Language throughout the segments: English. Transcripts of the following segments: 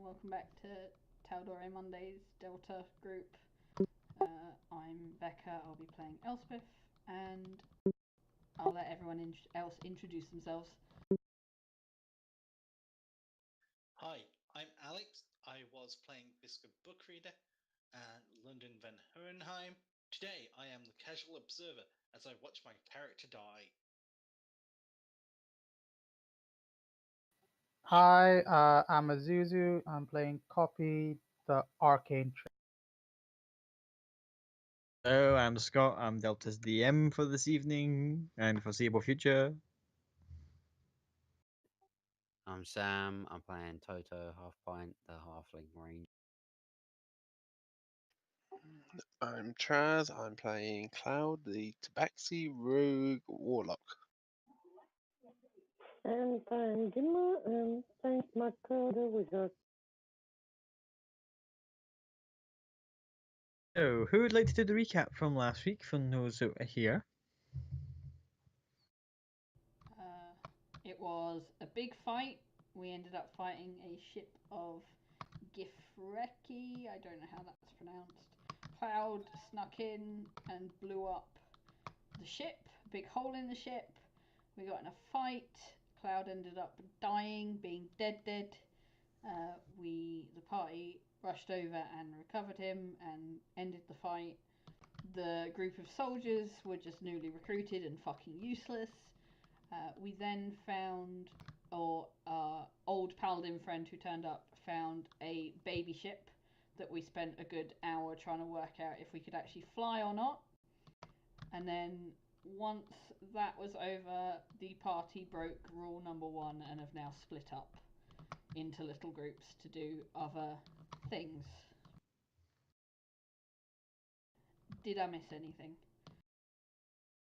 welcome back to Taldore Mondays Delta group. I'm Becca, I'll be playing Elspeth, and I'll let everyone else introduce themselves. Hi, I'm Alex. I was playing Biscuit Bookreader and London Van Hohenheim. Today I am the casual observer as I watch my character die. Hi, I'm Azuzu. I'm playing Copy, the Arcane Trader. Hello, I'm Scott. I'm Delta's DM for this evening and foreseeable future. I'm Sam. I'm playing Toto, Half Pint, the Halfling Ranger. I'm Traz. I'm playing Cloud, the Tabaxi Rogue Warlock. And I'm Dimma, and thanks Marco the Wizard. So, who would like to do the recap from last week from those that are here? It was a big fight. We ended up fighting a ship of Gifreki. I don't know how that's pronounced. Cloud snuck in and blew up the ship. Big hole in the ship. We got in a fight. Cloud ended up dying, being dead. The party rushed over and recovered him and ended the fight. The group of soldiers were just newly recruited and fucking useless. We then found, or our old paladin friend who turned up found a baby ship that we spent a good hour trying to work out if we could actually fly or not. And then once that was over, the party broke rule number 1 and have now split up into little groups to do other things. Did I miss anything?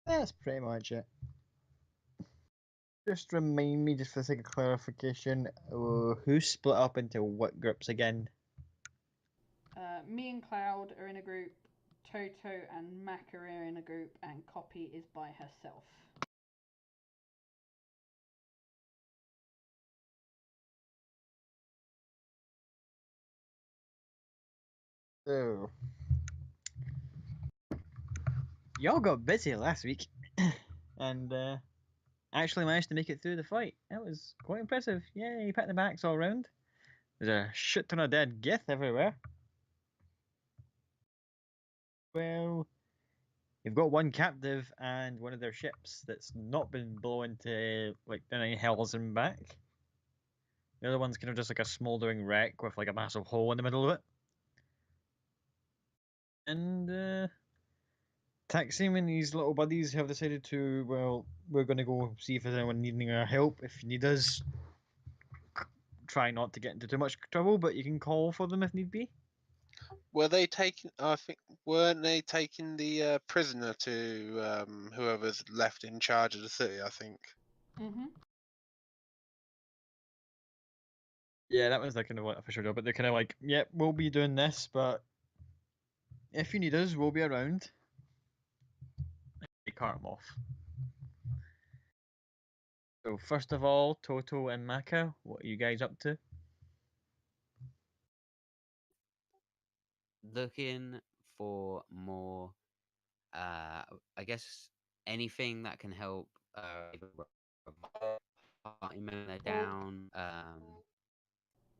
That's pretty much it. Just remind me, just for the sake of clarification, who split up into what groups again? Me and Cloud are in a group, Toto and Maka are in a group, and Copy is by herself. So, y'all got busy last week and actually managed to make it through the fight. That was quite impressive. Yay, pat the backs all round. There's a shit ton of dead gith everywhere. Well, you've got one captive and one of their ships that's not been blown to like any hells and back. The other one's kind of just like a smouldering wreck with like a massive hole in the middle of it. And Taksim and his little buddies have decided to, well, we're going to go see if there's anyone needing our help. If you need us, try not to get into too much trouble, but you can call for them if need be. Were they taking? I think weren't they taking the prisoner to whoever's left in charge of the city? I think. Mm-hmm. Yeah, that was like kind of what official job, but they're kind of like, yep, we'll be doing this, but if you need us, we'll be around. They cart them off. So first of all, Toto and Maka, what are you guys up to? Looking for more, I guess, anything that can help party member down.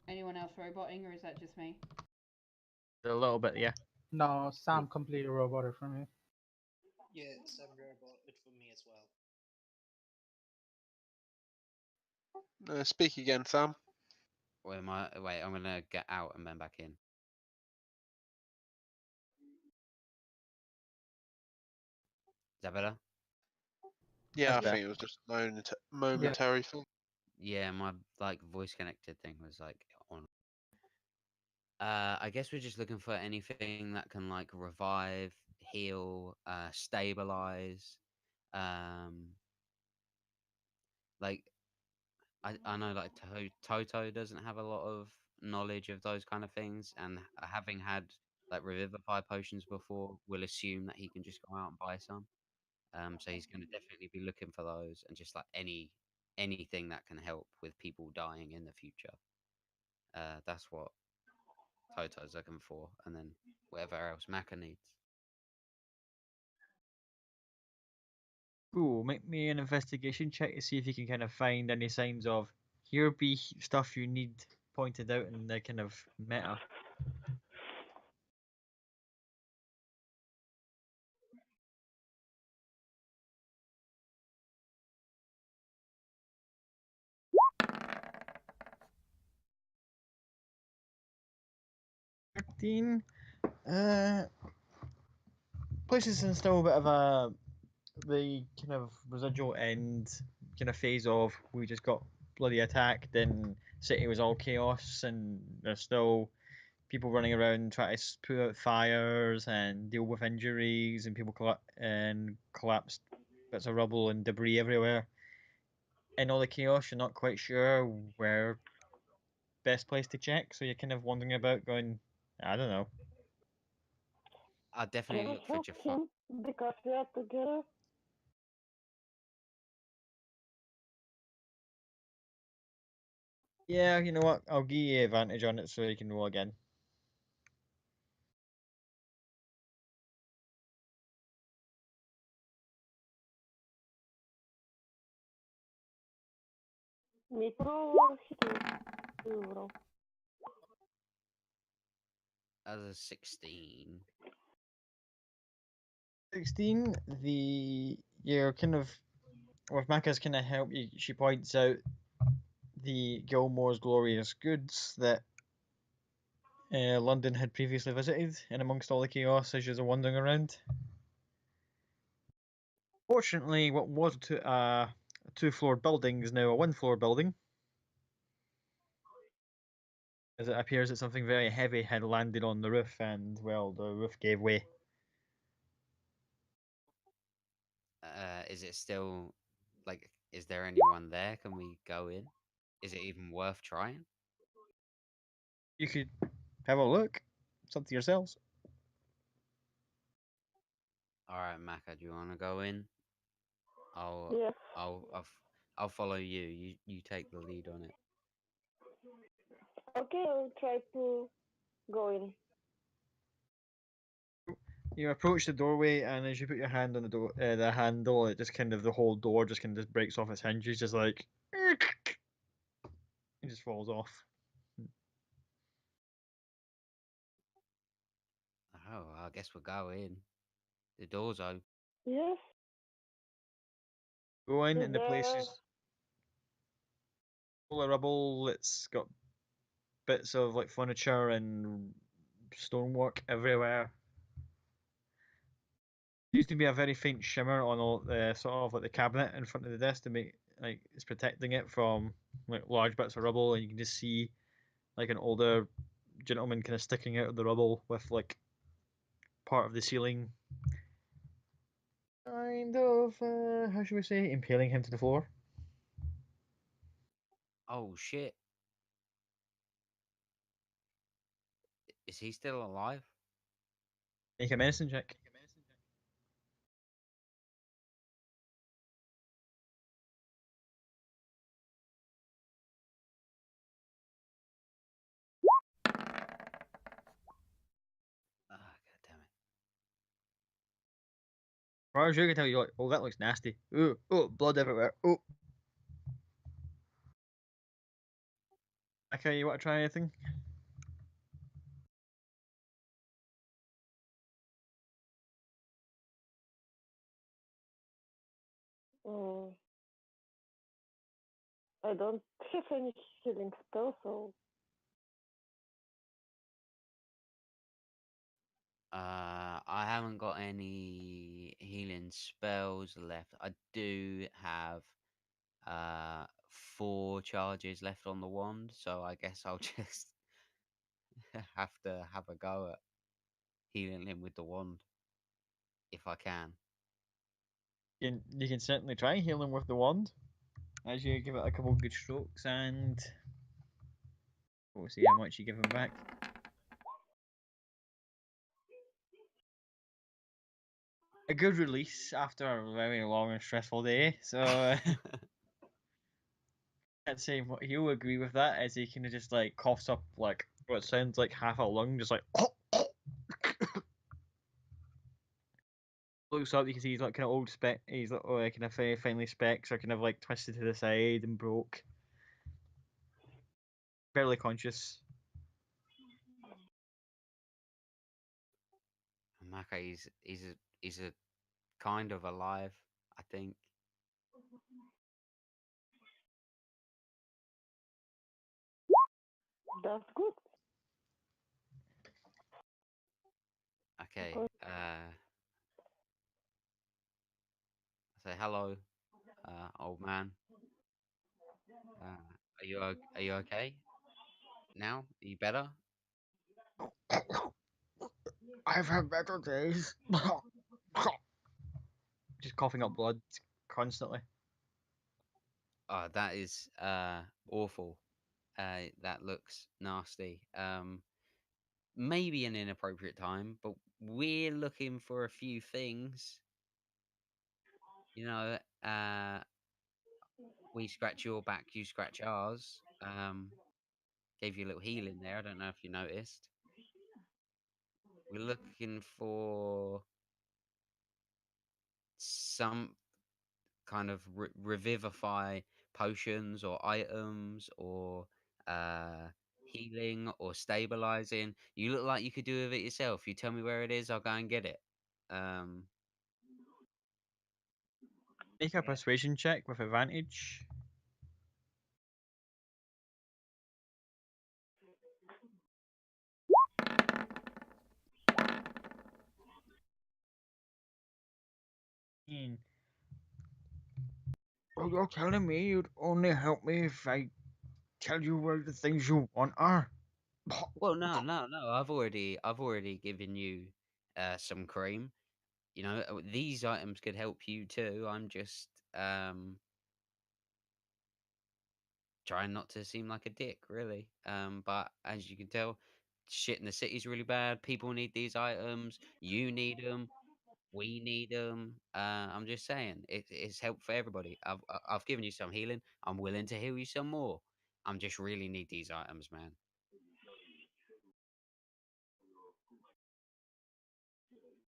Anyone else roboting, or is that just me? A little bit, yeah. No, Sam completely roboted for me. Yeah, Sam Robot, good for me as well. Speak again, Sam. Wait, I'm gonna get out and then back in. Is that better? Yeah, That's I think it was just a momentary thing. Yeah, my like voice connected thing was like on. I guess we're just looking for anything that can like revive, heal, stabilize. Like I know like Toto doesn't have a lot of knowledge of those kind of things, and having had like revivify potions before, we'll assume that he can just go out and buy some. So he's going to definitely be looking for those, and just like anything that can help with people dying in the future. That's what Toto's looking for, and then whatever else Maka needs. Cool. Make me an investigation check to see if you can kind of find any signs of here be stuff you need pointed out in the kind of meta. Places in still a bit of the kind of residual end kind of phase of we just got bloody attacked and city was all chaos and there's still people running around trying to put out fires and deal with injuries and people collapsed bits of rubble and debris everywhere. In all the chaos, you're not quite sure where best place to check, so you're kind of wandering about going, I don't know. I'll Can definitely I look for help Jafar. him because we are together? Yeah, you know what? I'll give you advantage on it so you can roll again. Me pro or you, bro? As a 16. 16, you're kind of with Maka's kind of help you. She points out the Gilmore's glorious goods that London had previously visited, and amongst all the chaos as you're wandering around. Fortunately, what was a two-floor building is now a one-floor building, as it appears that something very heavy had landed on the roof, and well, the roof gave way. Is it still like? Is there anyone there? Can we go in? Is it even worth trying? You could have a look. It's up to yourselves. All right, Maka, do you want to go in? I'll Yes. I'll I'll, f- I'll follow you. You take the lead on it. Okay, I'll try to go in. You approach the doorway, and as you put your hand on the handle, it just kind of the whole door just kind of breaks off its hinges, just like it just falls off. Oh, I guess we'll go in. The door's open. Yes. Go in, Is and the place there? is full of rubble. It's got bits of like furniture and stonework everywhere. Used to be a very faint shimmer on all the sort of like the cabinet in front of the desk to make like it's protecting it from like large bits of rubble, and you can just see like an older gentleman kind of sticking out of the rubble with like part of the ceiling, kind of how should we say, impaling him to the floor. Oh shit! Is he still alive? Make a medicine check. Ah, god damn it! As far as you can tell, you're like, oh, that looks nasty. Oh, oh, blood everywhere. Oh. Okay, you want to try anything? Mm, I don't have any healing spell, so I haven't got any healing spells left. I do have 4 charges left on the wand, so I guess I'll just have to have a go at healing him with the wand if I can. You can certainly try healing with the wand as you give it a couple of good strokes, and we'll see how much you give him back. A good release after a very long and stressful day. So I'd say what he'll agree with that as he kind of just like coughs up like what sounds like half a lung, just like. Looks up, you can see he's like kind of old spec. He's like kind of finely specs are kind of like twisted to the side and broke. Barely conscious. Maka, he's a kind of alive, I think. That's good. Okay. Good. Say hello, old man. Are you okay? Now? Are you better? I've had better days. Just coughing up blood constantly. Oh, that is awful. That looks nasty. Maybe an inappropriate time, but we're looking for a few things. You know, we scratch your back, you scratch ours. Gave you a little healing there. I don't know if you noticed. We're looking for some kind of revivify potions or items or healing or stabilizing. You look like you could do with it yourself. You tell me where it is, I'll go and get it. Make a persuasion check with advantage. Oh, you're telling me you'd only help me if I tell you where the things you want are? Well, no. I've already given you some cream. You know, these items could help you too. I'm just trying not to seem like a dick, really. But as you can tell, shit in the city's really bad. People need these items. You need them. We need them. I'm just saying, it's help for everybody. I've given you some healing. I'm willing to heal you some more. I'm just really need these items, man.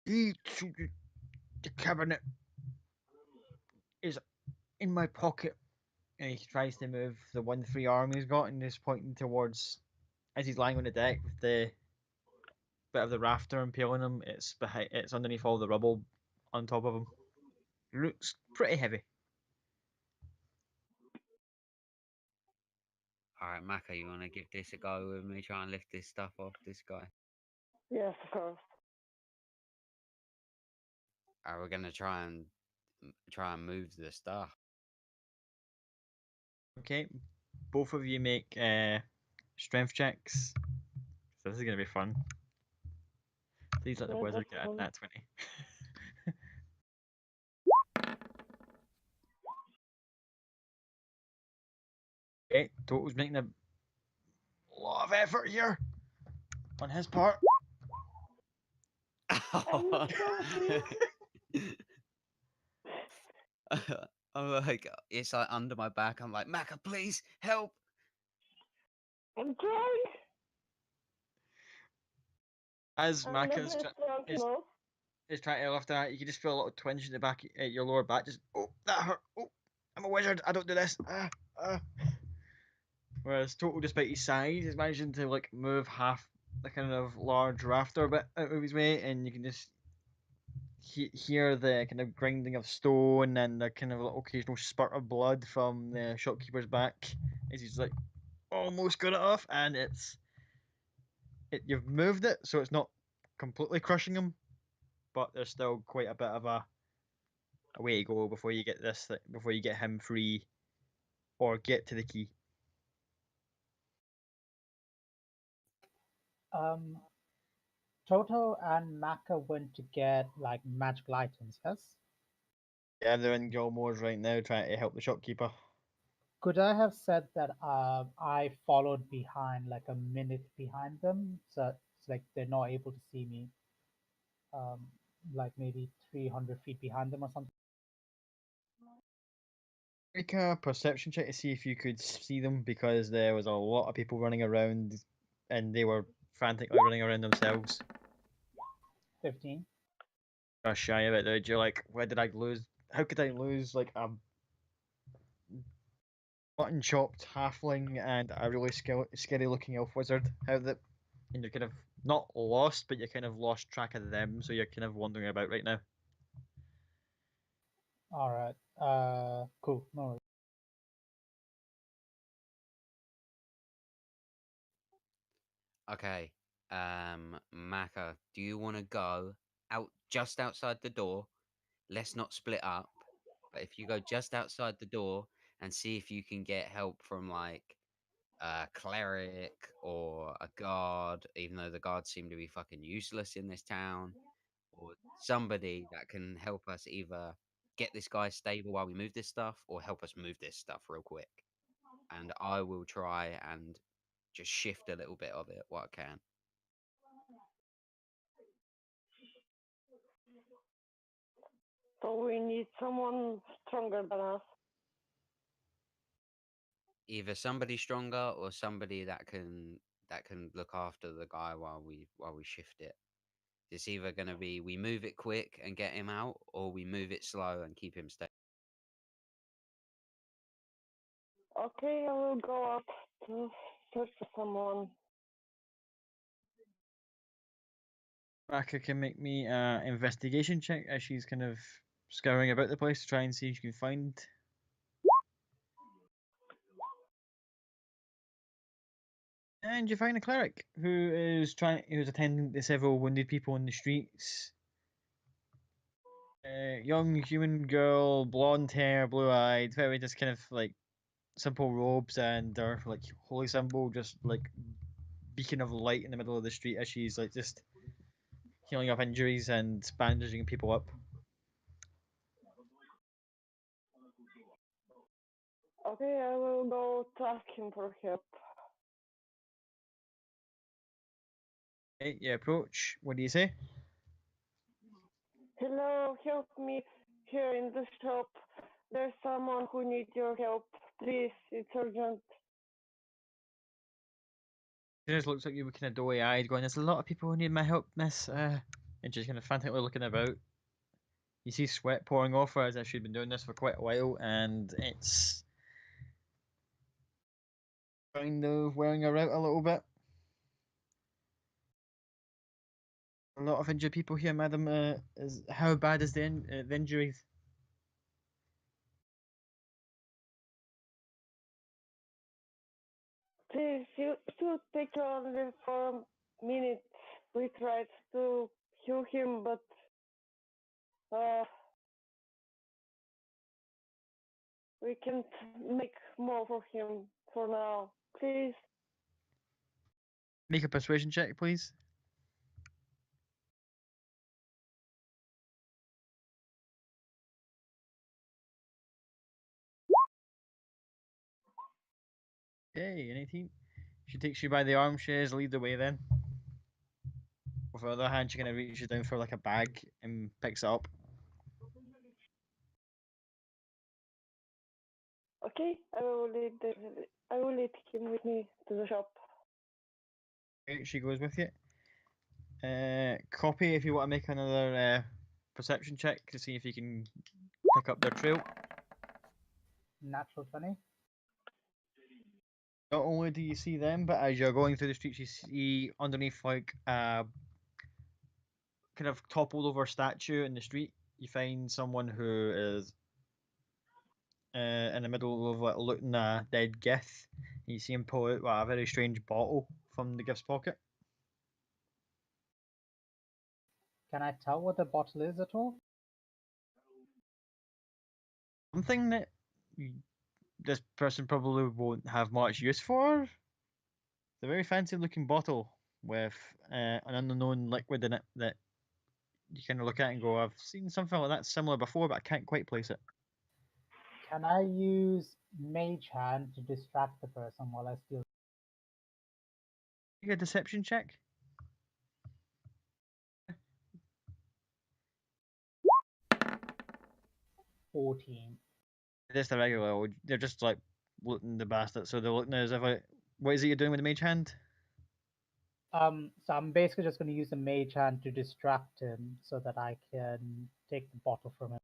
The cabinet is in my pocket. And he tries to move the one free arm he's got and is pointing towards as he's lying on the deck with the bit of the rafter impaling him. It's underneath all the rubble on top of him. It looks pretty heavy. All right, Maka, you want to give this a go with me? Try and lift this stuff off this guy. Yes, of course. We're gonna try and move the stuff. Okay, both of you make strength checks. So this is gonna be fun. Please let the Yeah, wizard that's get fun. that 20. Okay, Total's making a lot of effort here on his part. I'm sorry. I'm like, it's like under my back. I'm like, Maka, please help. I'm trying. As I'm not Maka's very strong enough. is trying to lift that, you can just feel a little twinge in the back at your lower back. Just that hurt. Oh, I'm a wizard. I don't do this. Whereas Total, despite his size, is managing to like move half the kind of large rafter bit out of his way, and you can just hear the kind of grinding of stone and the kind of occasional spurt of blood from the shopkeeper's back as he's like almost got it off, and you've moved it, so it's not completely crushing him, but there's still quite a bit of a way to go before you get before you get him free or get to the key. Toto and Maka went to get like magical items, yes? Yeah, they're in Gilmore's right now trying to help the shopkeeper. Could I have said that I followed behind like a minute behind them, so it's like they're not able to see me, like maybe 300 feet behind them or something? Make a perception check to see if you could see them, because there was a lot of people running around, and they were frantically running around themselves. 15. Are shy of it, though. You're like, where did I lose? How could I lose like a mutton chopped halfling and a really scary looking elf wizard? How that? And you're kind of not lost, but you kind of lost track of them, so you're kind of wandering about right now. All right. Cool. No worries. Okay. Maka, do you want to go out just outside the door? Let's not split up. But if you go just outside the door and see if you can get help from like a cleric or a guard, even though the guards seem to be fucking useless in this town, or somebody that can help us either get this guy stable while we move this stuff or help us move this stuff real quick. And I will try and just shift a little bit of it what I can. So we need someone stronger than us. Either somebody stronger or somebody that can look after the guy while we shift it. It's either going to be we move it quick and get him out, or we move it slow and keep him stable. Okay, I will go out to search for someone. Raka can make me an investigation check as she's kind of scouring about the place to try and see if she can find. And you find a cleric who's attending to several wounded people in the streets. Young human girl, blonde hair, blue eyed, very just kind of like simple robes and her like holy symbol, just like beacon of light in the middle of the street as she's like just healing up injuries and bandaging people up. Okay, I will go to ask him for help. Okay, you approach. What do you say? Hello, help me here in the shop. There's someone who needs your help. Please, it's urgent. She just looks like you were kind of doughy eyed, going, "There's a lot of people who need my help, miss." And she's kind of frantically looking about. You see sweat pouring off her as if she'd been doing this for quite a while, and it's kind of wearing her out a little bit. A lot of injured people here, madam. How bad is the injuries? Please, you should take only for a minute. We tried to heal him, but we can't make more for him for now. Please. Make a persuasion check, please. Okay, an 18. She takes you by the arm, she says, "Lead the way then." With her other hand, she kind of reaches down for like a bag and picks it up. Okay, I will lead him with me to the shop. Okay, she goes with you. Copy if you want to make another perception check to see if you can pick up their trail. Natural 20. Not only do you see them, but as you're going through the streets, you see underneath like a kind of toppled over statue in the street. You find someone who is in the middle of like looting a dead Gith. You see him pull out a very strange bottle from the Gith's pocket. Can I tell what the bottle is at all? Something that this person probably won't have much use for. It's a very fancy looking bottle with an unknown liquid in it that you kind of look at and go, "I've seen something like that similar before, but I can't quite place it." Can I use Mage Hand to distract the person while I steal? Make a deception check. 14. Just the regular old. They're just like looting the bastard. So they're looking as if I. What is it you're doing with the mage hand? So I'm basically just going to use the mage hand to distract him so that I can take the bottle from him.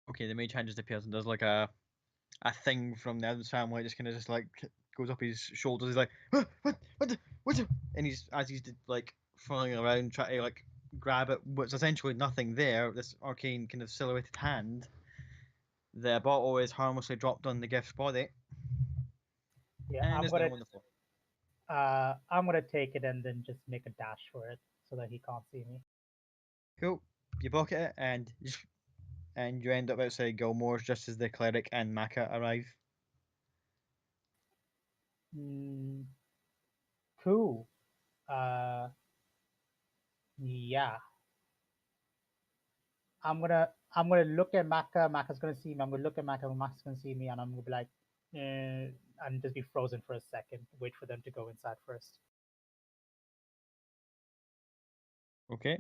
Okay, the mage hand just appears and does like a thing from the Adams family, just kind of just like goes up his shoulders. He's like, what? And he's as he's like falling around, trying to like grab it. What's essentially nothing there. This arcane kind of silhouetted hand. The bottle is harmlessly dropped on the gift's body, Yeah, and is now on the floor. I'm gonna take it and then just make a dash for it so that he can't see me. Cool. You pocket it and you end up outside Gilmore's just as the cleric and Maka arrive. Cool. Yeah. I'm gonna look at Maka. Maka's gonna see me. I'm gonna look at Maka. Maka's gonna see me, and I'm gonna be like, and just be frozen for a second. Wait for them to go inside first. Okay.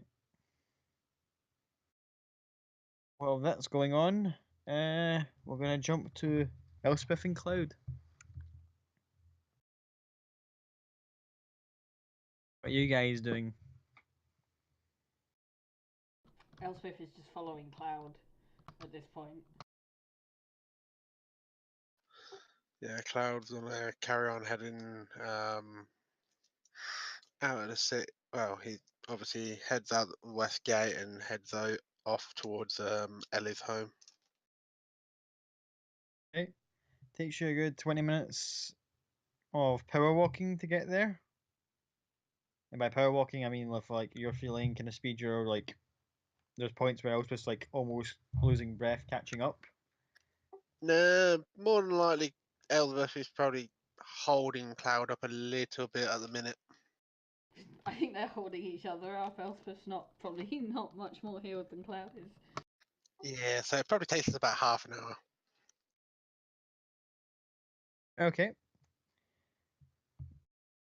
While that's going on, we're gonna jump to Elspeth and Cloud. What are you guys doing? Elspeth is just following Cloud at this point. Yeah, Cloud's gonna carry on heading out of the city. Well, he obviously heads out the west gate and heads out off towards Ellie's home. Okay. Takes you a good 20 minutes of power walking to get there. And by power walking, I mean with like you're feeling kind of speed. You're like there's points where Elspeth's like almost losing breath, catching up. No, more than likely, Elspeth is probably holding Cloud up a little bit at the minute. I think they're holding each other up. Elspeth's probably not much more healed than Cloud is. Yeah, so it probably takes us about half an hour. Okay.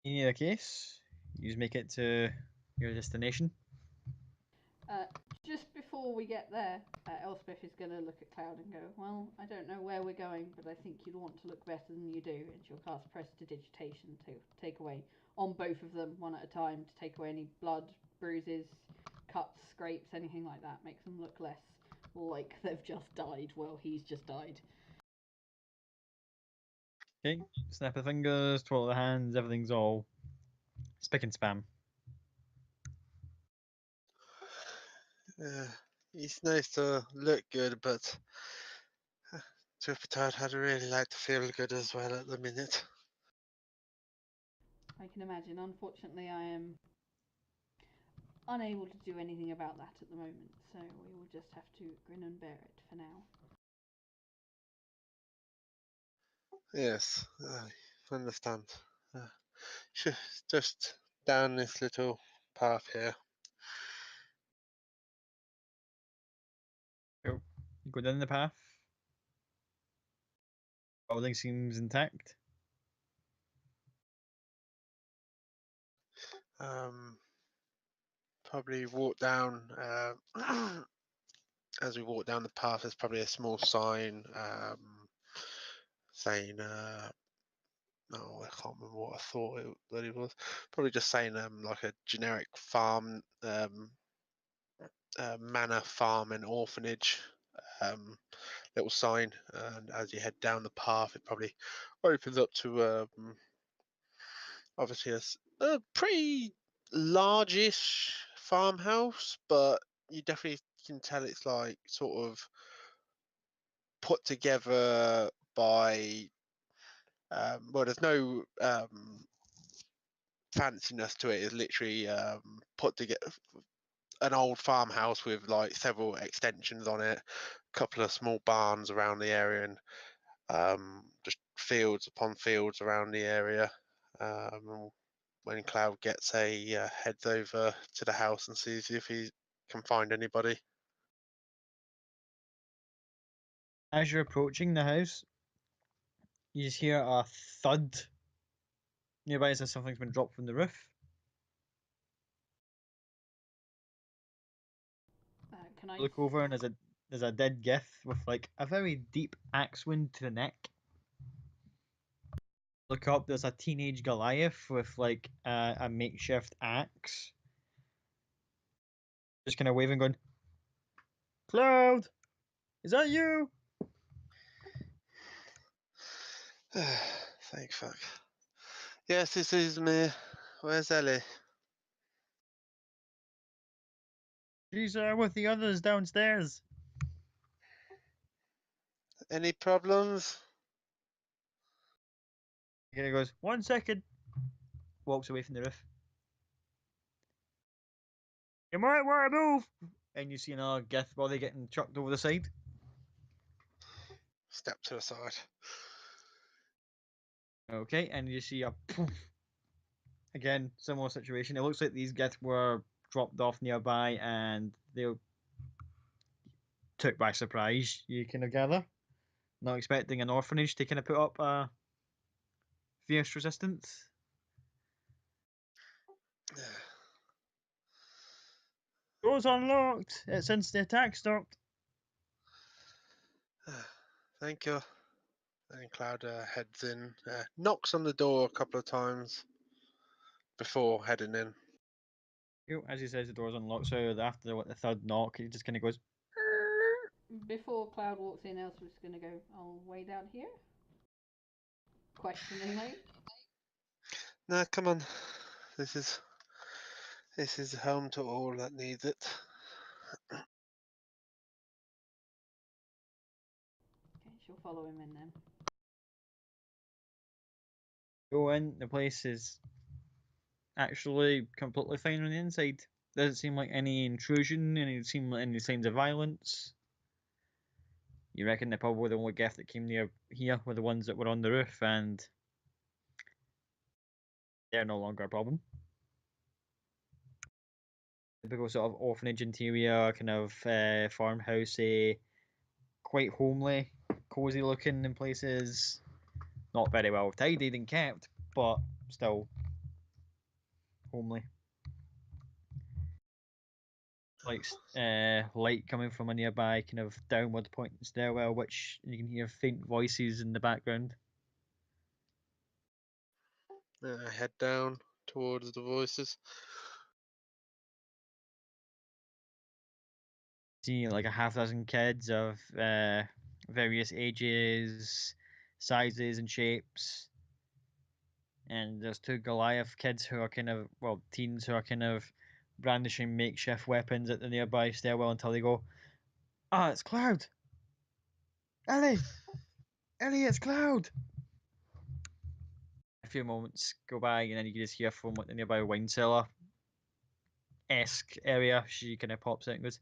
In either case, you just make it to your destination. Just before we get there, Elspeth is going to look at Cloud and go, well, I don't know where we're going, but I think you'd want to look better than you do. And she'll cast Prestidigitation to take away, on both of them, one at a time, to take away any blood, bruises, cuts, scrapes, anything like that. Makes them look less like they've just died. Well, he's just died. Okay. Snap of fingers, twirl of the hands, everything's all spick and spam. It's nice to look good, but Supertard I'd really like to feel good as well at the minute. I can imagine. Unfortunately, I am unable to do anything about that at the moment, so we will just have to grin and bear it for now. Yes, I understand. Just down this little path here. Cool. You go down the path. Everything seems intact. Probably walk down. As we walk down the path, there's probably a small sign saying, "No, I can't remember what I thought that it was. Probably just saying like a generic farm, manor, farm, and orphanage little sign. And as you head down the path, it probably opens up to obviously a pretty largish farmhouse, but you definitely can tell it's like sort of put together by well, there's no fanciness to it. It's literally put together an old farmhouse with like several extensions on it, a couple of small barns around the area, and just fields upon fields around the area. When Cloud gets heads over to the house and sees if he can find anybody. As you're approaching the house, you just hear a thud nearby as if something's been dropped from the roof. Can I Look over and as it there's a dead Gith with like a very deep axe wound to the neck. Look up, there's a teenage Goliath with like a makeshift axe. Just kind of waving, going, Cloud, is that you? Thank fuck. Yes, this is me. Where's Ellie? She's with the others downstairs. Any problems? He kind of goes, 1 second. Walks away from the roof. You might want to move. And you see another Gith body getting chucked over the side. Step to the side. Okay, and you see a poof. Again, similar situation. It looks like these Gith were dropped off nearby and they were took by surprise, you kind of gather. Not expecting an orphanage to kind of put up a fierce resistance. Door's unlocked. Since the attack stopped. Thank you. And Cloud heads in, knocks on the door a couple of times before heading in. As he says, the door's unlocked. So after the third knock, he just kind of goes. Before Cloud walks in, Elsa was going to go, I'll wait out here? Questioningly. No, come on. This is home to all that needs it. Okay, she'll follow him in then. Go in. The place is actually completely fine on the inside. Doesn't seem like any intrusion. Doesn't seem like any signs of violence. You reckon they're probably the only Gith that came near here were the ones that were on the roof, and they're no longer a problem. Typical sort of orphanage interior, kind of farmhousey, quite homely, cozy looking in places. Not very well tidied and kept, but still homely. Like light coming from a nearby kind of downward pointing stairwell, which you can hear faint voices in the background. I head down towards the voices. See like a half dozen kids of various ages, sizes, and shapes. And there's two Goliath kids who are kind of, well, teens who are kind of brandishing makeshift weapons at the nearby stairwell until they go, Ah, it's Cloud! Ellie! Ellie, it's Cloud! A few moments go by, and then you can just hear from the nearby wine cellar esque area. She kind of pops out and goes,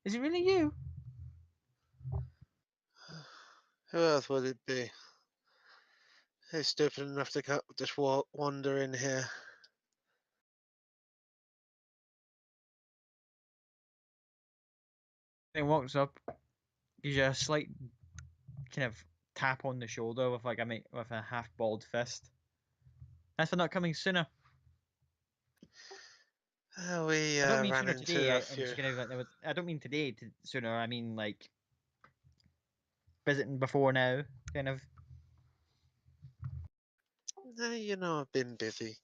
Is it really you? Who else would it be? Who's stupid enough to just wander in here? Then walks up, gives you a slight kind of tap on the shoulder with like with a half balled fist. Thanks for not coming sooner. We I don't mean ran sooner into today. a I'm few. just kind of like, I don't mean today sooner. I mean like visiting before now, kind of. No, you know, I've been busy.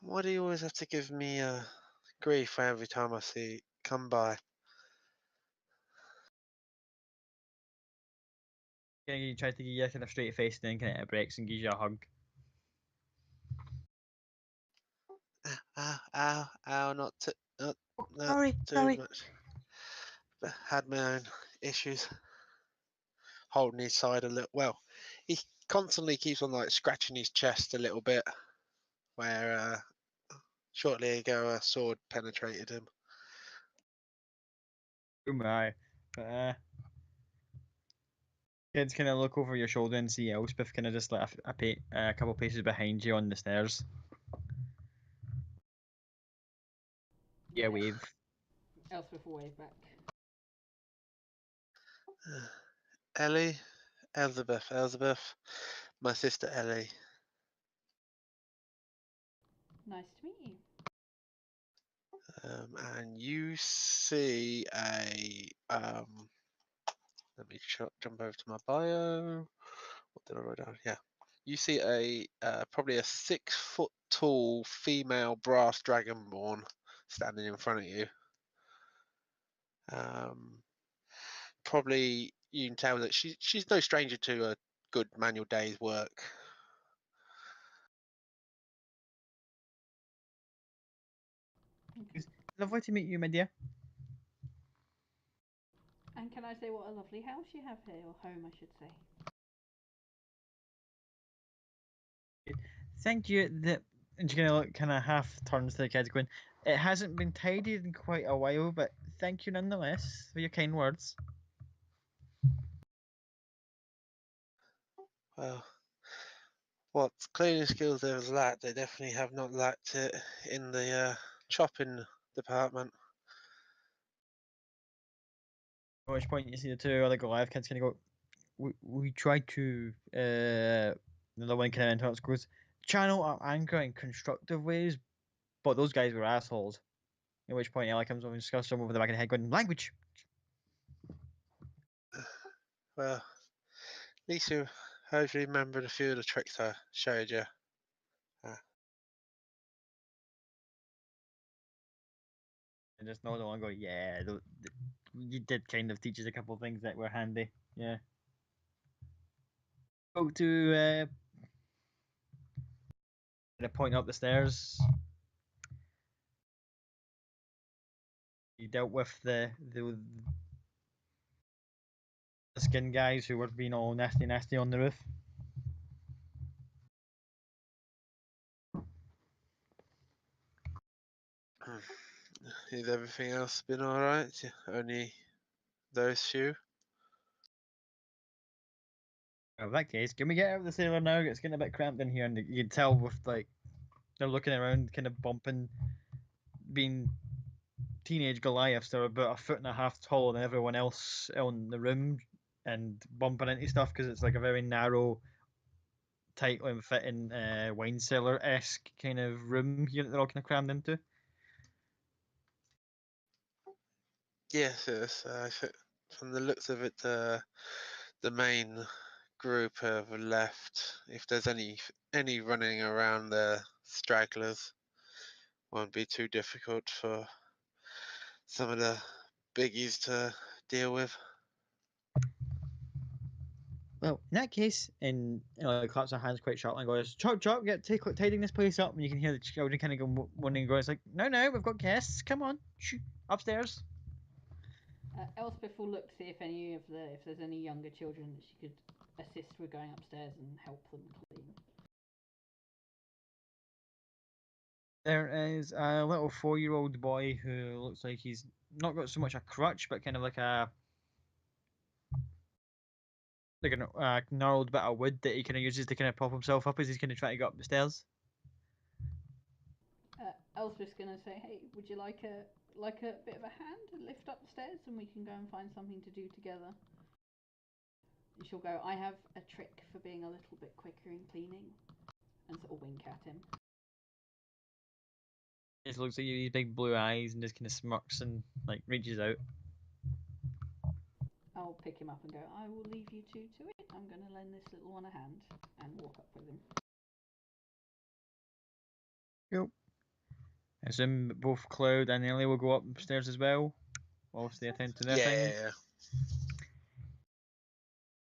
Why do you always have to give me grief every time I come by? He tries to give you a kind of straight face, and then kind of breaks and gives you a hug. Ow, ow, ow, not Sorry. much. But had my own issues. Holding his side a little. Well, he constantly keeps on like scratching his chest a little bit, where shortly ago a sword penetrated him. Oh my. Kids kind of look over your shoulder and see Elspeth kind of just like a couple paces behind you on the stairs. Yeah, wave. Elspeth will wave back. Ellie, Elizabeth, my sister Ellie. Nice to meet you. And you see a let me jump over to my bio. What did I write down? Yeah, you see a probably a 6 foot tall female brass dragonborn standing in front of you. Probably you can tell that she's no stranger to a good manual day's work. Lovely to meet you, my dear. And can I say what a lovely house you have here, or home, I should say. Thank you. And she's gonna look kind of half turns to the kids, going, "It hasn't been tidied in quite a while, but thank you nonetheless for your kind words." Well, what cleaning skills they've lacked, they definitely have not lacked it in the chopping department. At which point you see the two other Goliath kids kind of go, "We tried to." The one kind of interrupts, goes, "Channel our anger in constructive ways, but those guys were assholes." At which point Ella comes over and scuffs them over the back of the head, going, "Language." Well, at least you hopefully remembered a few of the tricks I showed you. And just nod along, go, "Yeah, you did kind of teach us a couple of things that were handy." Yeah. Go to point up the stairs. You dealt with the skin guys who were being all nasty on the roof. Has everything else been alright? Only those few? In that case, can we get out of the sailor now? It's getting a bit cramped in here, and you can tell with like they're looking around, kind of bumping, being teenage Goliaths. They're about 1.5 feet taller than everyone else in the room, and bumping into stuff because it's like a very narrow, tightly fitting wine cellar esque kind of room here that they're all kind of crammed into. Yes, yes. I think from the looks of it, the main group have left. If there's any running around, the stragglers won't be too difficult for some of the biggies to deal with. Well, in that case, and claps her hands quite sharply and goes, "Chop, chop, tidying this place up." And you can hear the children kind of go running and go, "It's like, no, we've got guests. Come on, shoo, upstairs." Elspeth will look to see if there's any younger children that she could assist with going upstairs and help them clean. There is a little 4-year-old boy who looks like he's not got so much a crutch, but kind of like a gnarled bit of wood that he kind of uses to kind of prop himself up as he's kind of trying to go up the stairs. Elspeth's gonna say, "Hey, would you like a bit of a hand to lift up the stairs, and we can go and find something to do together?" And she'll go, "I have a trick for being a little bit quicker in cleaning," and sort of wink at him. He just looks at you, these big blue eyes, and just kind of smirks and like reaches out. I'll pick him up and go, "I will leave you two to it. I'm going to lend this little one a hand," and walk up with him. Yep. I assume both Cloud and Ellie will go upstairs as well, whilst they attend to their thing. Yeah.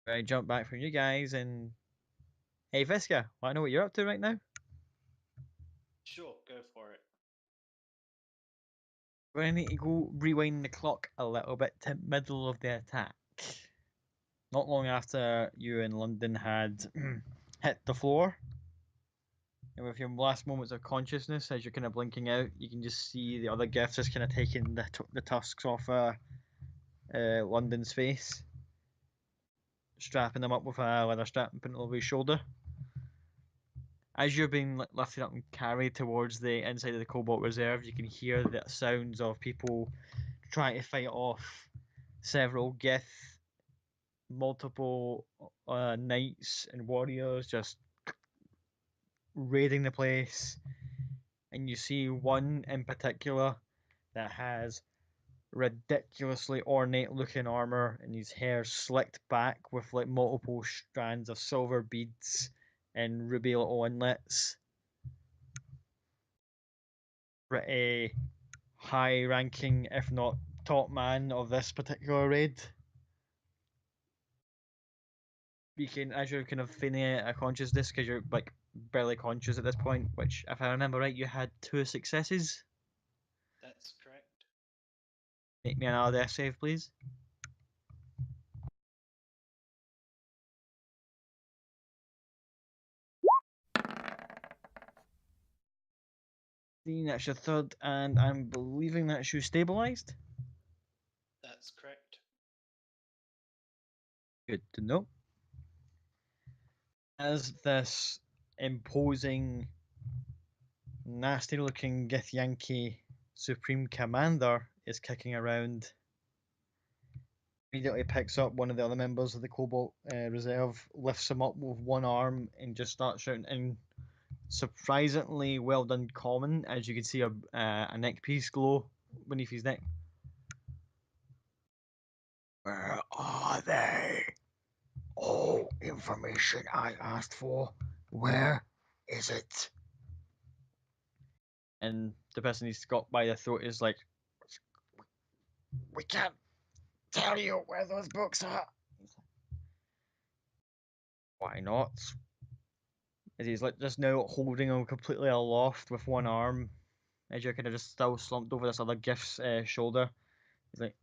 Right, jump back from you guys and hey, Visca, want to know what you're up to right now? Sure, go for it. We're going to need to go rewind the clock a little bit to middle of the attack. Not long after you in London had hit the floor, and with your last moments of consciousness, as you're kind of blinking out, you can just see the other gifts just kind of taking the tusks off London's face, strapping them up with a leather strap and putting it over his shoulder. As you're being lifted up and carried towards the inside of the Cobalt Reserve, you can hear the sounds of people trying to fight off several Gith, multiple knights and warriors just raiding the place. And you see one in particular that has ridiculously ornate looking armor and his hair slicked back with like multiple strands of silver beads and ruby little inlets. Pretty high ranking, if not top man of this particular raid. Speaking as you're kind of feigning a consciousness because you're like barely conscious at this point, which if I remember right, you had 2 successes. That's correct. Make me another death save, please. That's your third, and I'm believing that's you stabilized. That's correct. Good to know. As this imposing, nasty looking Githyanki Supreme Commander is kicking around, immediately picks up one of the other members of the Cobalt Reserve, lifts him up with one arm, and just starts shouting in surprisingly well done common, as you can see a neck piece glow beneath his neck. Where are they? All information I asked for. Where is it? And the person he's got by the throat is like, we can't tell you where those books are. Why not? As he's like just now holding him completely aloft with one arm, as you're kind of just still slumped over this other gift's shoulder. He's like,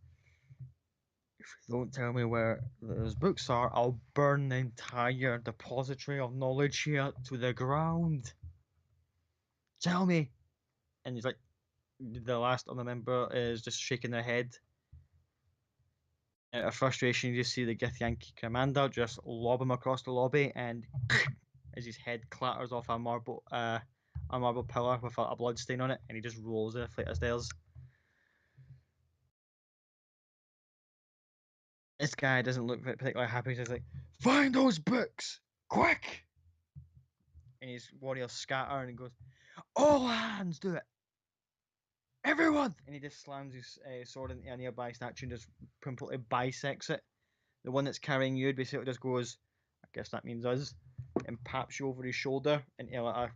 if you don't tell me where those books are, I'll burn the entire depository of knowledge here to the ground. Tell me. And he's like, the last other member is just shaking their head. Out of frustration, you just see the Githyanki commander just lob him across the lobby, and as his head clatters off a marble pillar with a blood stain on it, and he just rolls in a flight of stairs. This guy doesn't look particularly happy. He's like, find those books, quick! And his warriors scatter, and he goes, all hands do it! Everyone! And he just slams his sword into a nearby statue and just completely bisects it. The one that's carrying you basically just goes, I guess that means us, and paps you over his shoulder into like a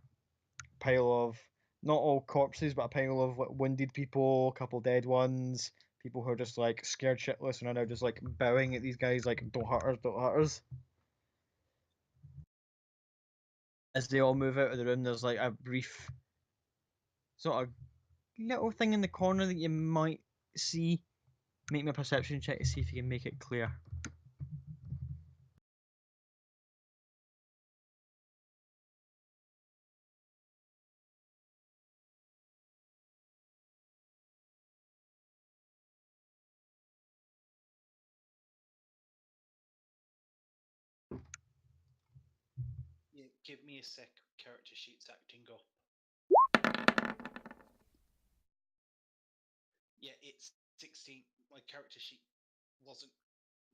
pile of, not all corpses, but a pile of like wounded people, a couple dead ones, people who are just like scared shitless and are now just like bowing at these guys like, don't hurt us, don't hurt us. As they all move out of the room, there's like a brief sort of little thing in the corner that you might see. Make me a perception check to see if you can make it clear. Yeah, give me a sec. Character sheet's acting up. Yeah, it's 16. My character sheet wasn't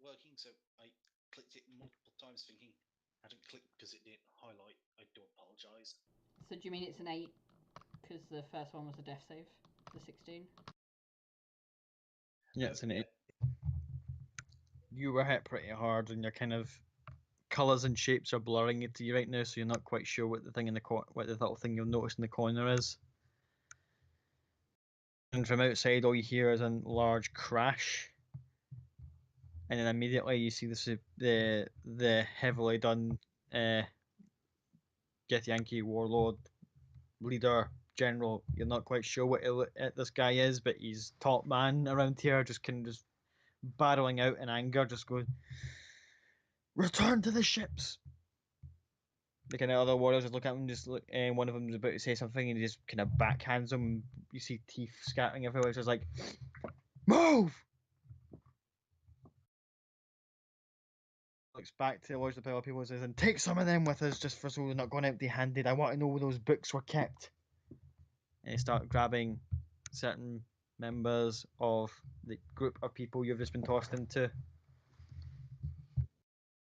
working, so I clicked it multiple times thinking I hadn't clicked because it didn't highlight. I do apologise. So do you mean it's an 8? Because the first one was a death save, the 16. Yeah, it's an 8. You were hit pretty hard, and your kind of colours and shapes are blurring it to you right now, so you're not quite sure what the thing in the what the little thing you'll notice in the corner is. And from outside, all you hear is a large crash, and then immediately you see the heavily done Githyanki warlord leader general. You're not quite sure what this guy is, but he's top man around here, just kind of just barreling out in anger, just going, return to the ships. The kind of other warriors just look at him, just look, and one of them is about to say something, and he just kind of backhands him. You see teeth scattering everywhere. It's just like, move! Looks back to the Lords of the Power people and says, and take some of them with us, just for so we're not going empty-handed. I want to know where those books were kept. And they start grabbing certain members of the group of people you've just been tossed into.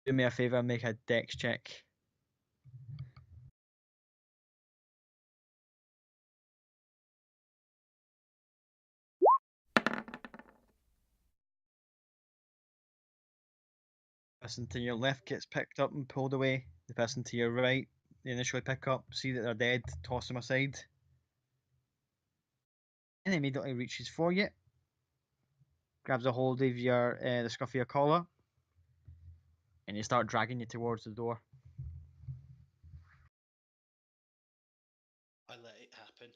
Do me a favour and make a dex check. person to your left gets picked up and pulled away. The person to your right, they initially pick up, see that they're dead, toss them aside. And immediately reaches for you, grabs a hold of your the scruff of your collar, and you start dragging you towards the door. I let it happen.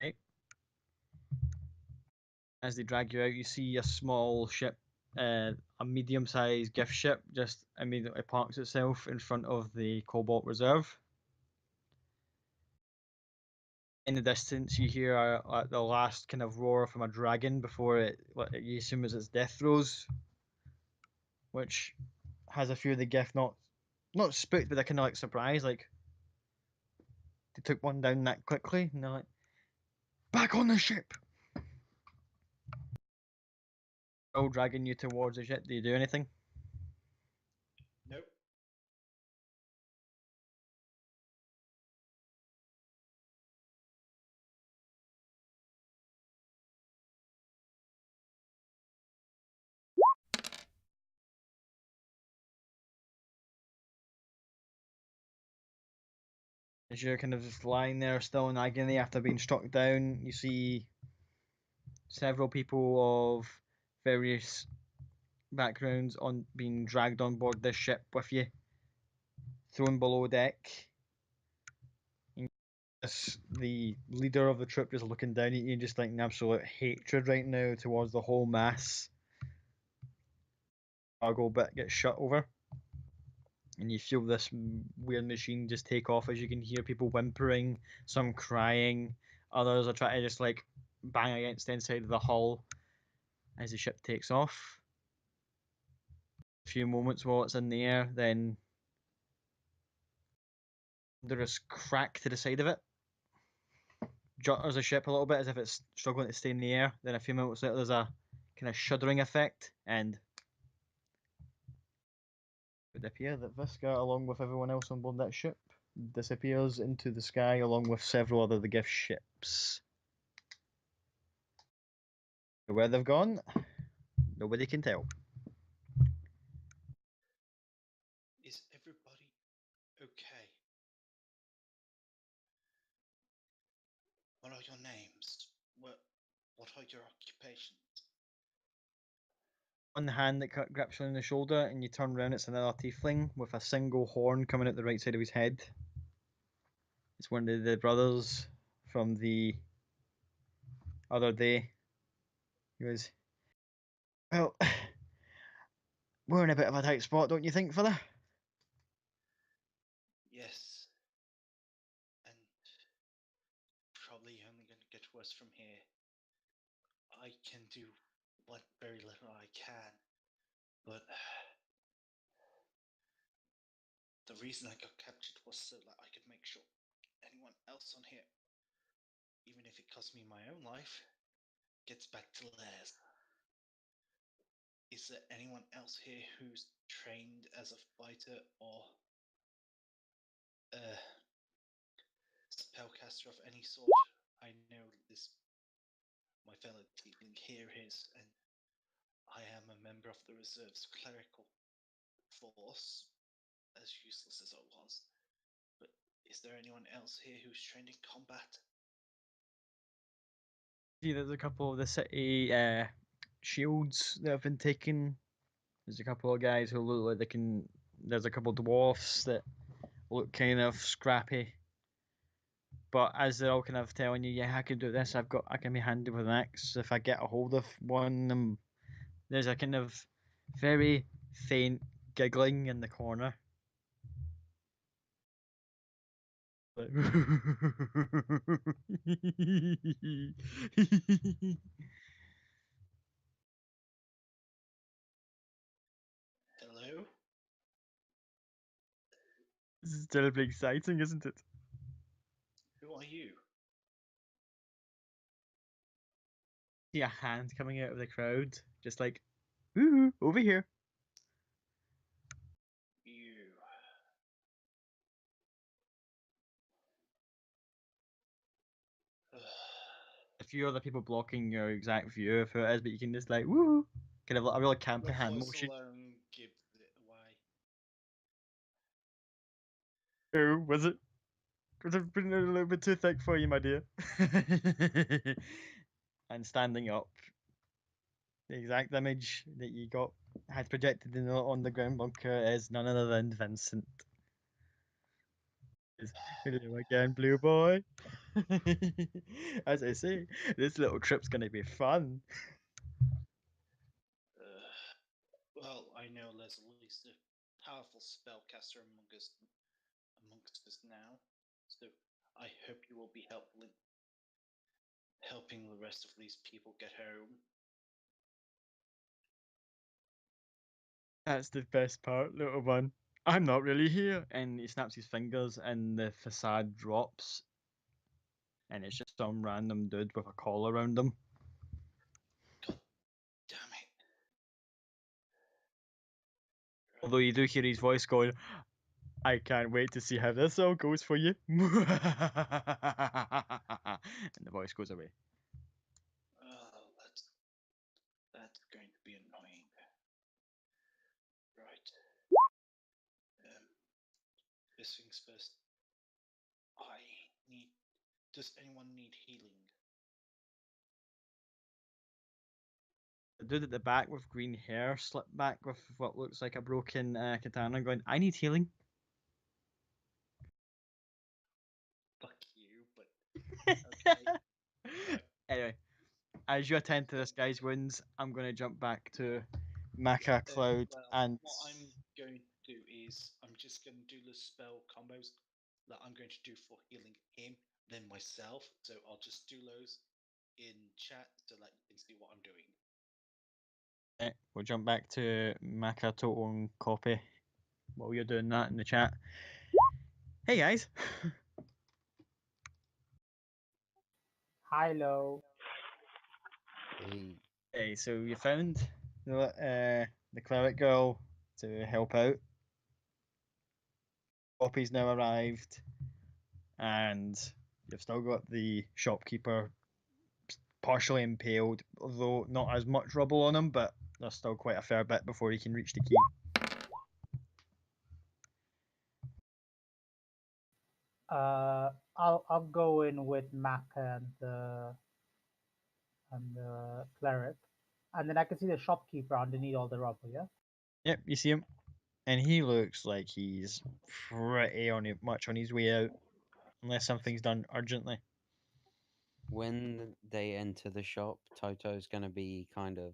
Okay. As they drag you out, you see a small ship, a medium-sized gift ship, just immediately parks itself in front of the Cobalt Reserve. In the distance, you hear the last kind of roar from a dragon before you assume is its death throes, which has a few of the gift not spooked, but they're kind of like surprised, like they took one down that quickly, and they're like, "Back on the ship!" All dragging you towards the ship. Do you do anything? Nope. As you're kind of just lying there still in agony after being struck down, you see several people of various backgrounds on being dragged on board this ship with you, thrown below deck. The leader of the troop just looking down at you, just like in absolute hatred right now towards the whole mass. Cargo bit gets shut over, and you feel this weird machine just take off as you can hear people whimpering, some crying, others are trying to just like bang against the inside of the hull as the ship takes off. A few moments while it's in the air, then there is crack to the side of it. Jutters the ship a little bit as if it's struggling to stay in the air. Then a few minutes later, there's a kind of shuddering effect, and it would appear that Visca, along with everyone else on board that ship, disappears into the sky along with several other the gift ships. Where they've gone, nobody can tell. Is everybody okay? What are your names? What are your occupations? One hand that grabs you on the shoulder, and you turn around, it's another tiefling with a single horn coming out the right side of his head. It's one of the brothers from the other day. He goes, "Well, we're in a bit of a tight spot, don't you think, fella?" Yes. And probably only going to get worse from here. I can do what very little I can, but the reason I got captured was so that I could make sure anyone else on here, even if it cost me my own life, gets back to theirs. Is there anyone else here who's trained as a fighter or a spellcaster of any sort? I know this, my fellow tiefling here is, and I am a member of the reserve's clerical force, as useless as I was. But is there anyone else here who's trained in combat? See, there's a couple of the city shields that have been taken. There's a couple of guys who look like they can. There's a couple of dwarfs that look kind of scrappy. But as they're all kind of telling you, yeah, I can do this. I can be handy with an axe if I get a hold of one. There's a kind of very faint giggling in the corner. Like, Hello? this is terribly exciting, isn't it? Who are you? See a hand coming out of the crowd, just like, ooh, over here. You. A few other people blocking your exact view of who it is, but you can just like, woo. kind of like a really The campy hand voice motion. alone gives it away. Oh, was it? Was it been a little bit too thick for you, my dear? And standing up, the exact image that you got had projected in the underground bunker is none other than Vincent. Hello again, blue boy. As I say, this little trip's gonna be fun. Well, I know there's at least a powerful spellcaster amongst us now, so I hope you will be helping the rest of these people get home. That's the best part, little one. I'm not really here. And he snaps his fingers, and the facade drops, and it's just some random dude with a collar around him. God damn it. Although you do hear his voice going, I can't wait to see how this all goes for you. And the voice goes away. Oh, that's going to be annoying. Right. First things first. Does anyone need healing? The dude at the back with green hair slipped back with what looks like a broken katana going, I need healing. Fuck you, but okay. Right. Anyway, as you attend to this guy's wounds, I'm going to jump back to Maka, Cloud, Well, and what I'm going to do is I'm just going to do the spell combos that I'm going to do for healing him, then myself. So I'll just do those in chat so that you can see what I'm doing. we'll jump back to Maka, Total, and Copy while you're doing that in the chat. Hey guys. Hello. Hey, so you found the cleric girl to help out. Copy's now arrived, and you've still got the shopkeeper partially impaled, although not as much rubble on him, but there's still quite a fair bit before he can reach the key. I'll go in with Mac and the cleric, and then I can see the shopkeeper underneath all the rubble. Yeah. Yep, you see him, and he looks like he's pretty much on his way out, unless something's done urgently. When they enter the shop, Toto's gonna be kind of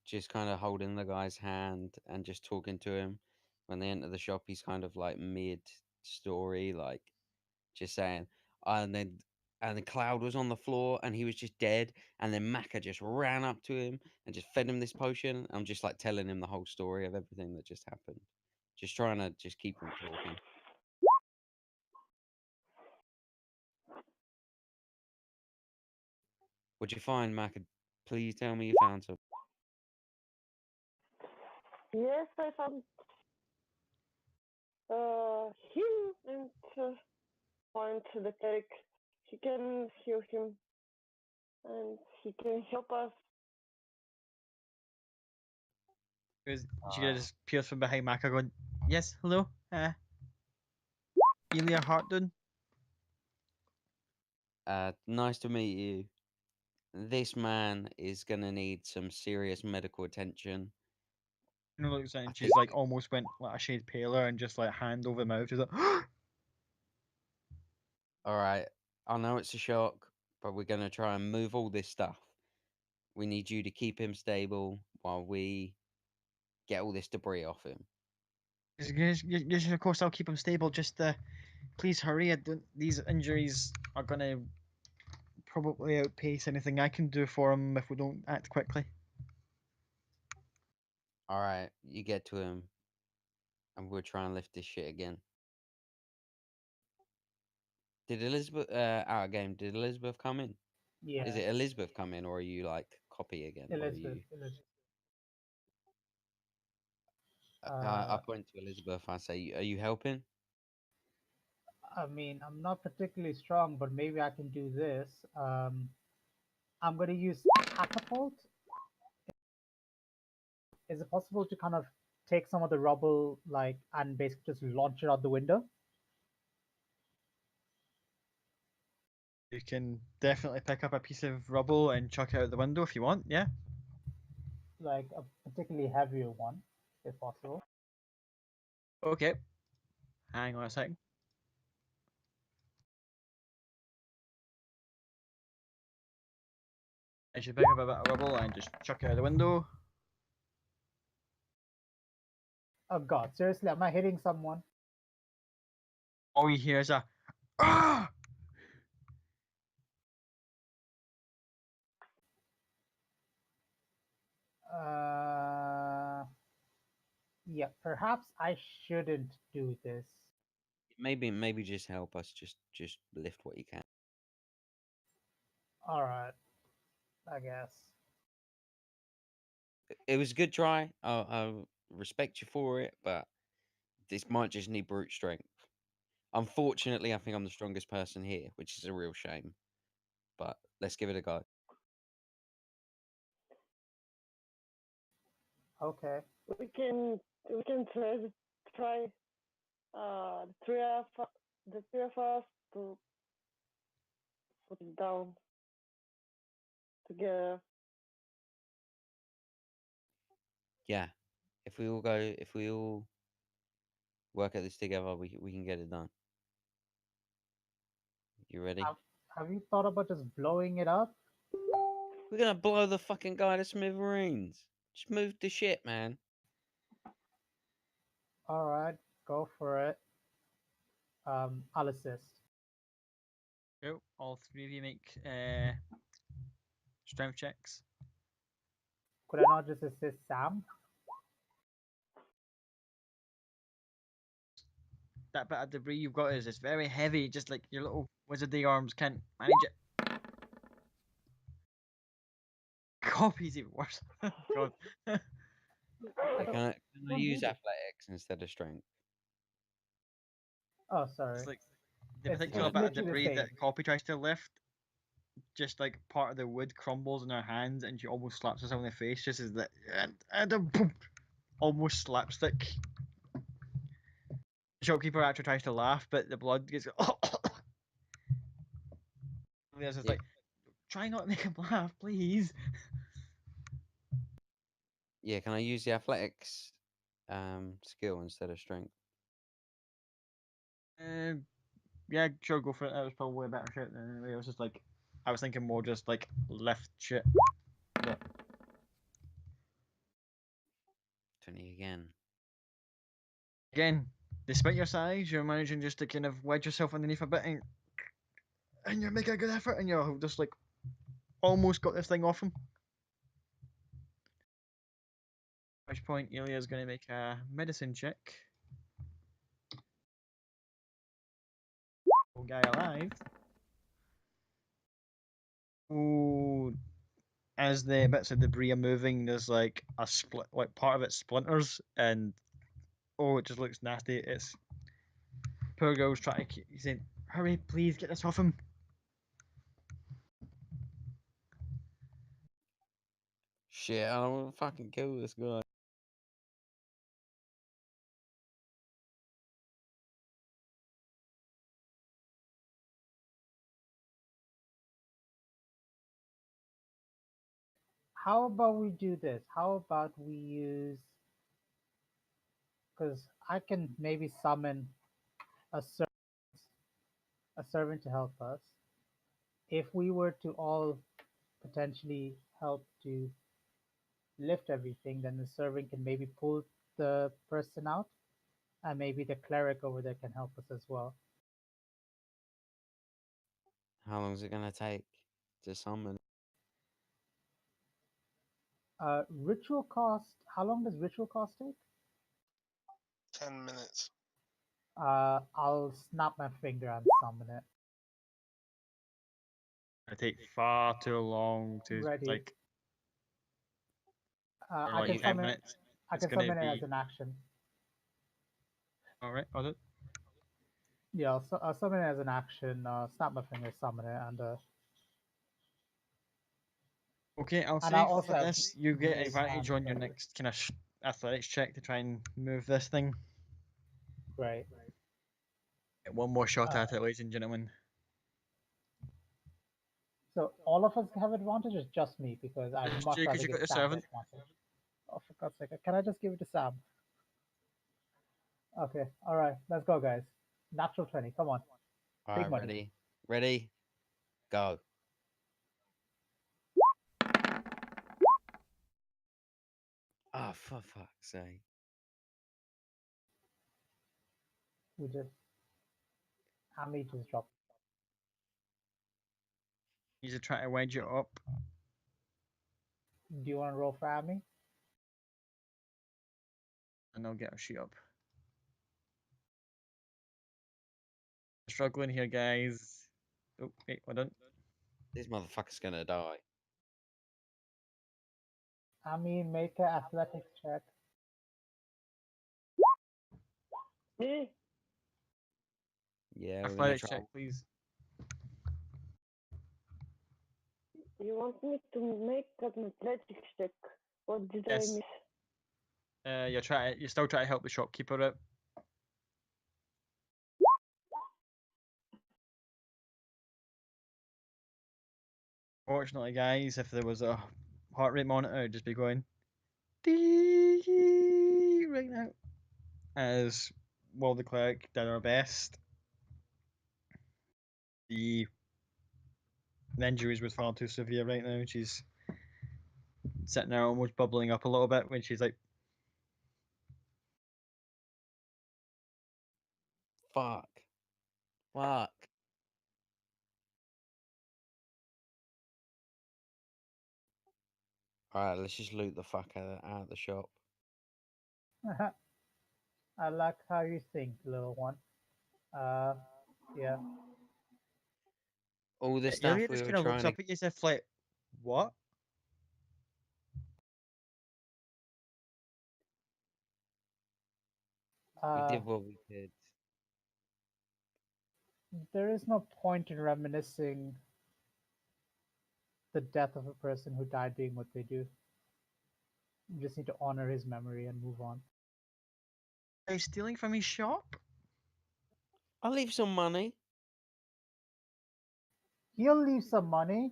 just kind of holding the guy's hand and just talking to him. When they enter the shop, he's kind of like mid story, like just saying, and the Cloud was on the floor and he was just dead, and then Maka just ran up to him and just fed him this potion. I'm just like telling him the whole story of everything that just happened, just trying to just keep him talking. What'd you find, Maka? Please tell me you found something. Yes, I found him and point to the cleric. He can heal him and he can help us. Because she just appears from behind Maka going, yes, hello, Elia Hartdon. Nice to meet you. This man is gonna need some serious medical attention. You know, looks I and she's think- like almost went like a shade paler and just like hand over mouth. She's like, All right, I know it's a shock, but we're gonna try and move all this stuff. We need you to keep him stable while we get all this debris off him. yes, of course I'll keep him stable. Just please hurry. These injuries are gonna probably outpace anything I can do for him if we don't act quickly. All right, you get to him, and we'll try and lift this shit again. Did Elizabeth out of game? Did Elizabeth come in? Yeah. Is it Elizabeth come in, or are you like Copy again? Elizabeth? I point to Elizabeth. I say, "Are you helping?" I mean, I'm not particularly strong, but maybe I can do this. I'm going to use catapult is it possible to kind of take some of the rubble, like, and basically just launch it out the window? You can definitely pick up a piece of rubble and chuck it out the window if you want. Yeah. Like a particularly heavier one, if possible. Okay. Hang on a second. I should pick up a bit of rubble and just chuck it out the window. Oh God, seriously, am I hitting someone? All you hear is a ah! Yeah, perhaps I shouldn't do this. Maybe just help us. Just lift what you can. All right, I guess. It was a good try. I'll respect you for it, but this might just need brute strength. Unfortunately, I think I'm the strongest person here, which is a real shame. But let's give it a go. Okay. We can try the three of us to put it down together. Yeah, if we all work at this together, we can get it done. You ready? Have you thought about just blowing it up? We're gonna blow the fucking guy to smithereens. Just move the shit, man. All right, go for it. I'll assist. Cool. All three of you make strength checks. Could I not just assist Sam? That bit of debris you've got is very heavy, just like your little wizardly arms can't manage it. Copy's even worse. God. Can I don't use need it. athletics instead of strength? Oh, sorry. It's like the It's particular bit of literally the debris that same. Copy tries to lift, just like part of the wood crumbles in her hands and she almost slaps herself in the face, just as that and a boom, almost slapstick. The shopkeeper actually tries to laugh, but the blood gets. There's just Yeah. like, try not to make him laugh, please. Yeah, can I use the athletics skill instead of strength? Yeah, sure, go for it. That was probably a better shit than anyway. I was just like, I was thinking more just like lift shit. But 20 again. again, despite your size, you're managing just to kind of wedge yourself underneath a bit and you're making a good effort and you're just like almost got this thing off him. At which point, Ilya's going to make a medicine check. Poor guy alive. Ooh, as the bits of debris are moving, there's like a split, like part of it splinters, and oh, it just looks nasty. It's poor girl's trying to keep saying, "Hurry, please get this off him." Shit, I don't want to fucking kill this guy. How about we do this? How about we use, because I can maybe summon a servant to help us. If we were to all potentially help to lift everything, then the servant can maybe pull the person out, and maybe the cleric over there can help us as well. How long is it gonna take to summon? Ritual cost. How long does ritual cost take? 10 minutes. I'll snap my finger and summon it. It take far too long to Ready. like. Or I like can 10 summon. minutes. I It's can gonna summon it be as an action. all right. Was it? Yeah, I'll summon it as an action. Snap my finger, summon it, and Okay, I'll And say I also for have this, you get mace advantage and on your feather. next kind of athletics check to try and move this thing. Great. Get one more shot Uh, at it, ladies and gentlemen. So all of us have advantage, or just me? Because I'd Just much you, 'cause rather you give got the Sam the servant. advantage. Oh, for God's sake. Can I just give it to Sam? Okay. All right. Let's go, guys. Natural 20. Come on. All Big right, money. ready, go. Oh, for fuck's sake! We just... Amy just dropped. He's trying to wedge it up. Do you want to roll for Amy? And I'll get a sheet up. Struggling here, guys. Oh, wait, hold on. This motherfucker's gonna die. Amy, make an athletics check. Me? Yeah, we're gonna Athletics try. check, please. You want me to make an athletics check? What did I Yes. miss? You're still trying to help the shopkeeper out. Fortunately, guys, if there was a heart rate monitor, it'd just be going dee right now. As well, the cleric did our best. The injuries was far too severe right now. She's sitting there almost bubbling up a little bit when she's like, Fuck. Fuck. All right, let's just loot the fuck out of the shop. I like how you think, little one. Yeah. All the Ilya stuff we just were kind of looks trying up at you as if like, what? we Uh, did what we could. there is no point in reminiscing the death of a person who died doing what they do. You just need to honor his memory and move on. Are you stealing from his shop? I'll leave some money. He'll leave some money.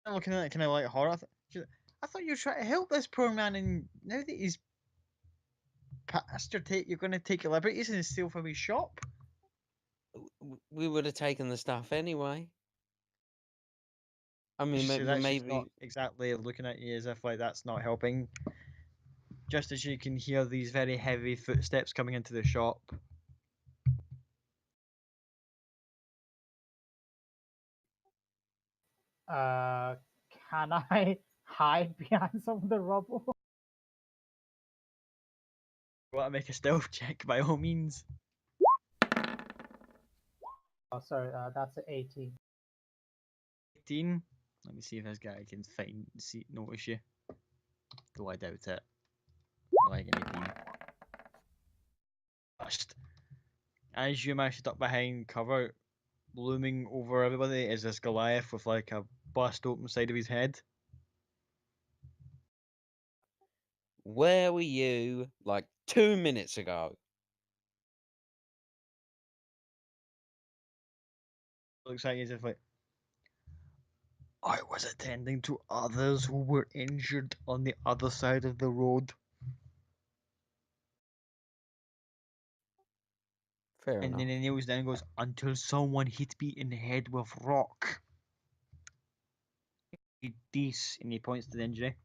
I'm looking at it kind of like horror. I thought you were trying to help this poor man, and now that he's past your take, you're going to take your liberties and steal from his shop? We would have taken the stuff anyway. I mean, So that's just not maybe. exactly looking at you as if like that's not helping. Just as you can hear these very heavy footsteps coming into the shop. Can I hide behind some of the rubble? You want to make a stealth check by all means. Oh, sorry, that's an 18. 18. Let me see if this guy can notice you. Though I doubt it. Like an 18. Just as you manage to duck behind cover, looming over everybody is this Goliath with like a bust open side of his head. Where were you like 2 minutes ago? Looks like as if like I was attending to others who were injured on the other side of the road. Fair And enough. then he kneels down and goes, until someone hit me in the head with rock. This, and he points to the injury.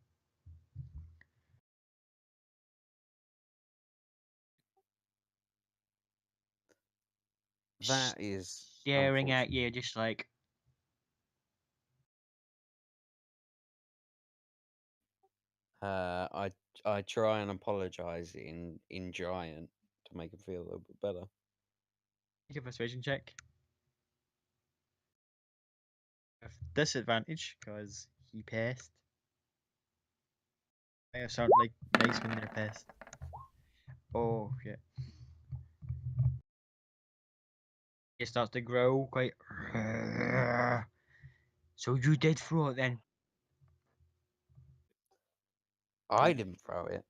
That is Staring at unfortunate. you, just like, I try and apologize in giant to make him feel a little bit better. make a persuasion check. With disadvantage, because he pissed. I sound like nice when they're pissed. Oh, shit. He starts to growl quite. So you did throw it then? I didn't throw it.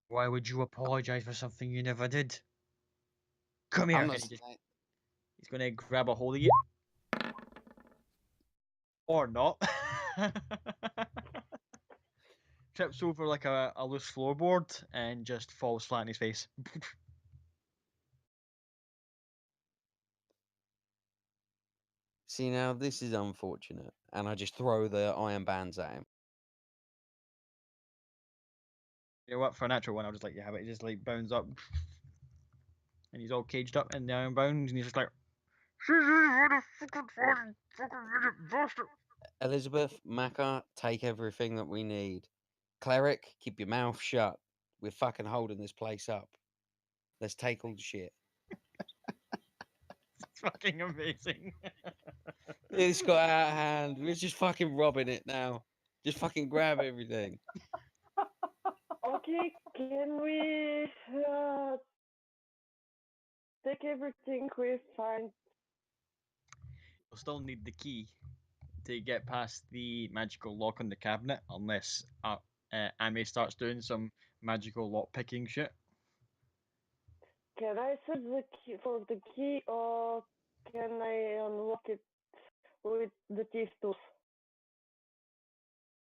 Why would you apologize for something you never did? Come here. I'm not. And he's gonna grab a hold of you. Or not. Trips over like a loose floorboard and just falls flat in his face. See, now this is unfortunate, and I just throw the iron bands at him. You know what? For a natural one, I'll just let you have it. It just like bounds up, and he's all caged up in the iron bounds, and he's just like, Elizabeth, Macca, take everything that we need. Cleric, keep your mouth shut. We're fucking holding this place up. Let's take all the shit. it's fucking amazing. It's got out of hand. We're just fucking robbing it now. Just fucking grab everything. Okay, can we take everything we find? We'll still need the key to get past the magical lock on the cabinet, unless Amy starts doing some magical lock picking shit. Can I set the key for the key, or can I unlock it with the teeth tooth?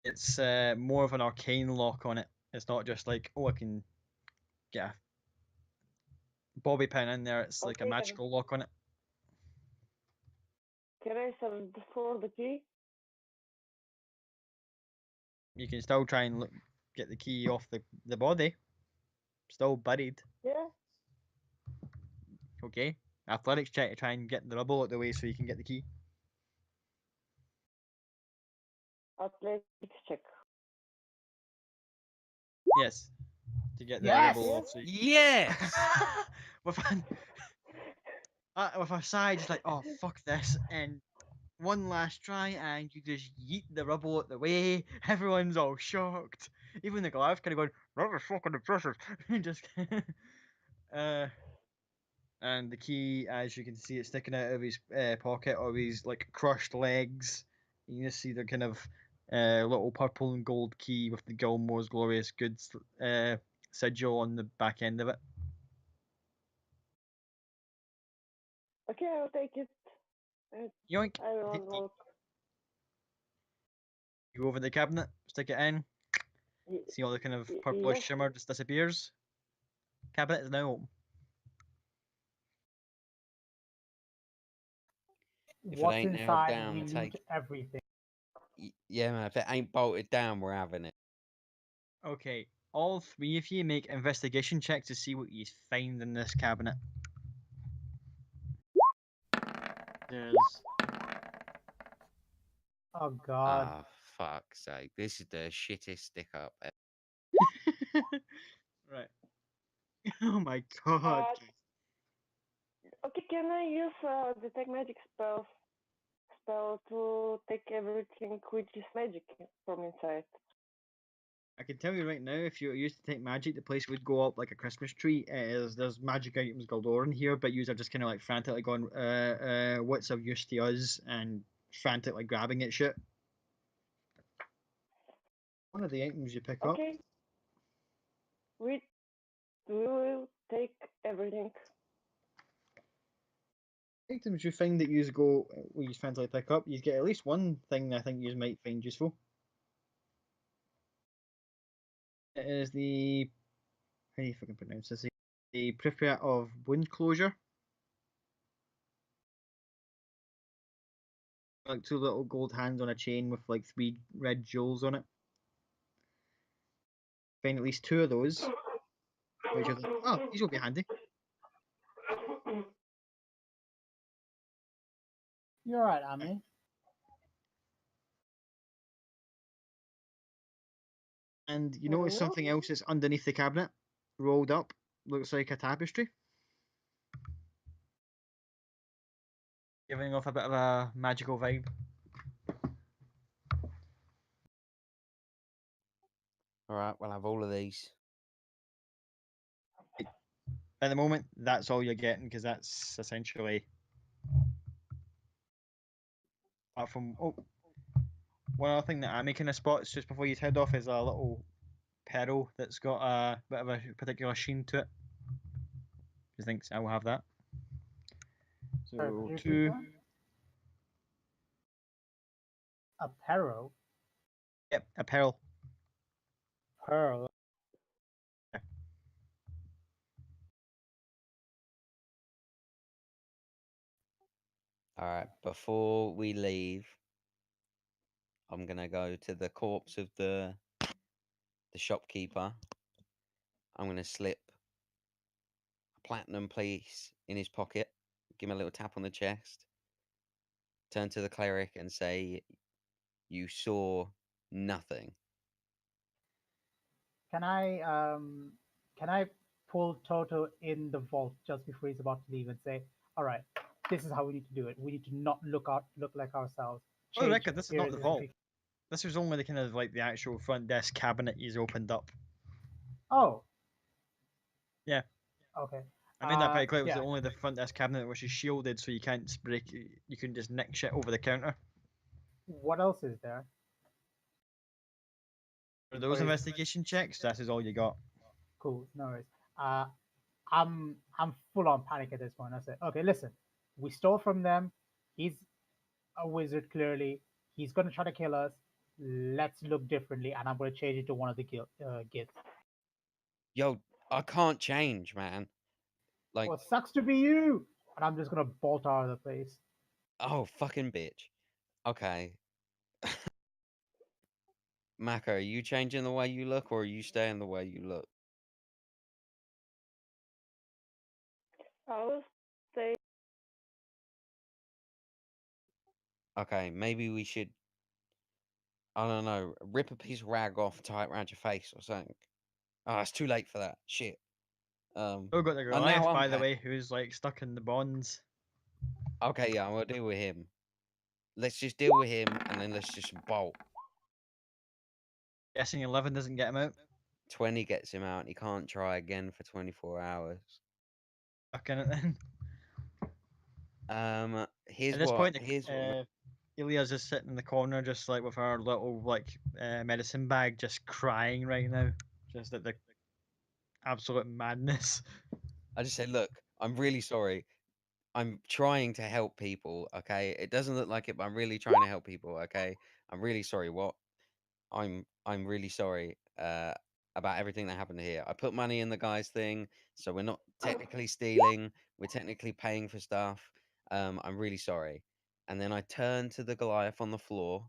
It's more of an arcane lock on it. It's not just like, oh, I can get a bobby pin in there. It's like a Okay, magical lock on it. Can I set for the key? You can still try and get the key off the body. Still buried. Yeah. Okay. Athletics check to try and get the rubble out the way so you can get the key. Athletics check. Yes. To get the Yes! rubble off. So Yes! with a sigh, just like, oh, fuck this. And one last try, and you just yeet the rubble out the way. Everyone's all shocked. Even the Goliath's kind of going, that was fucking impressive. Just, and the key, as you can see, it's sticking out of his pocket of his like crushed legs. You can just see the kind of little purple and gold key with the Gilmore's Glorious Goods sigil on the back end of it. Okay, I'll take it. Yoink! I will unlock. You go over the cabinet, stick it in. See all the kind of purplish Yes. shimmer just disappears. Cabinet is now open. If it What's ain't nailed inside? down, We loot take- everything. Yeah, man. If it ain't bolted down, we're having it. Okay, all three of you make investigation checks to see what you find in this cabinet. There's Oh God. Ah, fuck's sake. This is the shittest stick up ever. right. Oh my god. Okay, can I use detect magic spell to take everything which is magic from inside? I can tell you right now, if you used to take magic, the place would go up like a Christmas tree. There's magic items galore in here, but yous are just kind of like frantically going, what's of use to us, and frantically grabbing at shit. One of the items you pick up. Okay. We will take everything. Items you find that you go, you frantically pick up, you get at least one thing I think you might find useful. It is the, how do you fucking pronounce this? The Pripyat of Wound Closure. Like two little gold hands on a chain with like 3 red jewels on it. Find at least 2 of those. Which are like, oh, these will be handy. You're right, Amy. And you notice something else that's underneath the cabinet, rolled up, looks like a tapestry. Giving off a bit of a magical vibe. Alright, we'll have all of these. At the moment, that's all you're getting, because that's essentially apart from one other thing that I'm making a spots just before you head off is a little pearl that's got a bit of a particular sheen to it. He thinks I will have that. Sorry, could So you repeat 2. that? Apparel, Yep, a pearl. pearl. All right. Before we leave, I'm gonna go to the corpse of the shopkeeper. I'm gonna slip a platinum piece in his pocket, give him a little tap on the chest, turn to the cleric and say, "You saw nothing." Can I pull Toto in the vault just before he's about to leave and say, "All right, this is how we need to do it. We need to not look like ourselves. For the Change record, this is not the appearances vault. This was only the kind of like the actual front desk cabinet he's opened up. Oh. Yeah. Okay. I made that pretty clear. It was Yeah. only the front desk cabinet which is shielded, so you can't break. You can just nick shit over the counter. What else is there? For those Or is- investigation checks, that is all you got. Cool. No worries. I'm full on panic at this point. I said, okay, listen, we stole from them. He's a wizard, clearly. He's gonna try to kill us. Let's look differently, and I'm gonna change it to one of the gifts. Yo, I can't change, man. Like, Well, sucks to be you. And I'm just gonna bolt out of the place. oh, fucking bitch. Okay. Maka, are you changing the way you look or are you staying the way you look? I will say Okay, maybe we should, I don't know, rip a piece of rag off, tie it around your face or something. Oh, it's too late for that. Shit. Oh, got the And Goliath, now I'm by the way, who's like stuck in the bonds. Okay, yeah, I'm gonna deal with him. Let's just deal with him and then let's just bolt. Guessing 11 doesn't get him out. 20 gets him out and he can't try again for 24 hours. Fucking it then. Here's At this what point, here's what Ilya's just sitting in the corner, just like with her little like medicine bag, just crying right now, just at the absolute madness. I just said, look, I'm really sorry. I'm trying to help people, okay? It doesn't look like it, but I'm really trying to help people, okay? I'm really sorry. What? I'm really sorry about everything that happened here. I put money in the guy's thing, so we're not technically stealing. We're technically paying for stuff. I'm really sorry. And then I turned to the Goliath on the floor.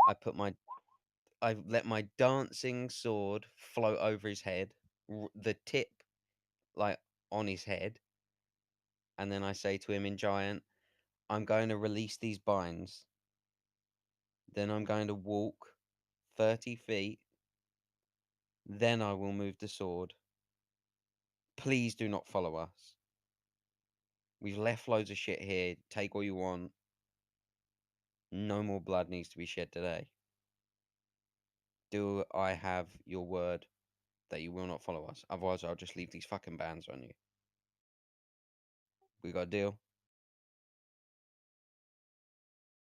I let my dancing sword float over his head, the tip like on his head, and then I say to him in giant, I'm going to release these binds. Then I'm going to walk 30 feet. Then I will move the sword. Please do not follow us. We've left loads of shit here. Take all you want. No more blood needs to be shed today. Do I have your word that you will not follow us? Otherwise, I'll just leave these fucking bands on you. We got a deal?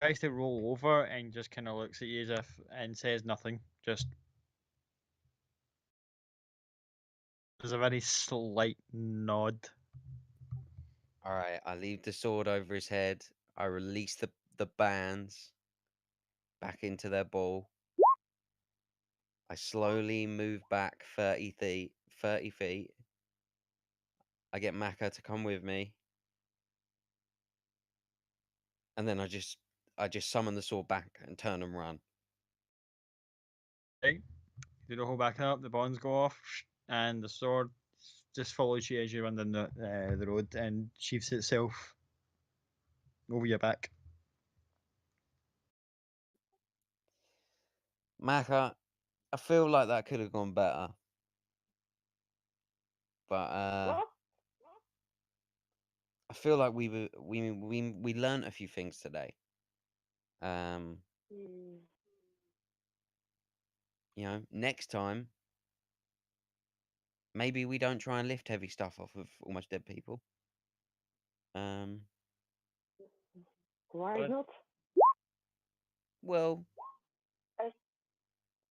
Tries to roll over and just kind of looks at you as if and says nothing. Just there's a very slight nod. All right. I leave the sword over his head. I release the bands back into their ball. I slowly move back 30 feet. 30 feet. I get Maka to come with me. And then I just summon the sword back and turn and run. Right. You don't hold back up. The bonds go off, and the sword just follows you as you run down the road and sheaths itself over your back. Maka, I feel like that could have gone better. But what? I feel like we learned a few things today. Hmm. You know, next time maybe we don't try and lift heavy stuff off of almost dead people. Why What? not? Well,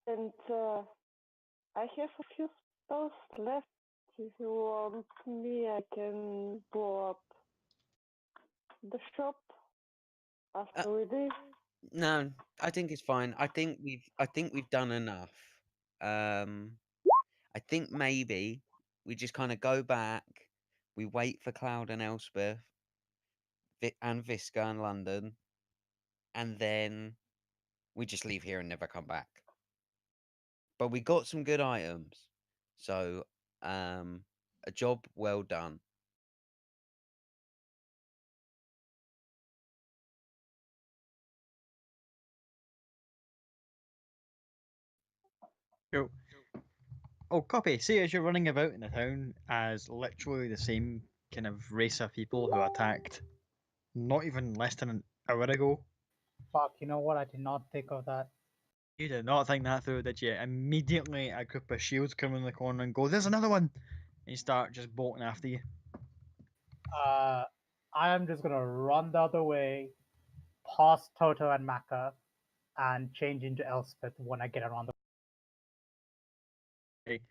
And I have a few spells left. If you want me, I can blow up the shop after we leave. no, I think it's fine. I think we've done enough. I think maybe we just kind of go back. We wait for Cloud and Elspeth, and Visca and London, and then we just leave here and never come back. But we got some good items, so a job well done. Cool. Oh, copy. See, as you're running about in the town as literally the same kind of race of people who attacked not even less than an hour ago. Fuck, you know what? I did not think of that. You did not think that through, did you? Immediately, a group of shields come in the corner and go, "There's another one!" And you start just bolting after you. I am just gonna run the other way, past Toto and Maka, and change into Elspeth when I get around the. Okay.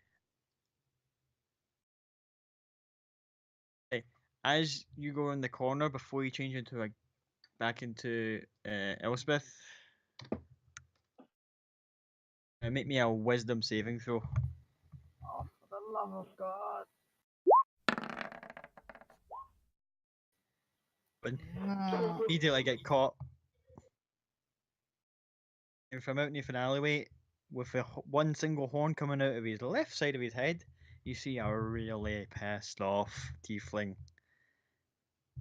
Okay. As you go in the corner before you change into back into Elspeth, make me a wisdom saving throw. Oh, for the love of God! Immediately get caught. And from out in an alleyway, with one single horn coming out of his left side of his head, you see a really pissed off tiefling.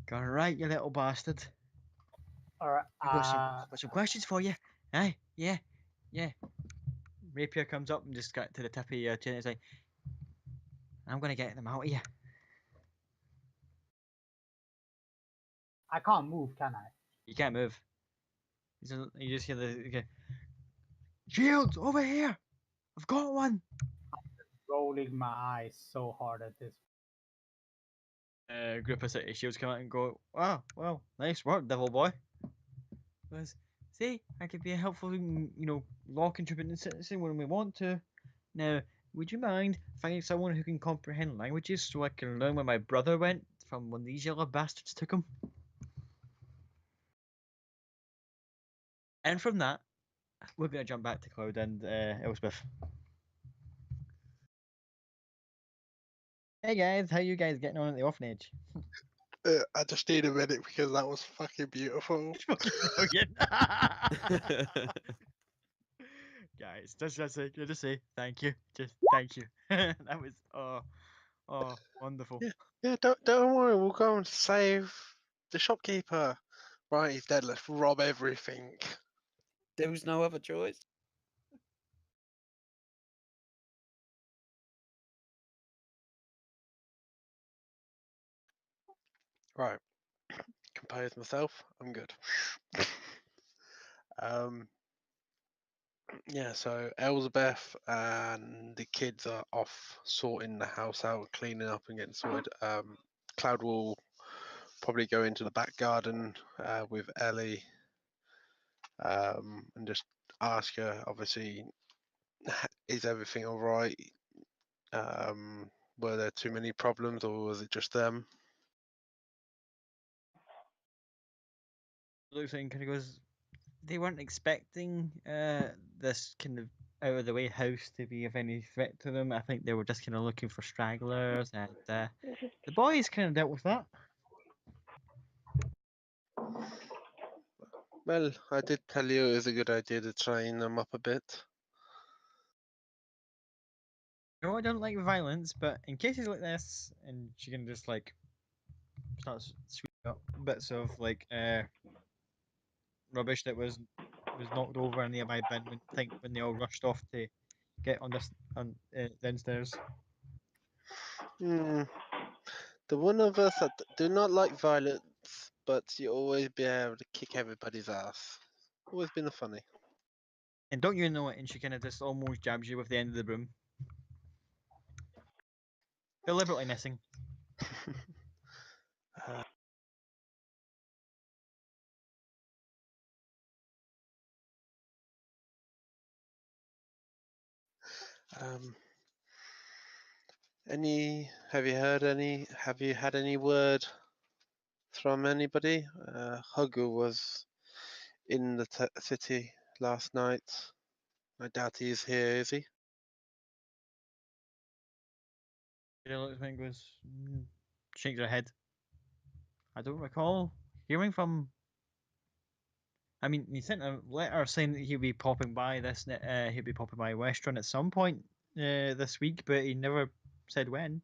Going, right, you little bastard. Alright, I've got some questions for you. Aye, yeah. Rapier comes up and just got to the tip of your chin and it's like, I'm going to get them out of you. I can't move, can I? You can't move. You just hear the shields over here. I've got one. Rolling my eyes so hard at this. Group of city shields come out and go, "Oh, well, nice work, devil boy." Because, see, I could be a helpful, law contributing citizen when we want to. Now, would you mind finding someone who can comprehend languages so I can learn where my brother went from when these yellow bastards took him? And from that, we're going to jump back to Cloud and Elspeth. Hey guys, how you guys getting on at the orphanage? I just need a minute because that was fucking beautiful. Fucking brilliant. Guys, just say thank you. Just thank you. That was wonderful. Yeah, don't worry. We'll go and save the shopkeeper. Right, he's dead. Let's rob everything. There was no other choice. Right, compose myself. I'm good. Yeah. So Elizabeth and the kids are off sorting the house out, cleaning up, and getting sorted. Cloud will probably go into the back garden with Ellie and just ask her, obviously, is everything all right? Were there too many problems or was it just them? Looks like kind of goes. They weren't expecting this kind of out of the way house to be of any threat to them. I think they were just kind of looking for stragglers, and the boys kind of dealt with that. Well, I did tell you it was a good idea to train them up a bit. No, I don't like violence, but in cases like this, and she can just like start sweeping up bits of like rubbish that was knocked over in the nearby bin when they all rushed off to get on this downstairs. The one of us that do not like violence, but you always be able to kick everybody's ass. Always been funny. And don't you know it? And she kind of just almost jabs you with the end of the broom, deliberately missing. uh, Have you heard any? Have you had any word from anybody? Hugo was in the city last night. I doubt he is here, is he? Kira looks at me and goes, shakes her head. I don't recall hearing from. I mean, he sent a letter saying that he'll be popping by he'll be popping by Westron at some point this week, but he never said when.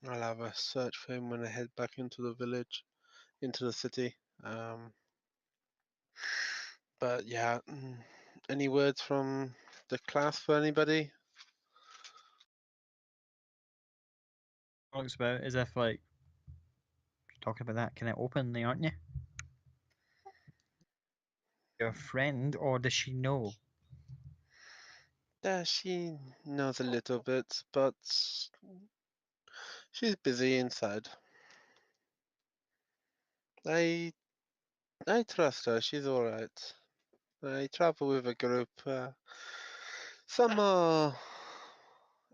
I'll have a search for him when I head back into the village, into the city. But yeah, any words from the class for anybody? Talks about as if like you're talking about that kind of openly, aren't you? Your friend, or does she know? Yeah, she knows a little bit, but she's busy inside. I trust her. She's all right. I travel with a group. Some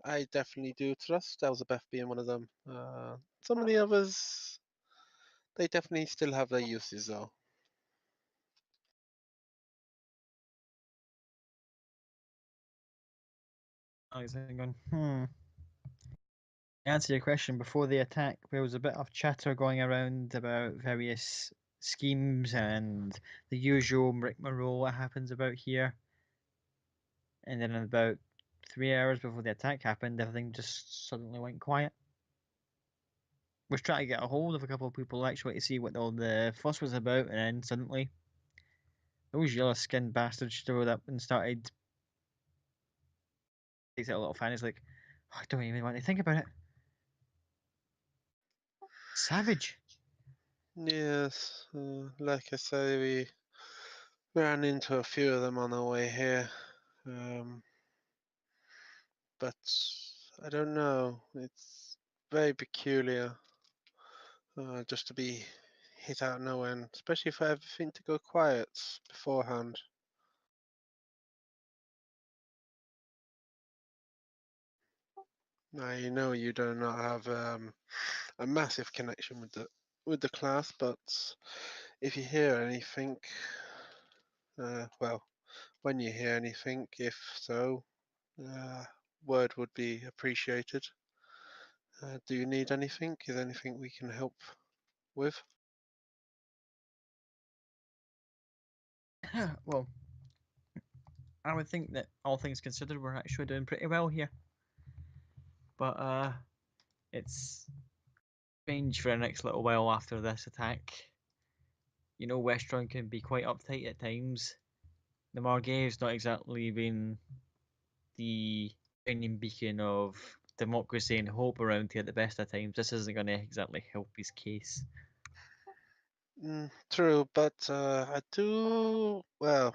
I definitely do trust. Elizabeth being one of them. Some of the others, they definitely still have their uses though. Alex going, To answer your question, before the attack, there was a bit of chatter going around about various schemes and the usual rigmarole that happens about here. And then about 3 hours before the attack happened, everything just suddenly went quiet. Was trying to get a hold of a couple of people actually to see what all the fuss was about, and then suddenly those yellow-skinned bastards showed up and started. Takes out a little fan. He's like, I don't even want to think about it. Savage. Yes, like I say, we ran into a few of them on our way here. But I don't know. It's very peculiar just to be hit out of nowhere, and especially for everything to go quiet beforehand. Now you know you do not have a massive connection with the class, but if you hear anything, well, when you hear anything, if so, word would be appreciated. Do you need anything? Is there anything we can help with? Well, I would think that all things considered, we're actually doing pretty well here. But it's strange for the next little while after this attack. You know, Westron can be quite uptight at times. The Margave's not exactly been the shining beacon of democracy and hope around here at the best of times. This isn't going to exactly help his case. True, but I do, well,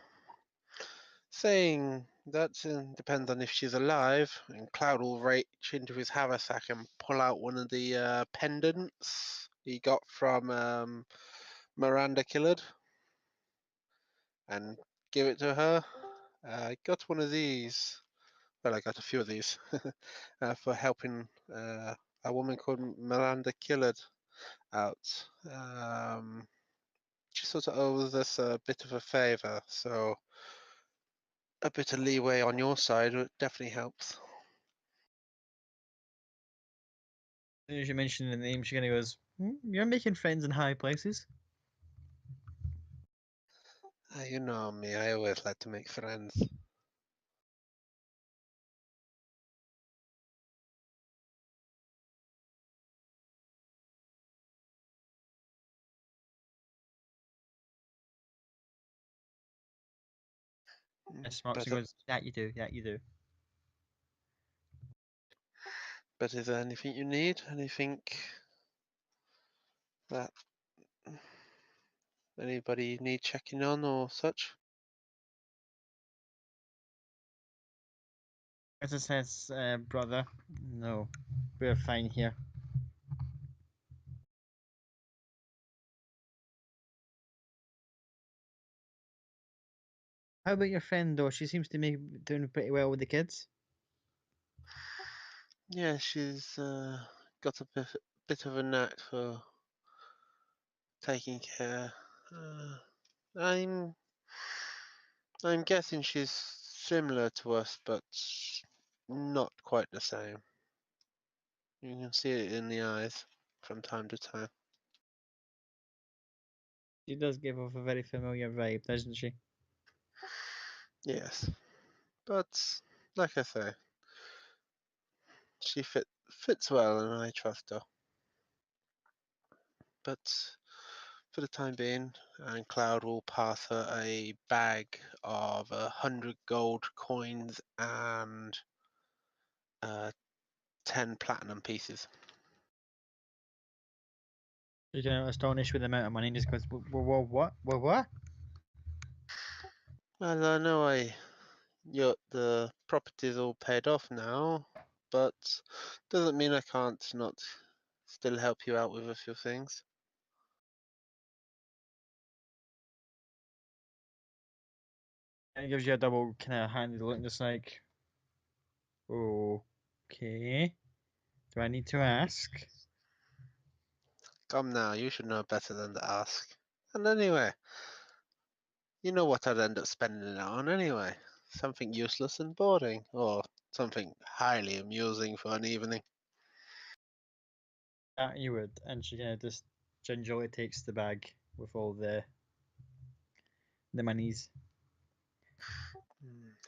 saying that depends on if she's alive, and Cloud will reach into his haversack and pull out one of the pendants he got from Miranda Killard and give it to her. I got one of these. Well, I got a few of these for helping a woman called Miranda Killard out. She sort of owes us a bit of a favor, so a bit of leeway on your side definitely helps. As soon as you mention the name, she kind of goes, "You're making friends in high places." You know me, I always like to make friends. Smarts and goes, "That you do, that you do." But is there anything you need? Anything that anybody need checking on or such? As it says, brother, no, we're fine here. How about your friend though? She seems to be doing pretty well with the kids. Yeah, she's got a bit of a knack for taking care. I'm guessing she's similar to us, but not quite the same. You can see it in the eyes from time to time. She does give off a very familiar vibe, doesn't she? Yes, but like I say, she fits well, and I trust her. But for the time being, and Cloud will pass her a bag of 100 gold coins and 10 platinum pieces. She's kind of astonished with the amount of money and just goes, what? What? Well, I know the property's all paid off now, but doesn't mean I can't not still help you out with a few things. And it gives you a double kind of handed look and just like, okay. Do I need to ask? Come now, you should know better than to ask. And anyway, you know what I'd end up spending it on anyway. Something useless and boring, or something highly amusing for an evening. Yeah, you would. And she kind of just gingerly takes the bag with all the monies.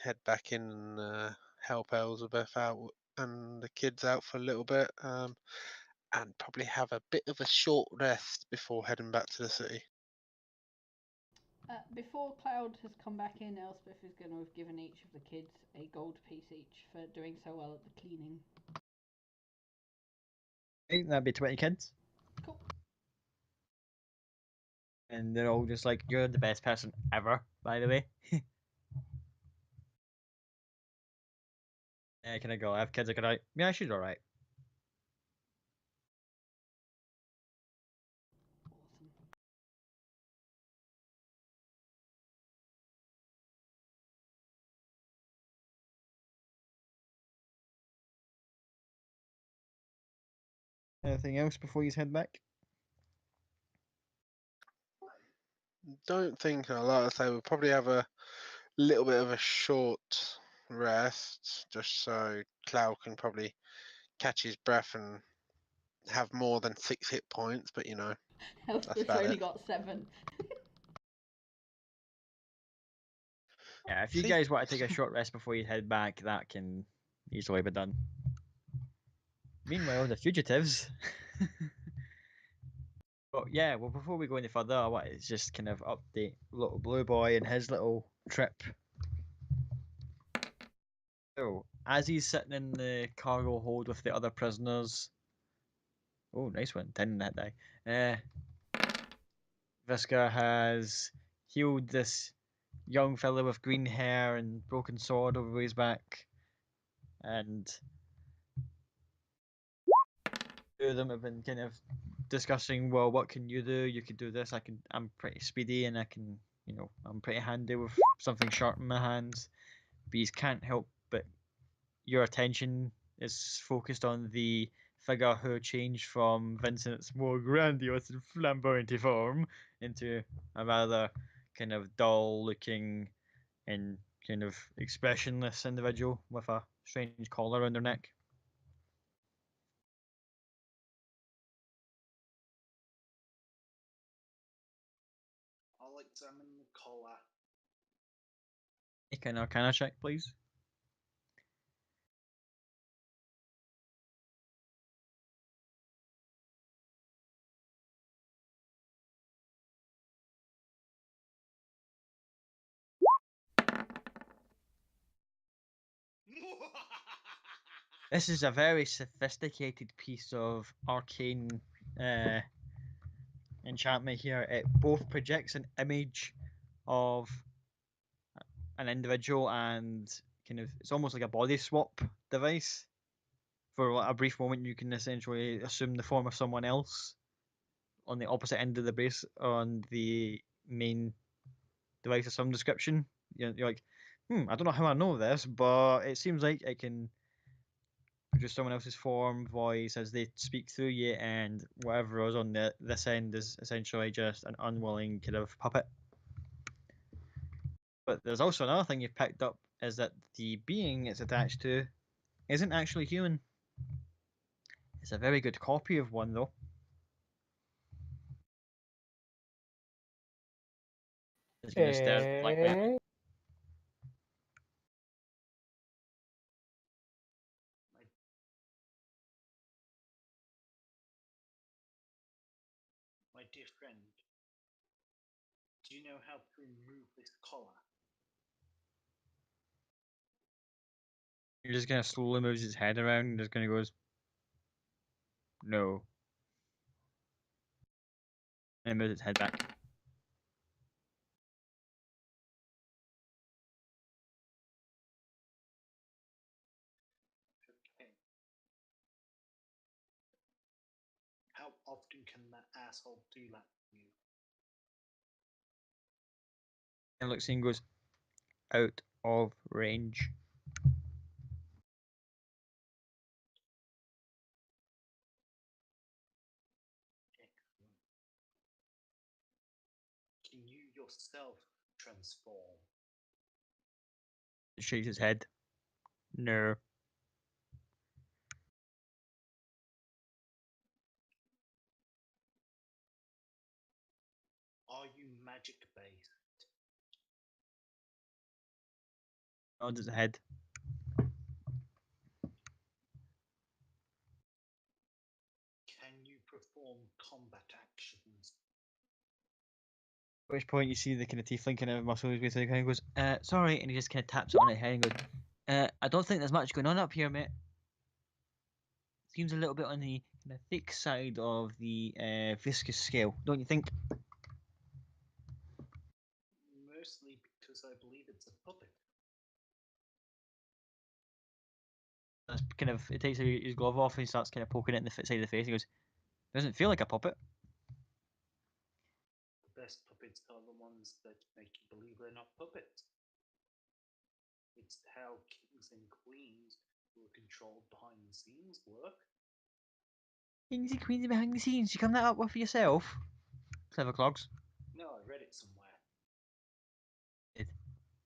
Head back in and help Elizabeth out and the kids out for a little bit, and probably have a bit of a short rest before heading back to the city. Before Cloud has come back in, Elspeth is going to have given each of the kids a gold piece each for doing so well at the cleaning. I think that'd be 20 kids. Cool. And they're all just like, you're the best person ever, by the way. Yeah, can I go? I have kids, I could out. Yeah, she's alright. Awesome. Anything else before you head back? Don't think, like I say, we'll probably have a little bit of a short rest, just so Cloud can probably catch his breath and have more than 6 hit points, but Elspeth's about only it. got 7. Yeah, if you See? guys want to take a short rest before you head back, that can easily be done. Meanwhile, the fugitives. But yeah, well, before we go any further, I want to just kind of update little Blue Boy and his little trip. So, as he's sitting in the cargo hold with the other prisoners. Oh, nice one. 10 in that die. Visca has healed this young fellow with green hair and broken sword over his back. And two of them have been kind of discussing, well, what can you do? You could do this. I'm pretty speedy and I'm pretty handy with something sharp in my hands. Bees can't help but your attention is focused on the figure who changed from Vincent's more grandiose and flamboyant form into a rather kind of dull looking and kind of expressionless individual with a strange collar around their neck. I'll examine the collar. Make an Arcana check, please. This is a very sophisticated piece of arcane enchantment here. It both projects an image of an individual and kind of it's almost like a body swap device. For a brief moment, you can essentially assume the form of someone else on the opposite end of the base on the main device of some description, You're like, I don't know how I know this, but it seems like it can produce someone else's form, voice as they speak through you, and whatever is on this end is essentially just an unwilling kind of puppet. But there's also another thing you've picked up is that the being it's attached to isn't actually human. It's a very good copy of one, though. It's going to stare at the black man. Eh? My dear friend, do you know how to remove this collar? You're just going to slowly moves his head around and just going to goes, no. And moves its head back. Okay. How often can that asshole do that to you? And looks and goes, out of range. Excellent. Can you yourself transform? He shakes his head. No. Are you magic based? Nods his head. Can you perform combat actions? At which point you see the kind of tiefling kind of muscle his way through the kind of goes, sorry, and he just kind of taps it on his head and goes, I don't think there's much going on up here, mate. Seems a little bit on the kind of thick side of the viscous scale, don't you think? Mostly because I believe it's a puppet. That's kind of, it takes his glove off and he starts kind of poking it in the side of the face. He goes, doesn't feel like a puppet. The best puppets are the ones that make you believe they're not puppets. It's how kings and queens who are controlled behind the scenes work. Kings and queens behind the scenes, you come that up with yourself? Clever clogs. No, I read it somewhere.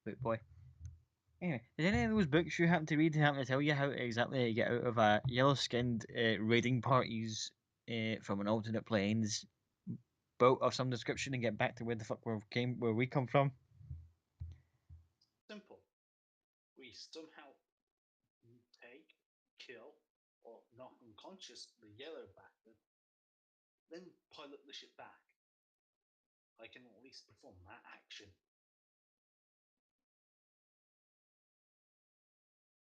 Book boy. Anyway, did any of those books you happen to read happen to tell you how exactly to get out of a yellow-skinned raiding parties from an alternate planes boat of some description and get back to where the fuck where we come from? Simple. We somehow take, kill, or knock unconscious the yellow bastard, then pilot the ship back. I can at least perform that action.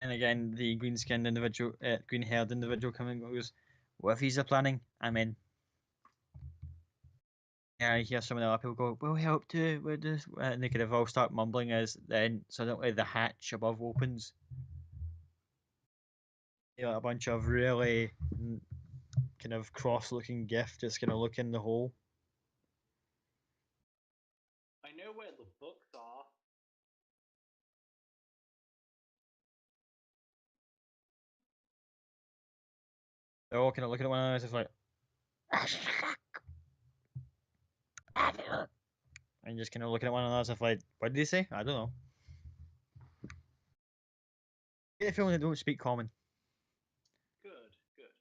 And again, the green-skinned individual, green-haired individual coming goes, "What if he's a planning? I'm in." Yeah, I hear some of the other people go, "We'll help too. We're just," and they kind of all start mumbling as then suddenly the hatch above opens. You know, a bunch of really kind of cross-looking gift just kind of look in the hole. I know where the books are. They're all kind of looking at one another, just like, and just kind of looking at one another, as if like, what did he say? I don't know. I get the feeling they don't speak common. Good, good.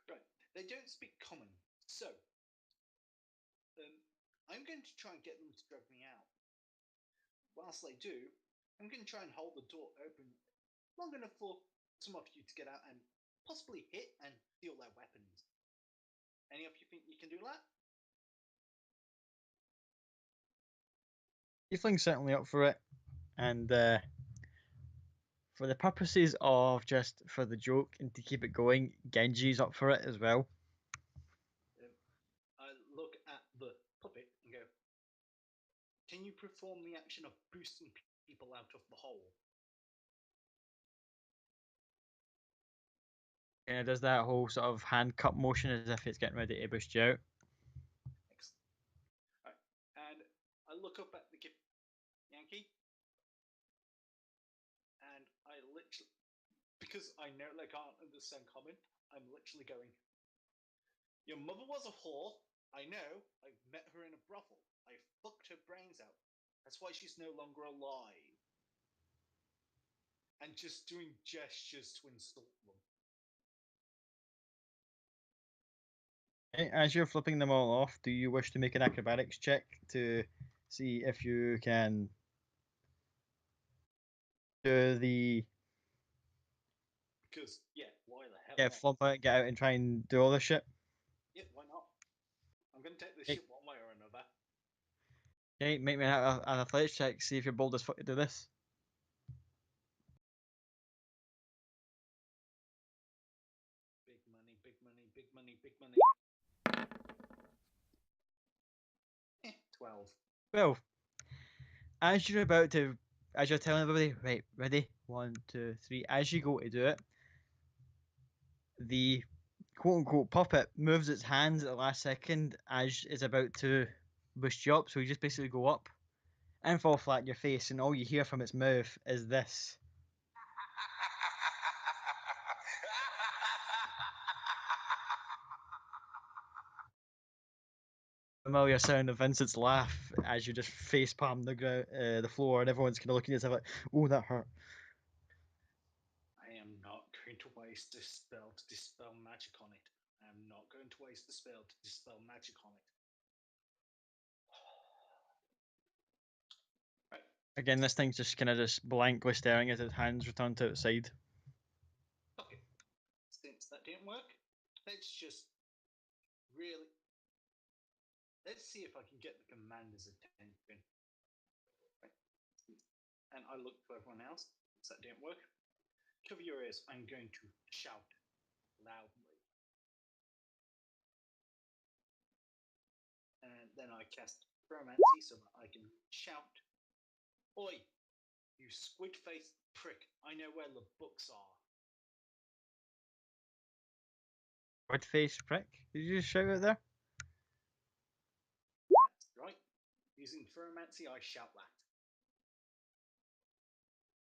Right, they don't speak common, so I'm going to try and get them to drag me out. Whilst they do, I'm going to try and hold the door open long enough for some of you to get out and possibly hit and steal their weapons. Any of you think you can do that? Tiefling's certainly up for it, and for the purposes of just for the joke and to keep it going, Genji's up for it as well. I look at the puppet and go, can you perform the action of boosting people out of the hole? And it does that whole sort of hand cup motion as if it's getting ready to boost you out. Excellent. Right. And I look up at the Yankee. literally, because I know they can't understand common, I'm literally going, your mother was a whore. I know. I met her in a brothel. I fucked her brains out. That's why she's no longer alive. And just doing gestures to insult them. As you're flipping them all off, do you wish to make an acrobatics check to see if you can do the Because, yeah, why the hell not? flop out, get out, and try and do all this shit? Yeah, why not? I'm going to take this Hey. shit one way or another. Okay, make me an athletics check. See if you're bold as fuck to do this. Big money, big money, big money, big money. 12. Well, as you're about to, as you're telling everybody, right, ready, 1, 2, 3. As you go to do it, the quote unquote puppet moves its hands at the last second as it's about to boost you up. So you just basically go up and fall flat on your face, and all you hear from its mouth is this. Familiar sound of Vincent's laugh as you just face palm the floor, and everyone's kind of looking at you like, "Oh, that hurt." I am not going to waste this spell to dispel magic on it. I am not going to waste the spell to dispel magic on it. Right. Again, this thing's just kind of just blankly staring as its hands return to its side. Okay. Since that didn't work, let's just really... Let's see if I can get the commander's attention. Right. And I look to everyone else. Since that didn't work, cover your ears. I'm going to shout loudly. And then I cast Pyromancy so that I can shout, "Oi, you squid-faced prick, I know where the books are." Red face prick? Did you just shout out there? That's right. Using Pyromancy, I shout that.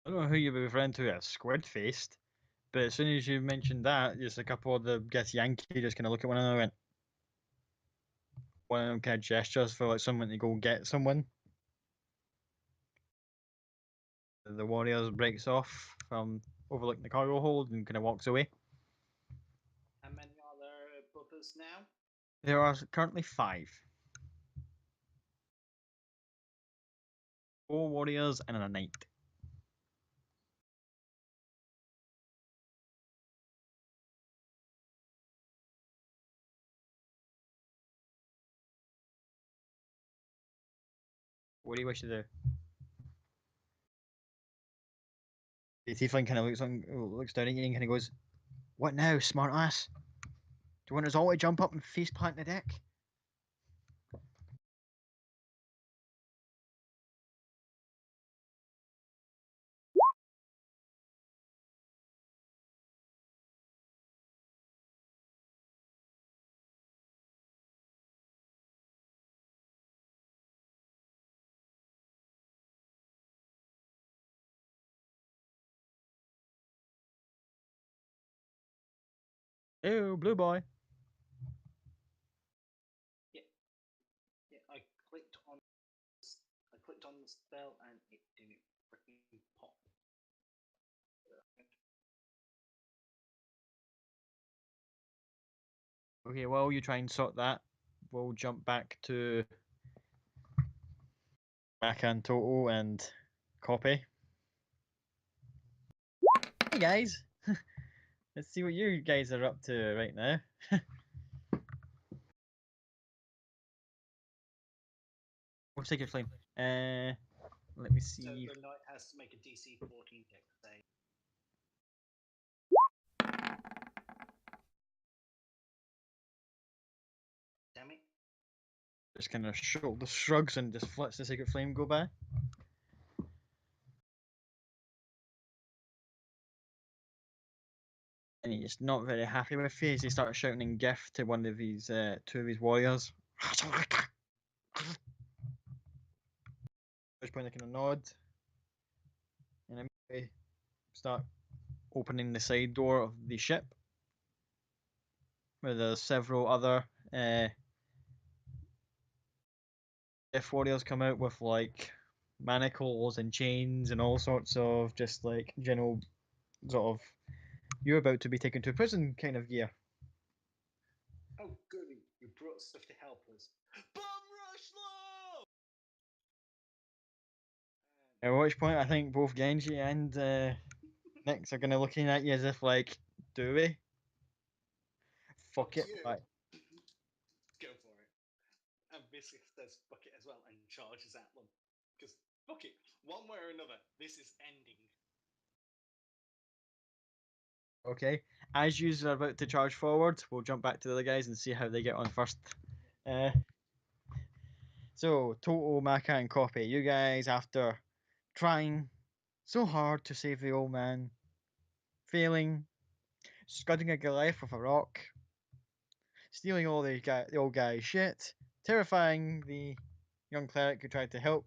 I don't know who you were referring to as squid faced, but as soon as you mentioned that, just a couple of the Gith Yankee just kind of look at one another and went, one of them kind of gestures for like someone to go get someone. The warriors breaks off from overlooking the cargo hold and kind of walks away. How many are there above us now? There are currently 5. 4 warriors and a knight. What do you wish to do? The tiefling kind of looks down at you and kind of goes, "What now, smart ass? Do you want us all to jump up and face plant the deck?" Ew, blue boy. Yeah, I clicked on the spell and it didn't freaking pop. Okay, while you try and sort that, we'll jump back to Backhand Total and Copy. Hey guys! Let's see what you guys are up to right now. We'll take your flame. Let me see. So the knight has to make a DC 14 dex save. Damn it. Just kind of shoulder shrugs and just lets the Sacred Flame go by. And he's not very happy with you as he starts shouting in gift to one of his 2 of his warriors. Which point they kind of nod. And immediately start opening the side door of the ship, where there's several other Death Warriors come out with like manacles and chains and all sorts of just like general sort of you're about to be taken to prison kind of gear. Oh, goody, you brought stuff to help us. Bomb rush low! At which point, I think both Genji and Nyx are gonna looking at you as if like, do we? Fuck it, you. right. Go for it. And Viscous says fuck it as well and charges at them. Because fuck it, one way or another, this is ending. Okay. As you are about to charge forward, we'll jump back to the other guys and see how they get on first. So, Toto, Maka, and Copy, you guys, after trying so hard to save the old man, failing, scudding a Goliath with a rock, stealing all the old guy's shit, terrifying the young cleric who tried to help,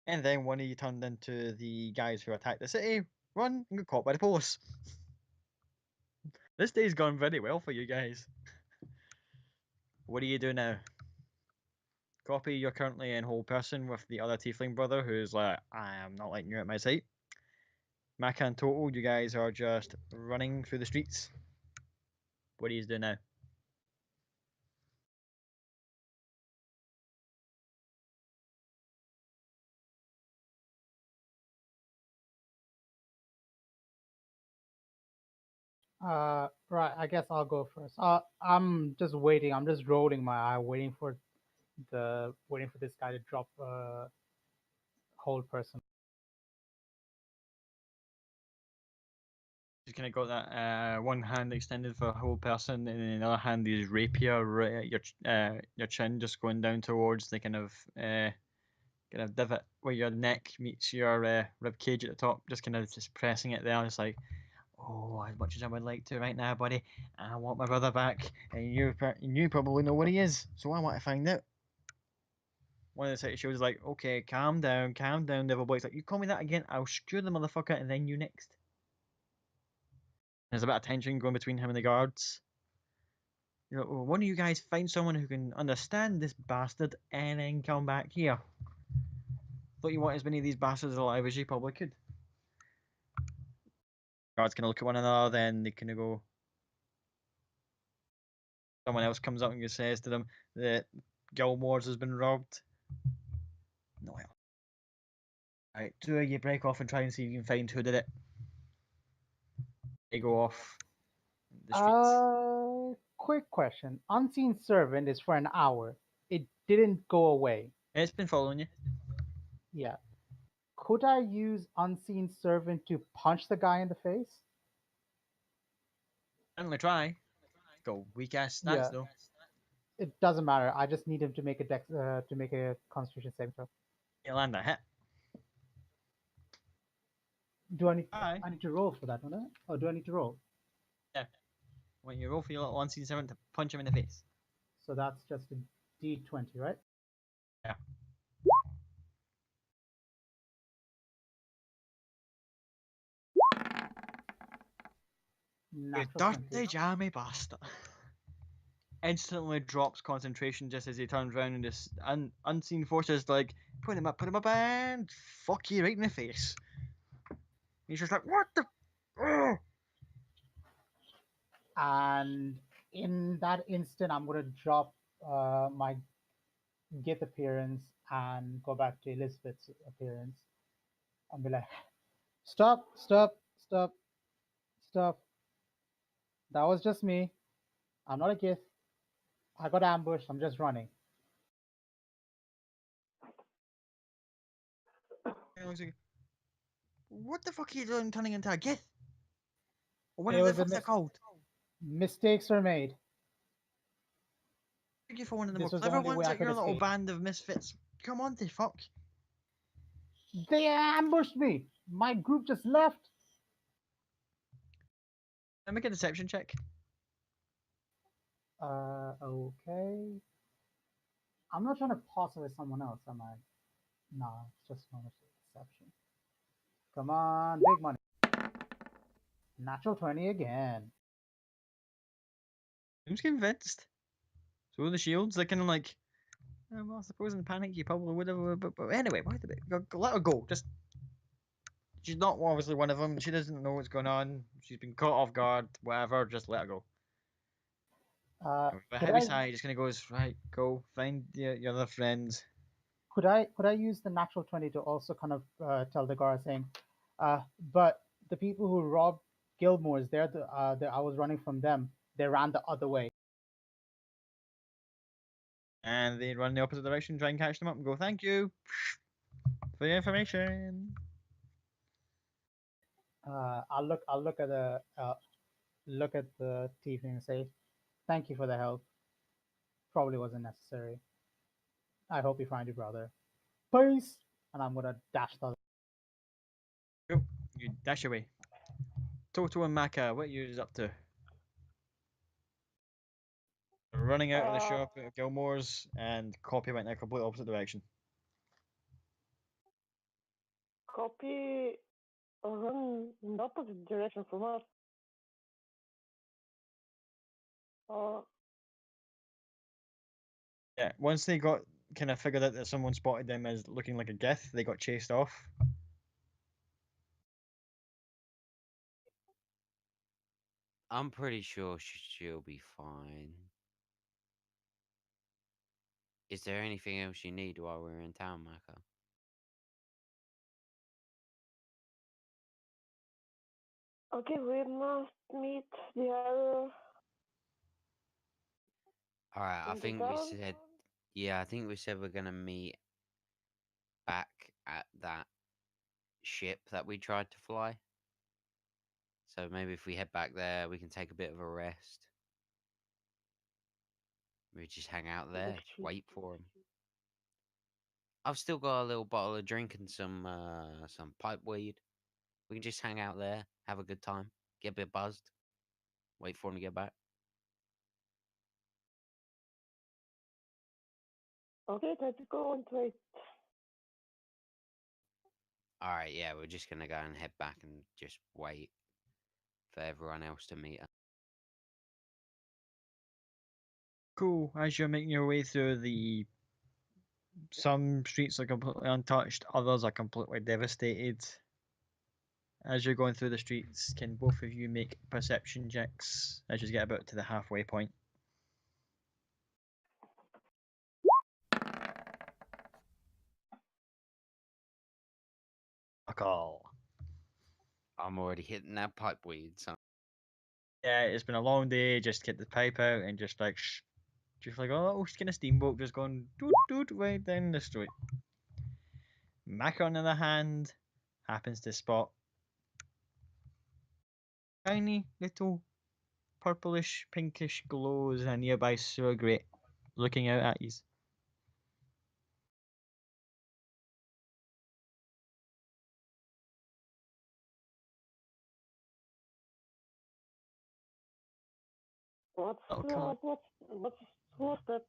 and then one of you turned into the guys who attacked the city, run, and got caught by the police. This day's gone very well for you guys. What do you do now? Copy, you're currently in whole person with the other tiefling brother who's like, I am not letting you out my sight. Maka and Toto, you guys are just running through the streets. What do you do now? Right, I guess I'll go first. I'm just waiting. I'm just rolling my eye, waiting for this guy to drop whole person. You kind of got that one hand extended for a whole person, and then the other hand is rapier right at your chin, just going down towards the kind of divot where your neck meets your rib cage at the top, just kind of just pressing it there, just like, oh, as much as I would like to right now, buddy, I want my brother back, and you probably know where he is, so I want to find out. One of the side shows like, okay, calm down, Devil Boy. It's like, you call me that again, I'll screw the motherfucker, and then you next. There's a bit of tension going between him and the guards. You know, one of you guys find someone who can understand this bastard and then come back here. Thought you want as many of these bastards alive as you probably could. Guards kind of look at one another, then they kind of go. Someone else comes up and says to them that Gilmore's has been robbed. No, alright, two of you break off and try and see if you can find who did it. They go off the streets. Quick question. Unseen servant is for an hour. It didn't go away. It's been following you. Yeah. Could I use unseen servant to punch the guy in the face? Certainly try. Go weak ass stats though. It doesn't matter. I just need him to make a Constitution saving throw. You land a hit. Do I need? I need to roll for that one, or do I need to roll? Yeah. When you roll for your little unseen servant to punch him in the face. So that's just a D20, right? Yeah. You dirty jammy bastard. Instantly drops concentration just as he turns around and this unseen forces like put him up, and fuck you right in the face. He's just like, what the? Oh! And in that instant, I'm gonna drop my Gith appearance and go back to Elizabeth's appearance and be like, stop. That was just me. I'm not a Gith. I got ambushed. I'm just running. What the fuck are you doing turning into a Gith? What are the called? Mistakes are made. You for one of the more clever ones at your little band of misfits. Come on, the fuck. They ambushed me. My group just left. Can I make a deception check? Okay. I'm not trying to pass away someone else, am I? No, it's just normal deception. Come on, big money. Natural 20 again. Who's convinced? So are the shields. They're kind of like, oh, well, I suppose in panic you probably would have. But anyway, why did it? Let her go. Just she's not obviously one of them. She doesn't know what's going on. She's been caught off guard. Whatever. Just let her go. With a Could heavy I sigh, just kind of goes, right, go find your other friends. could I use the natural 20 to also kind of tell the guard saying, but the people who robbed Gilmore's, I was running from them. They ran the other way. And they run in the opposite direction, try and catch them up, and go, thank you for your information. I'll look at the tiefling and say, thank you for the help. Probably wasn't necessary. I hope you find your brother. Peace. And I'm gonna dash the. Cool. You dash away. Toto and Maka, what are you up to? Running out of the shop at Gilmore's, and Copy went in a complete opposite direction. Copy run in the opposite direction from us. Yeah, once they got kind of figured out that someone spotted them as looking like a gith, they got chased off. I'm pretty sure she'll be fine. Is there anything else you need while we're in town, Maka? Okay, we must meet the other. Alright, I in the think we town. said... Yeah, I think we said we're gonna meet back at that ship that we tried to fly. So maybe if we head back there, we can take a bit of a rest. We just hang out there, just wait for him. I've still got a little bottle of drink and some pipe weed. We can just hang out there, have a good time, get a bit buzzed, wait for him to get back. Okay, let's go and wait. Alright, yeah, we're just gonna go and head back and just wait for everyone else to meet us. Cool. As you're making your way through some streets are completely untouched, others are completely devastated. As you're going through the streets, can both of you make perception checks as you get about to the halfway point? Call. I'm already hitting that pipe weed, so Yeah, it's been a long day. Just get the pipe out and just like, just like, oh, it's kind of steamboat just going doot doot right down the street. Mac on the other hand happens to spot tiny little purplish pinkish glows in a nearby sewer grate looking out at you. What's that?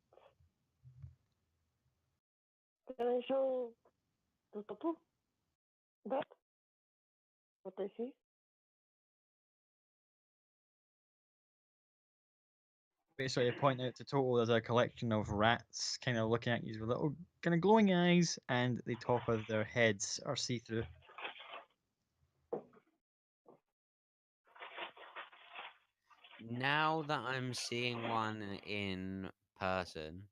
Can I show the Topo? That? What I see? Basically, point out to Total there's a collection of rats kind of looking at you with little kind of glowing eyes, and the top of their heads are see through. now that I'm seeing one in person,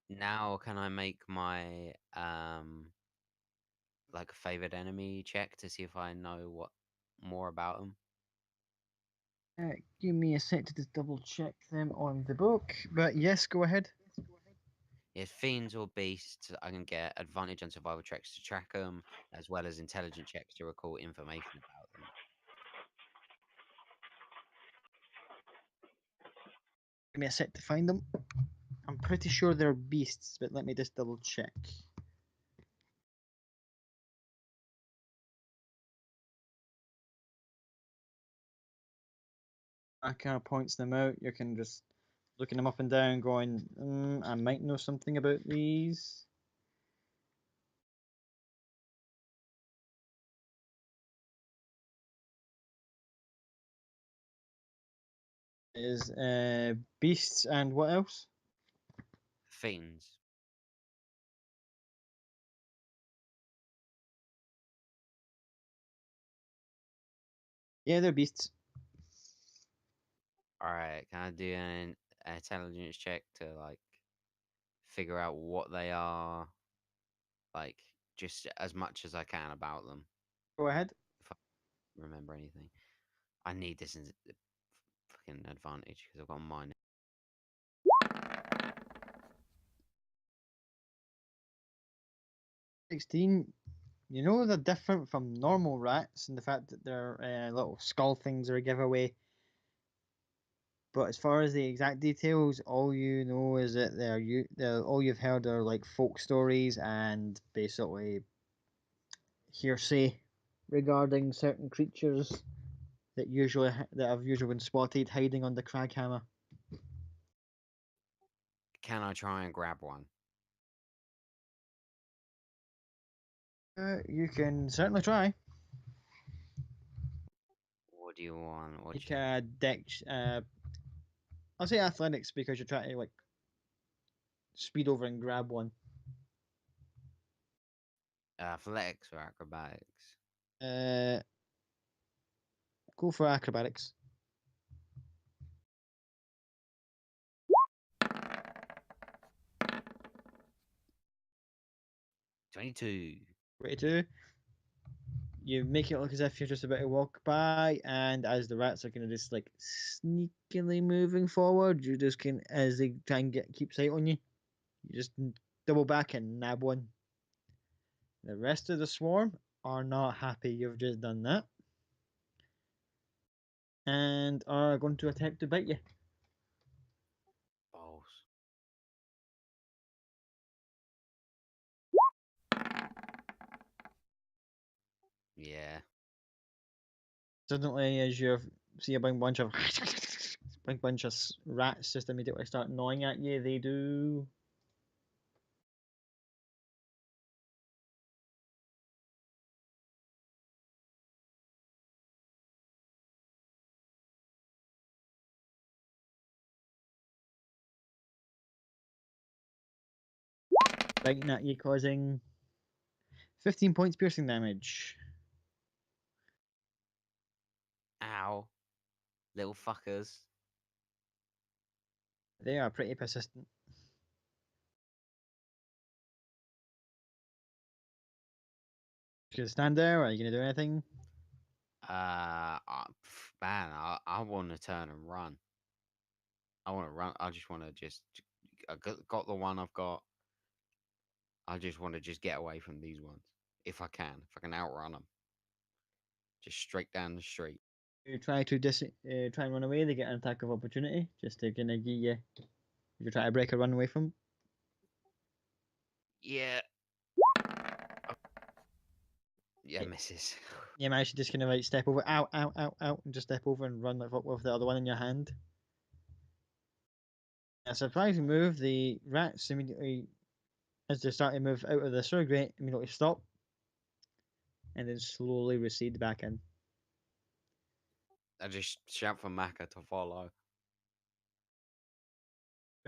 now can I make my like favorite enemy check to see if I know what more about them? Give me a sec to just double check them on the book. But yes, go ahead. If fiends or beasts, I can get advantage on survival checks to track them, as well as intelligent checks to recall information about them. Give me a sec to find them. I'm pretty sure they're beasts, but let me just double check. I kind of points them out. You can just looking them up and down, going, I might know something about these. Is beasts and what else? Fiends. Yeah, they're beasts. Alright, can I do an intelligence check to like figure out what they are? Like just as much as I can about them, Go ahead. if I remember anything. I need this in fucking advantage because I've got mine. 16. You know they're different from normal rats in the fact that their little skull things are a giveaway. But as far as the exact details, all you know is that they're all you've heard are like folk stories and basically hearsay regarding certain creatures that have usually been spotted hiding on the craghammer. Can I try and grab one? You can certainly try. What do you want? What Make you... a dex. I'll say athletics because you're trying to like speed over and grab one. Athletics or acrobatics? Uh, Go for acrobatics. 22. 22. You make it look as if you're just about to walk by, and as the rats are kind of just like sneakily moving forward, you just can, as they try and keep sight on you, you just double back and nab one. The rest of the swarm are not happy you've just done that, and are going to attempt to bite you. Balls. Yeah. Suddenly, as you see a big bunch of big bunch of rats just immediately start gnawing at you, they do. Biting at you, causing 15 points piercing damage. Ow. Little fuckers. They are pretty persistent. Should I stand there, or are you going to do anything? Man, I want to turn and run. I want to run. I just want to just. I got the one I've got. I just want to just get away from these ones. If I can. If I can outrun them. Just straight down the street. You try to try and run away, they get an attack of opportunity, just to kind of give you. If you try to break or run away from them. Yeah. Yeah, misses. You manage to just kind of like step over, ow, ow, ow, ow, and just step over and run with the other one in your hand. A surprising move, the rats immediately, as they start to move out of the sewer grate, immediately stop and then slowly recede back in. I just shout for Maka to follow.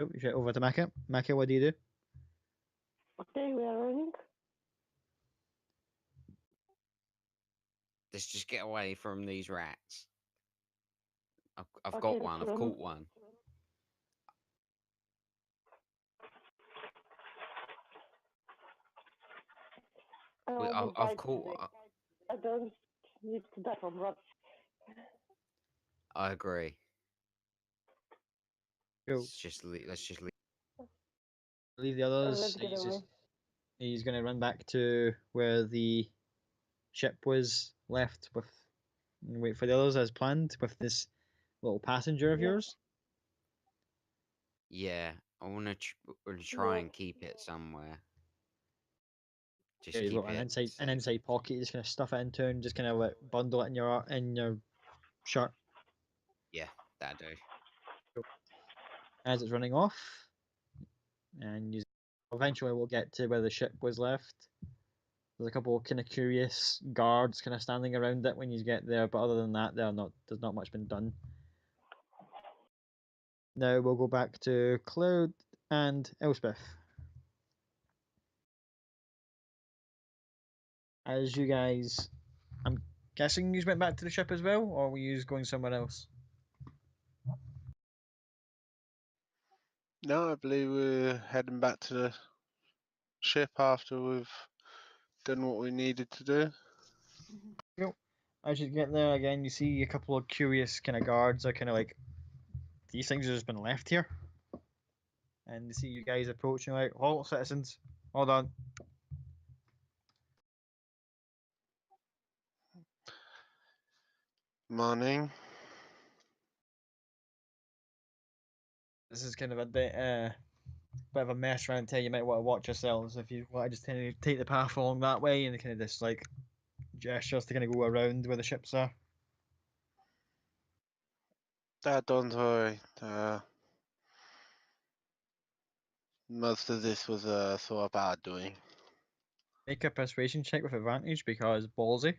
Oh, you shout over to Maka. Maka, what do you do? Okay, we are running. Let's just get away from these rats. I've Okay, got one. let's I've run. caught one. I've caught. I don't need to die from rats. I agree. Go. Let's just leave. Leave the Let's others. get away. He's going to run back to where the ship was left with, and wait for the others as planned with this little passenger of Yeah. yours. Yeah, I want to try Yeah. and keep it somewhere. Yeah, Just you've keep got an it inside safe. pocket. You just kind of stuff it into and just kind of like bundle it in your shirt. Yeah, that do. As it's running off, and you eventually we'll get to where the ship was left. There's a couple of kind of curious guards kind of standing around it when you get there, but other than that, there's not much been done. Now we'll go back to Cloud and Elspeth. As you guys, I'm guessing you went back to the ship as well, or were you going somewhere else? No, I believe we're heading back to the ship after we've done what we needed to do. Yep. As you get there again, you see a couple of curious kind of guards are kind of like, these things have just been left here. And they see you guys approaching, like, halt, citizens, hold on. Morning. This is kind of a bit of a mess around here. You might want to watch yourselves if you want to just kind of take the path along that way and kind of just like gestures to kind of go around where the ships are. Dad, don't worry. Most of this was sort of our doing. Make a persuasion check with advantage because ballsy.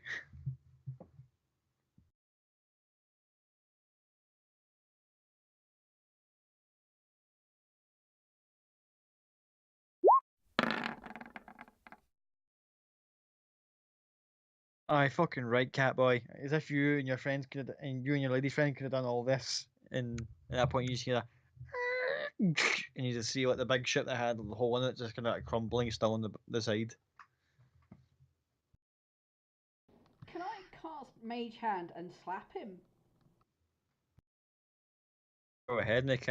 Aye, fucking right, Catboy. As if you and your friends could, and you and your lady friend could have done all this, and at that point you just hear a, and you just see like the big ship that had the hole in it just kind of crumbling still on the side. Can I cast Mage Hand and slap him? Go ahead, make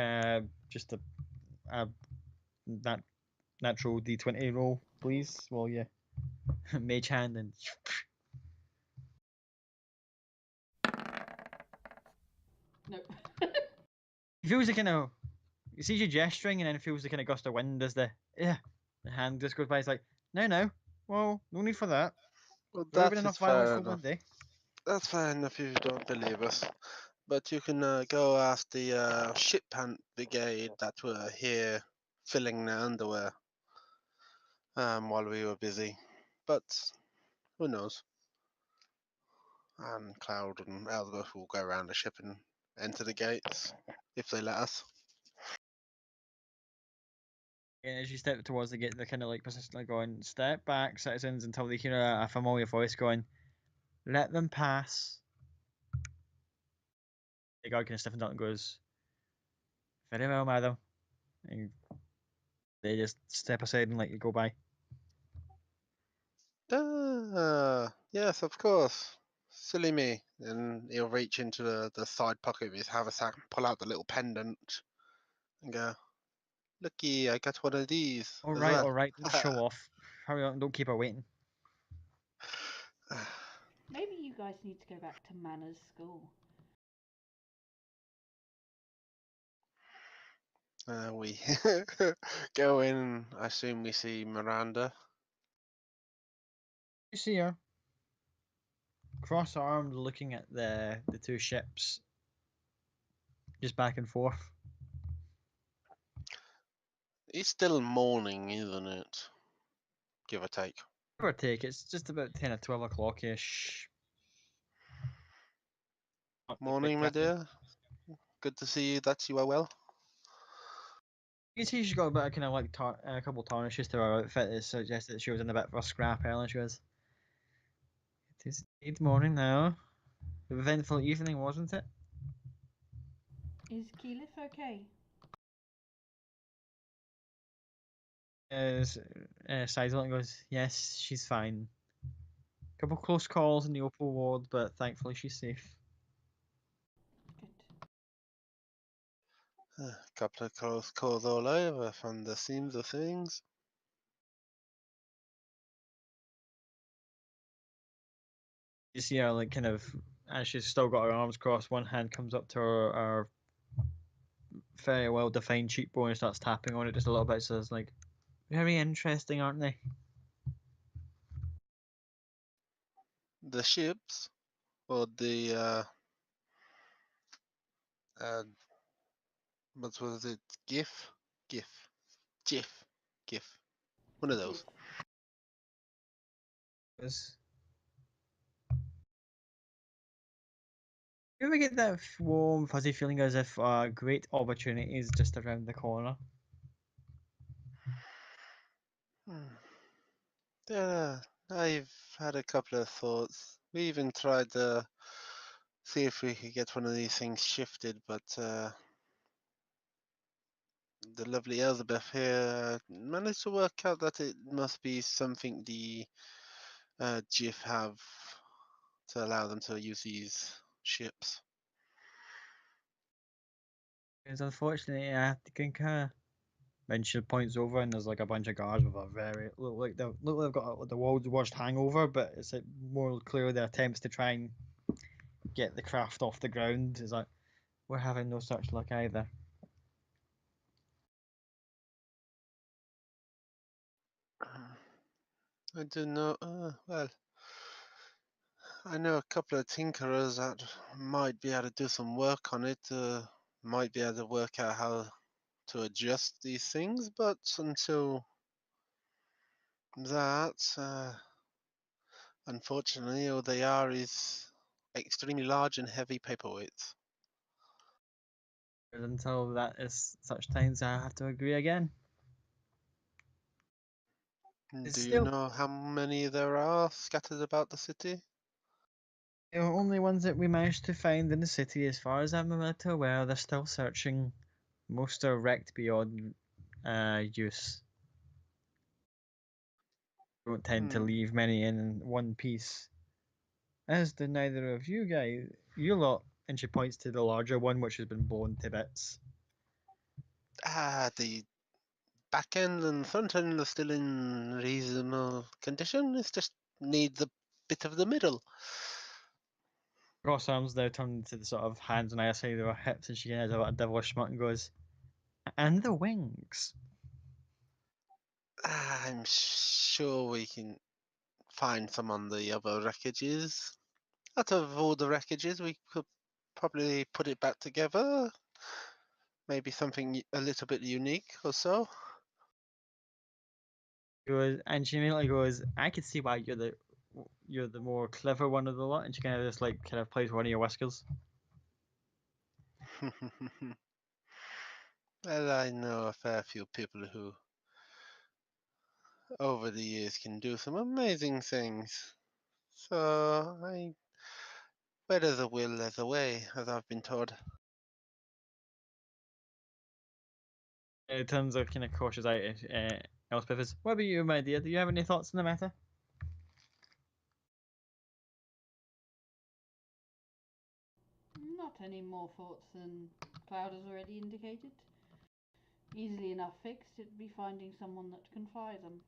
just a natural D20 roll, please. Well, yeah, mage hand and. Nope. It feels like you see you gesturing, and then it feels like a gust of wind as the hand just goes by. It's like, no, well, no need for that. Well, There have that been is enough violence fair for enough. one day. That's fair enough if you don't believe us. But you can go ask the ship pant brigade that were here filling their underwear while we were busy. But who knows? And Cloud and Elspeth will go around the ship and enter the gates if they let us. And as you step towards the gate, they're kind of like persistently going, "Step back, citizens," until they hear a familiar voice going, "Let them pass." The guard kind of stiffens up and goes, "Very well, madam." And they just step aside and let you go by. Yes, of course. Silly me. And he'll reach into the side pocket of his haversack and pull out the little pendant and go, "Looky, I got one of these All as right, well." all right, don't show off. Hurry on, don't keep her waiting. Maybe you guys need to go back to manners school. We go in. I assume we see Miranda. You see her cross-armed, looking at the two ships, just back and forth. It's still morning, isn't it? Give or take. Give or take, it's just about 10 or 12 o'clock ish. Morning, my dear. Good to see you. That you are well. You can see she's got a bit of kind of like a couple tarnishes to her outfit that suggests that she was in a bit of a scrap earlier. She goes, "It is indeed morning now. An eventful evening, wasn't it?" Is Keyleth okay? As Seidel and goes, "Yes, she's fine. Couple close calls in the Opal ward, but thankfully she's safe." Good. A couple of close calls all over from the seams of things. You see her like kind of, as she's still got her arms crossed, one hand comes up to her very well defined cheekbone and starts tapping on it just a little bit. So it's like, very interesting, aren't they? The ships, or the what was it? GIF, GIF, GIF, GIF. One of those. Yes. You ever get that warm, fuzzy feeling as if a great opportunity is just around the corner? Yeah, I've had a couple of thoughts. We even tried to see if we could get one of these things shifted, but the lovely Elizabeth here managed to work out that it must be something the GIF have to allow them to use these ships. Because unfortunately, I have to concur. Then she points over and there's like a bunch of guards with a very look like they've got the world's worst hangover, but it's like more clearly the attempts to try and get the craft off the ground is like we're having no such luck either. I do know. Well, I know a couple of tinkerers that might be able to do some work on it. Might be able to work out how to adjust these things, but until that, unfortunately, all they are is extremely large and heavy paperweights. Until that is such times, I have to agree again. It's Do you still know how many there are scattered about the city? the only ones that we managed to find in the city, as far as I'm aware. They're still searching. Most are wrecked beyond use. Don't tend to Hmm. leave many in one piece. As do neither of you guys. You lot, and she points to the larger one, which has been blown to bits. The back end and front end are still in reasonable condition. It just needs a bit of the middle. Cross arms now turned to the sort of hands on either side of her hips, and she has a devilish smirk and goes, "And the wings." I'm sure we can find some on the other wreckages. Out of all the wreckages, we could probably put it back together. Maybe something a little bit unique or so. Goes, and she immediately goes, "I can see why you're the more clever one of the lot." And she kind of just like kind of plays one of your whiskers. Well, I know a fair few people who, over the years, can do some amazing things. So, where there's a will, there's a way, as I've been told. It turns out kind of cautious out. Elspeth is, "What about you, my dear? Do you have any thoughts on the matter?" Not any more thoughts than Cloud has already indicated. Easily enough fixed, it'd be finding someone that can fly them.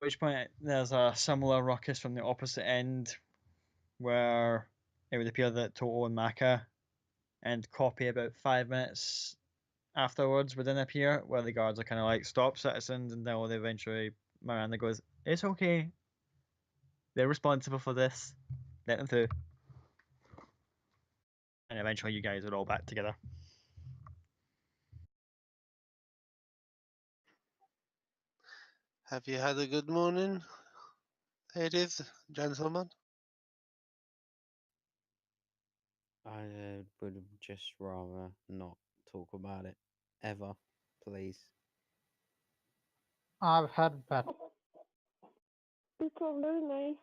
At which point, there's a similar ruckus from the opposite end, where it would appear that Toto and Maka and Copy about 5 minutes afterwards would then appear, where the guards are kind of like, "Stop, citizens," and then eventually Miranda goes, "It's okay. They're responsible for this. Let them through." And eventually, you guys are all back together. Have you had a good morning, ladies, gentlemen? I would just rather not talk about it ever, please. I've had better. People are very nice.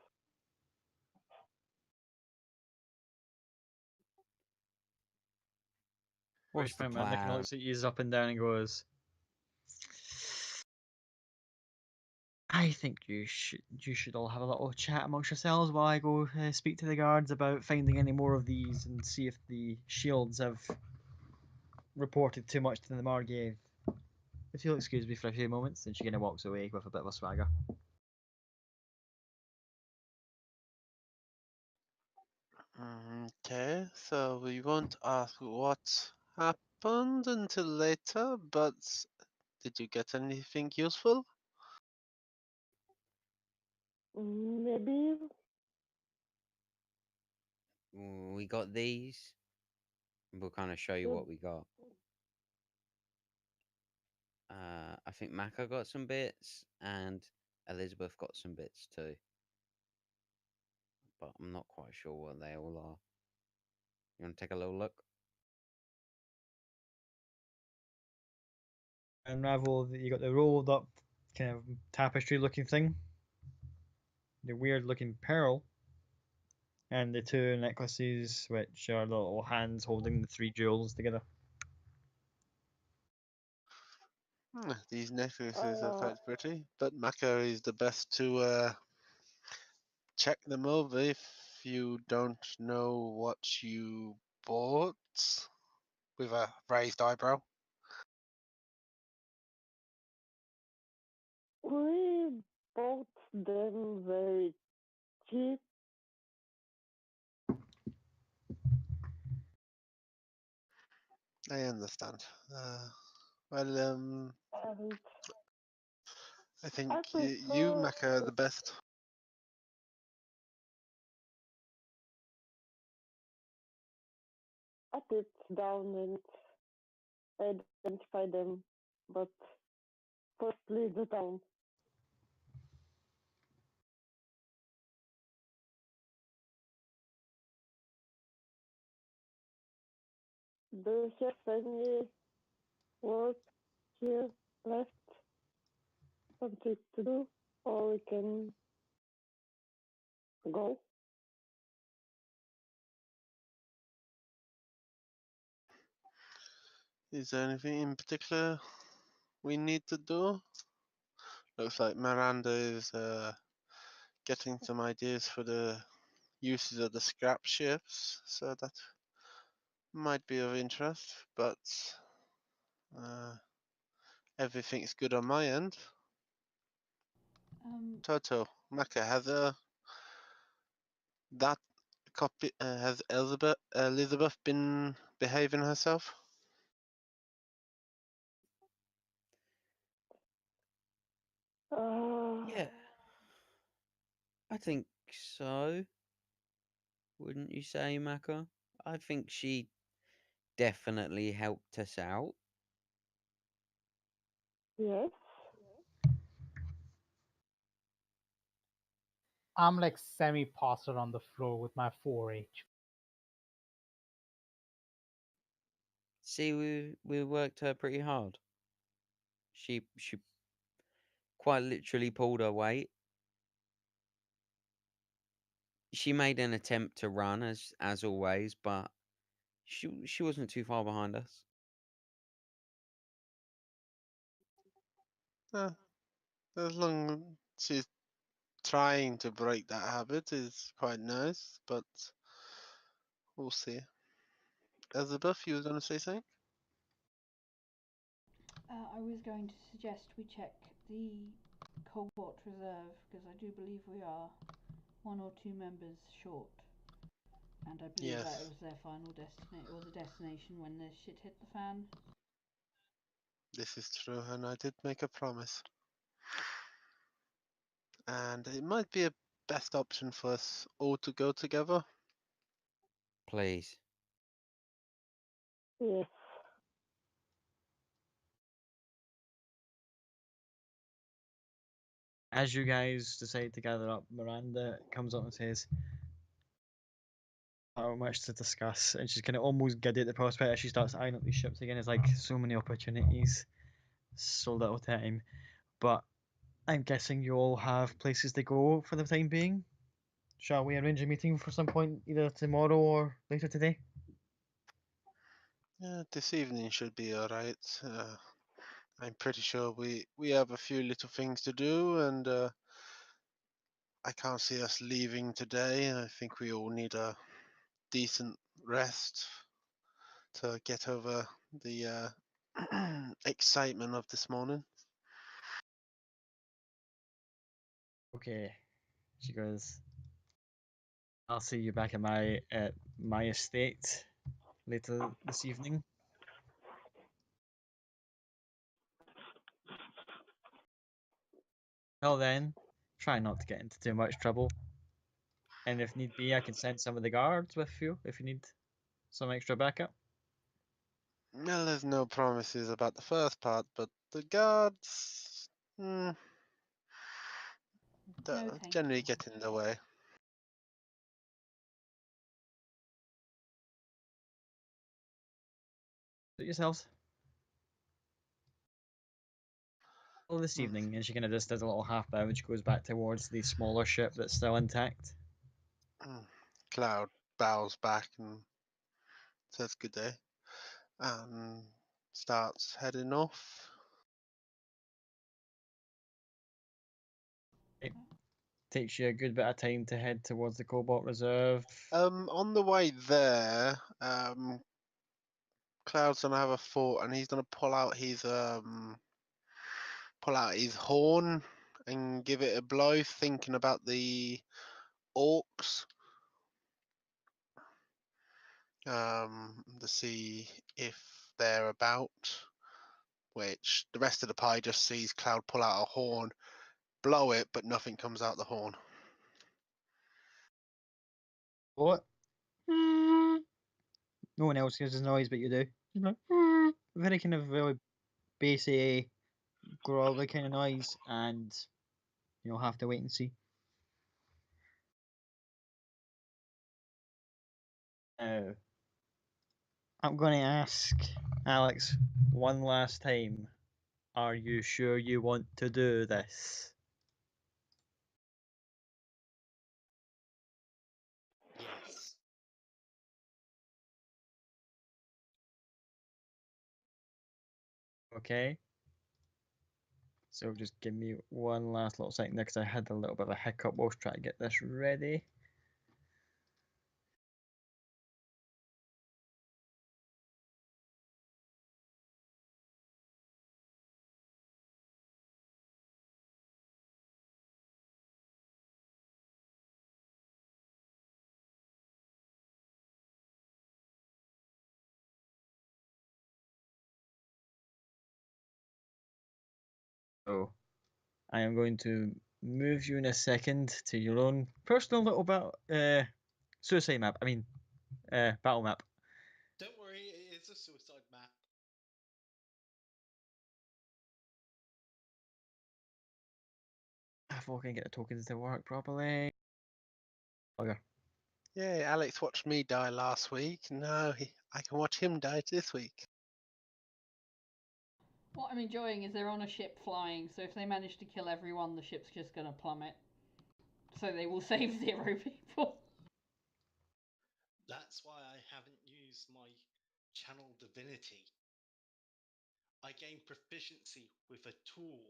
What's the Miranda kind of plan? looks at you up and down and goes, "I think you should all have a little chat amongst yourselves while I go speak to the guards about finding any more of these and see if the shields have reported too much to the Margate. If you'll excuse me for a few moments," and she kind of walks away with a bit of a swagger. Okay, so we won't ask what happened until later, but did you get anything useful? Maybe We got these. We'll kind of show you Good. what we got. I think Maka got some bits, and Elizabeth got some bits too. But I'm not quite sure what they all are. You want to take a little look? Unravel. You got the rolled up kind of tapestry looking thing, the weird looking pearl, and the two necklaces, which are little hands holding the three jewels together. These necklaces are quite pretty, but Mako is the best to check them over if you don't know what you bought, with a raised eyebrow. We bought them very cheap. I understand. Well, And I think I you, prefer Maka, are the best. I sit down and identify them, but first leave the town. Do you have any work here left? Something to do? Or we can go? Is there anything in particular we need to do? Looks like Miranda is getting some ideas for the uses of the scrap ships, so that might be of interest, but everything's good on my end. Toto, Maka, that copy has Elizabeth been behaving herself? Yeah, I think so. Wouldn't you say, Maka? I think she definitely helped us out. Yes. I'm like semi-posted on the floor with my 4H. See, we worked her pretty hard. She quite literally pulled her weight. She made an attempt to run as always, but she wasn't too far behind us. As long as she's trying to break that habit is quite nice, but we'll see. Elizabeth, you were going to say something? I was going to suggest we check the Cobalt Reserve because I do believe we are 1 or 2 members short, and I believe Yes. that was their final destination or the destination when the shit hit the fan. This is true, and I did make a promise. And it might be a best option for us all to go together. Please. Yes. As you guys decide to gather up, Miranda comes up and says, "Not much to discuss," and she's kind of almost giddy at the prospect as she starts eyeing up these ships again. It's like so many opportunities, so little time. But I'm guessing you all have places to go for the time being. Shall we arrange a meeting for some point either tomorrow or later today? Yeah, this evening should be alright. I'm pretty sure we have a few little things to do, and I can't see us leaving today. I think we all need a decent rest to get over the excitement of this morning. Okay. She goes, "I'll see you back at my estate later this evening." Well then, try not to get into too much trouble. And if need be, I can send some of the guards with you if you need some extra backup. Well, there's no promises about the first part, but the guards thank generally you. get in the way. Suit yourselves. Well, this evening, and she kind of just does a little half bow, and she goes back towards the smaller ship that's still intact. Cloud bows back and says good day, and starts heading off. It takes you a good bit of time to head towards the Cobalt Reserve. On the way there, Cloud's gonna have a thought, and he's gonna pull out his horn and give it a blow, thinking about the orcs, to see if they're about. Which the rest of the pie just sees Cloud pull out a horn, blow it, but nothing comes out the horn. What? No one else hears the noise, but you do. Just like, very kind of really bassy, growly kind of noise, and you'll have to wait and see. Now, I'm going to ask Alex one last time. Are you sure you want to do this? Yes. Okay. So just give me one last little second there because I had a little bit of a hiccup whilst trying to get this ready. So I am going to move you in a second to your own personal little suicide map. Battle map. Don't worry, it is a suicide map. If I can get the tokens to work properly. Okay. Yay, Alex watched me die last week. Now I can watch him die this week. What I'm enjoying is they're on a ship flying, so if they manage to kill everyone, the ship's just gonna plummet. So they will save 0 people. That's why I haven't used my channel divinity. I gain proficiency with a tool.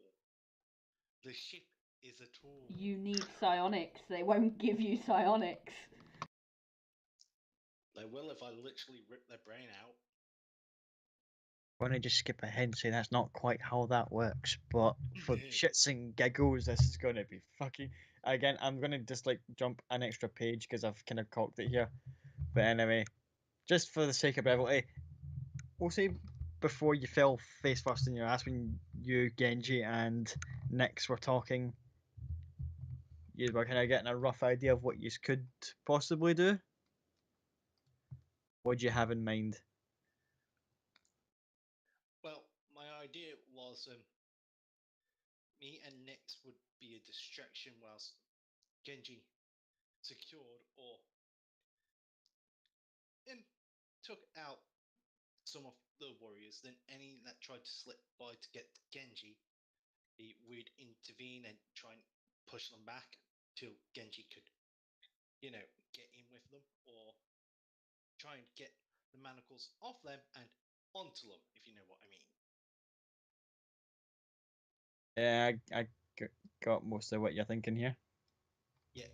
The ship is a tool. You need psionics. They won't give you psionics. They will if I literally rip their brain out. I'm going to just skip ahead and say that's not quite how that works, but for shits and giggles, this is going to be fucking. Again, I'm going to just like jump an extra page because I've kind of cocked it here. But anyway, just for the sake of brevity, we'll say before you fell face first in your ass when you, Genji, and Nyx were talking, you were kind of getting a rough idea of what you could possibly do. What do you have in mind? Well, my idea was me and Nyx would be a distraction whilst Genji secured or took out some of the warriors. Then any that tried to slip by to get to Genji, we'd intervene and try and push them back till Genji could, get in with them or try and get the manacles off them and onto them, if you know what I mean. Yeah, I got most of what you're thinking here. Yeah.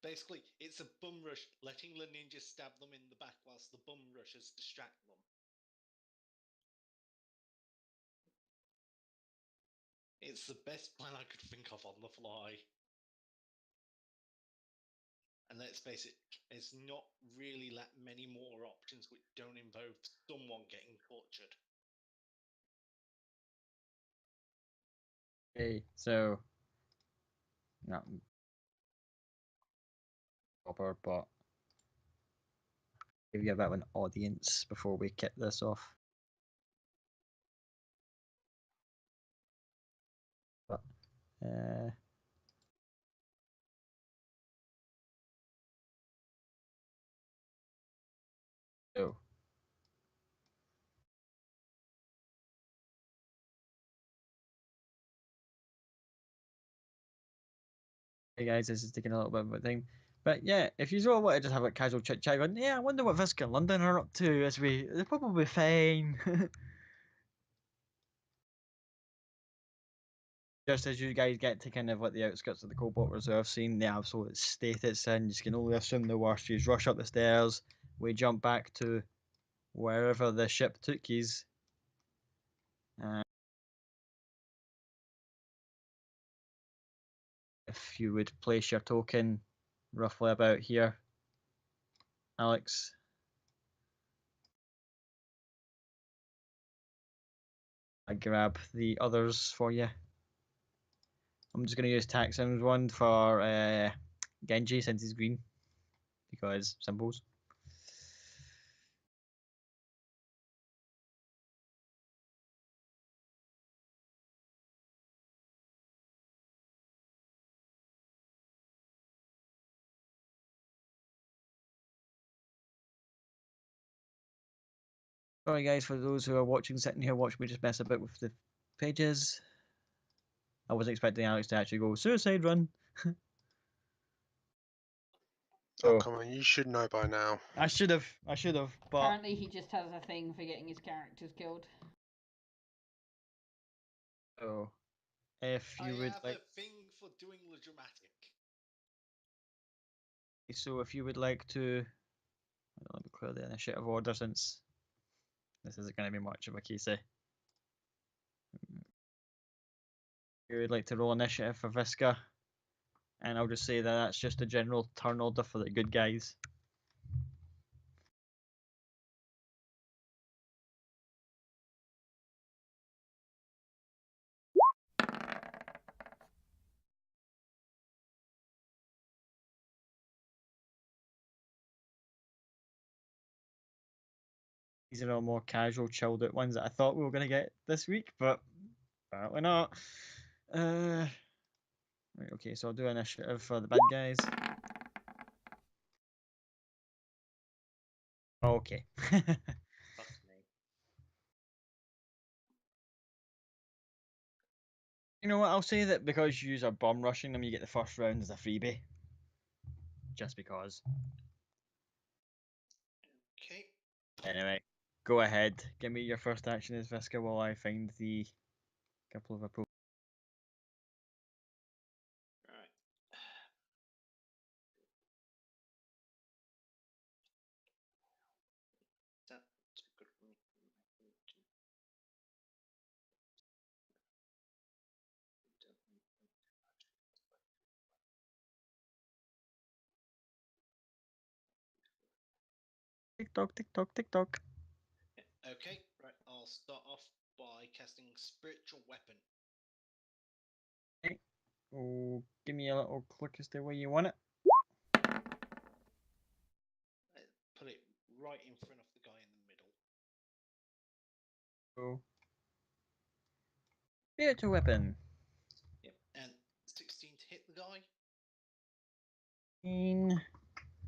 Basically, it's a bum rush, letting the ninjas stab them in the back whilst the bum rushers distract them. It's the best plan I could think of on the fly. And let's face it, there's not really that many more options which don't involve someone getting tortured. Okay, so not proper, but Give you a bit of an audience before we kick this off. But so hey guys, this is taking a little bit of a thing. But yeah, if you all want to just have a casual chit chat going, yeah, I wonder what Visca and London are up to as they're probably fine. Just as you guys get to kind of like the outskirts of the Cobalt Reserve, seeing the absolute state it's in, you can only assume the worst. You rush up the stairs, we jump back to wherever the ship took yous. If you would place your token roughly about here, Alex. I grab the others for you. I'm just going to use Taxim's one for Genji since he's green, because symbols. Sorry guys, for those who are watching, sitting here watching me just mess a bit with the pages. I wasn't expecting Alex to actually go suicide run. Oh, come on, you should know by now. I should have, but Apparently he just has a thing for getting his characters killed. oh, if you would have like, a thing for doing the dramatic. so if you would like to, let me clear the initiative order since this isn't going to be much of a case. You would like to roll initiative for Visca, and I'll just say that that's just a general turn order for the good guys. These are all more casual, chilled out ones that I thought we were going to get this week, but apparently not. Right, okay, so I'll do initiative for the bad guys. Okay. Fuck me. You know what? I'll say that because you are bomb rushing them, you get the first round as a freebie. Just because. Okay. Anyway, go ahead. Give me your first action as Visca while I find the couple of approvals. Right. That's good for me. Tick tock, tick tock, tick tock. Okay, right. I'll start off by casting Spiritual Weapon. Okay. Oh, give me a little click as to where you want it. Put it right in front of the guy in the middle. So, spiritual weapon. Yep, and 16 to hit the guy.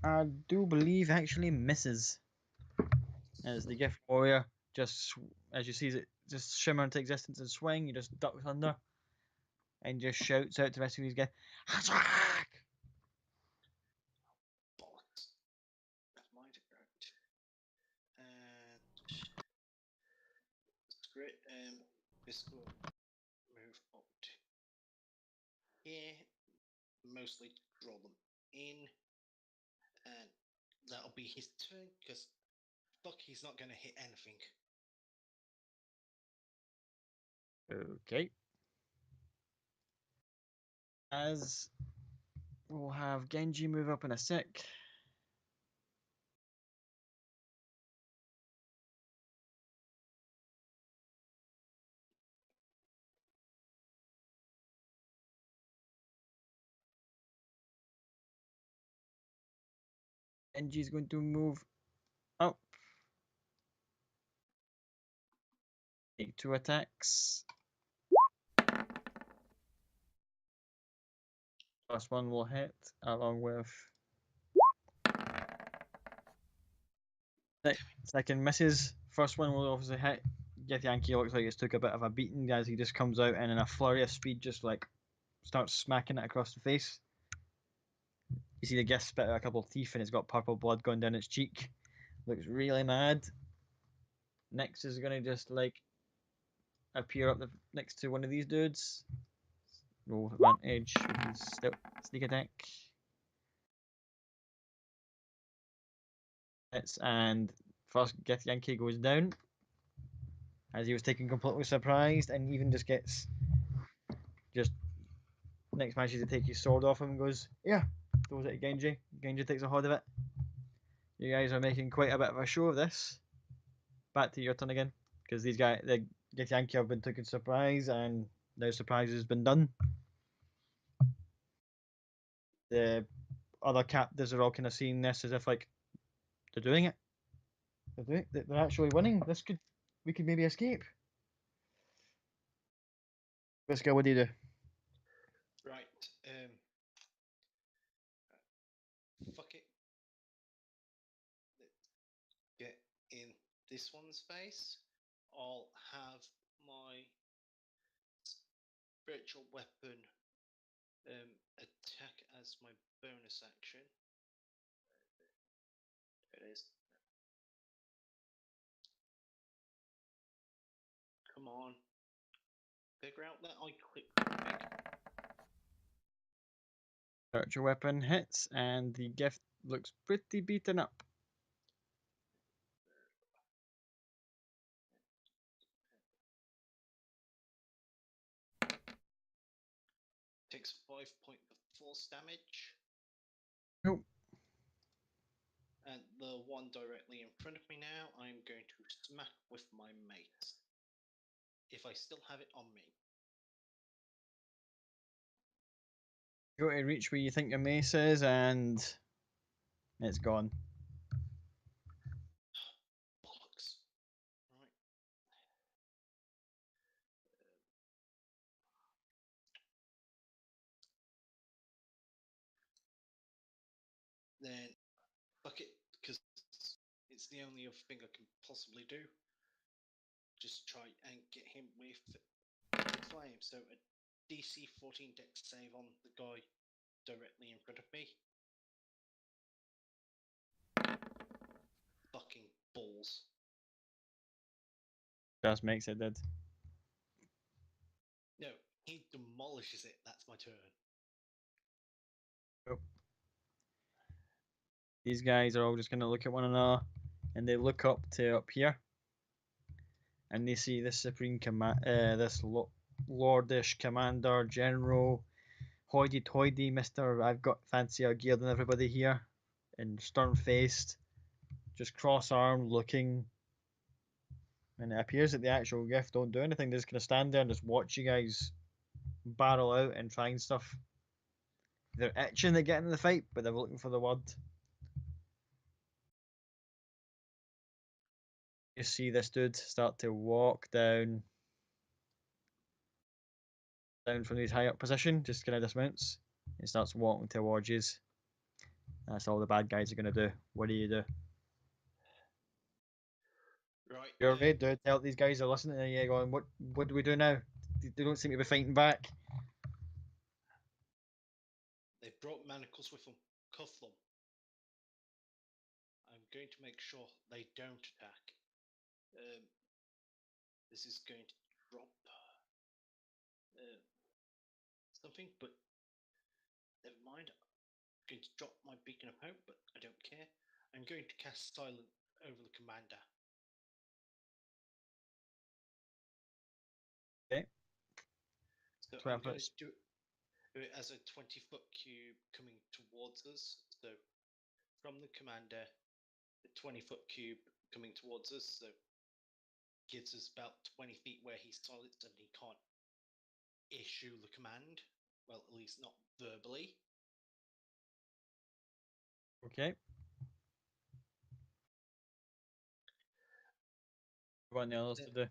I do believe actually misses. As the gift warrior just, as you see it just shimmer into existence and swing, he just ducks under and just shouts out to the rest of his guys, attack! Bollocks. Never mind. Right. And that's great. This will move up to here. Mostly draw them in. And that'll be his turn, because fuck, he's not going to hit anything. Okay. As we'll have Genji move up in a sec. Genji's going to move Take 2 attacks. First one will hit, along with. Second misses. First one will obviously hit. Yankee looks like it's took a bit of a beating as he just comes out and in a flurry of speed just like starts smacking it across the face. You see the Gith spit out a couple of teeth and it's got purple blood going down its cheek. Looks really mad. Next is gonna just like appear up next to one of these dudes. Roll advantage with his sneak attack. And first Gith Yankee goes down as he was taken completely surprised and even just gets next manages to take his sword off him and goes, yeah, throws it to Genji. Genji takes a hold of it. You guys are making quite a bit of a show of this. Back to your turn again, because these guys, the Yankee have been taken surprise, and now surprise has been done. The other captives are all kind of seeing this as if like they're doing it. They're actually winning. We could maybe escape. Visca, what do you do? Right. Fuck it. Get in this one's face. I'll have my spiritual weapon attack as my bonus action. There it is. Come on. Figure out that I clicked. Spiritual weapon hits, and the gift looks pretty beaten up. Takes 5 points of force damage. Nope. And the one directly in front of me now, I'm going to smack with my mace. If I still have it on me. Go to reach where you think your mace is, and it's gone. Bollocks. Right. Then, fuck it, because it's the only other thing I can possibly do. Just try and get him with the flame. So a DC 14 dex save on the guy directly in front of me. Fucking balls. Just makes it dead. No, he demolishes it. That's my turn. Cool. These guys are all just gonna look at one another, and they look up here, and they see this supreme command, this lordish commander, general, hoity-toity, Mister. I've got fancier gear than everybody here, and stern-faced, just cross-armed, looking. And it appears that the actual gift don't do anything. They're just gonna stand there and just watch you guys barrel out and trying stuff. They're itching to get in the fight, but they're looking for the word. You see this dude start to walk down from his high up position, just kind of dismounts. He starts walking towards you. That's all the bad guys are gonna do. What do you do? Right. You're ready to tell these guys are listening to you going, what do we do now? They don't seem to be fighting back. They've brought manacles with them. Cuff them. I'm going to make sure they don't attack. This is going to drop something, but never mind. I'm going to drop my beacon of hope, but I don't care. I'm going to cast silent over the commander. Okay. So I'm going to do it as a 20-foot cube coming towards us. So from the commander, the 20-foot cube coming towards us. So gives us about 20 feet where he's silenced and he can't issue the command. Well, at least not verbally. Okay. What else to do?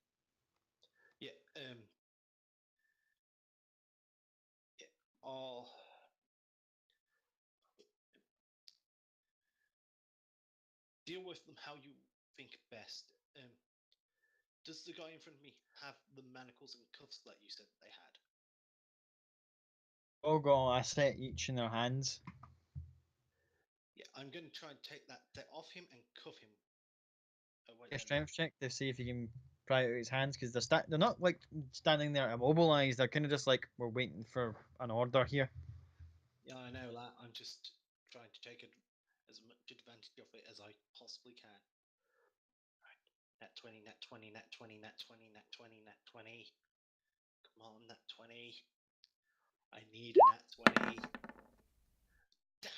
yeah, I'll deal with them how you think best. Does the guy in front of me have the manacles and cuffs that you said they had? All got a set each in their hands. Yeah, I'm going to try and take that set off him and cuff him. A strength check to see if you can pry out his hands, because they're not like standing there immobilized. They're kind of just like, we're waiting for an order here. Yeah, I know that. I'm just trying to take as much advantage of it as I possibly can. Right. Nat 20, nat 20, nat 20, nat 20, nat 20, nat 20. Come on, nat 20. I need a nat 20. Damn.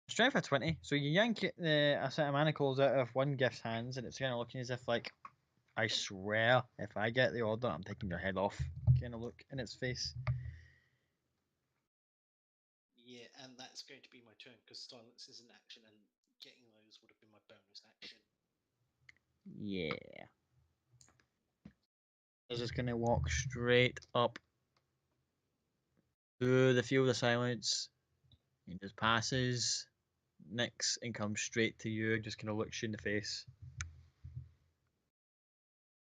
Strength of 20. So you yank a set of manacles out of one gift's hands, and it's kind of looking as if, like, I swear, if I get the order, I'm taking your head off. Kind of look in its face. Yeah, and that's going to be my turn because silence is an action, and getting those would have been my bonus action. Yeah. It's just gonna walk straight up to the field of silence. He just passes Nyx and comes straight to you, just kind of looks you in the face.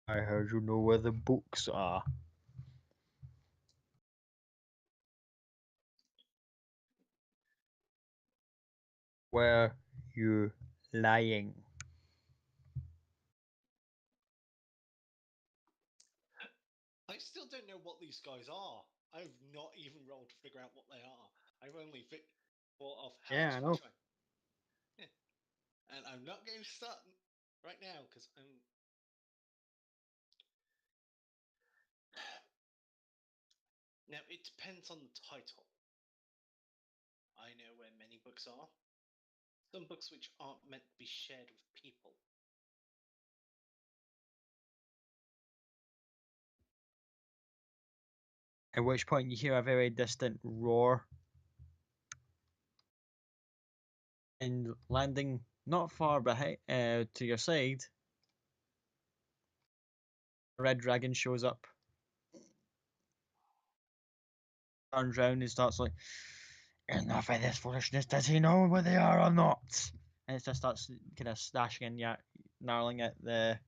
I heard you know where the books are. Where you lying? I still don't know what these guys are. I've not even rolled to figure out what they are. I've only thought of how Yeah, I to know. try. Yeah. And I'm not going to start right now because I'm. Now, it depends on the title. I know where many books are. Some books which aren't meant to be shared with people. At which point you hear a very distant roar. And landing not far behind, to your side, a red dragon shows up. Turns round and starts like, enough of this foolishness. Does he know where they are or not? And it just starts kind of stashing and gnarling at the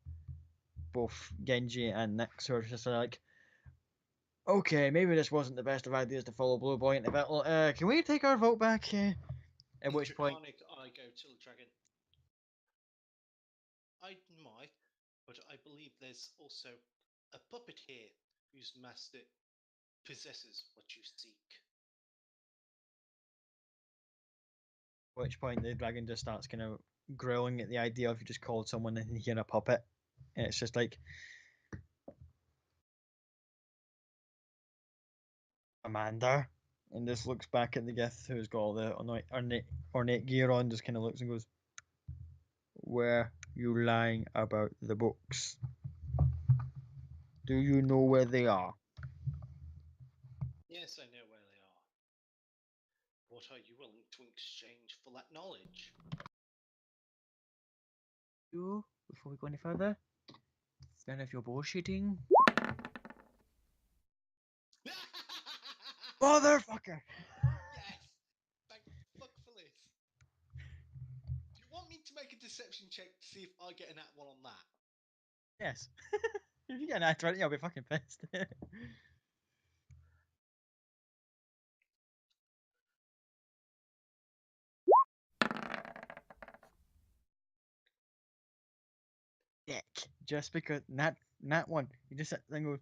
both Genji and Nyx, who are just like, okay, maybe this wasn't the best of ideas to follow Blue Boy into battle. Can we take our vote back? At which point, Draconic, I go to the dragon. I might, but I believe there's also a puppet here whose master possesses what you seek. the dragon just starts kind of growling at the idea of you just called someone in here a puppet, and it's just like, Amanda, and just looks back at the Gith who's got all the ornate gear on, just kind of looks and goes, where you lying about the books? Do you know where they are? Yes, I know where they are. What are you willing to exchange for that knowledge? You, before we go any further, none of your bullshitting. Motherfucker! Yes! Thank fuck for this. Do you want me to make a deception check to see if I get an at one on that? Yes. If you get an nat 20, I'll be fucking pissed. Dick. Just because nat one, you just sit there and go,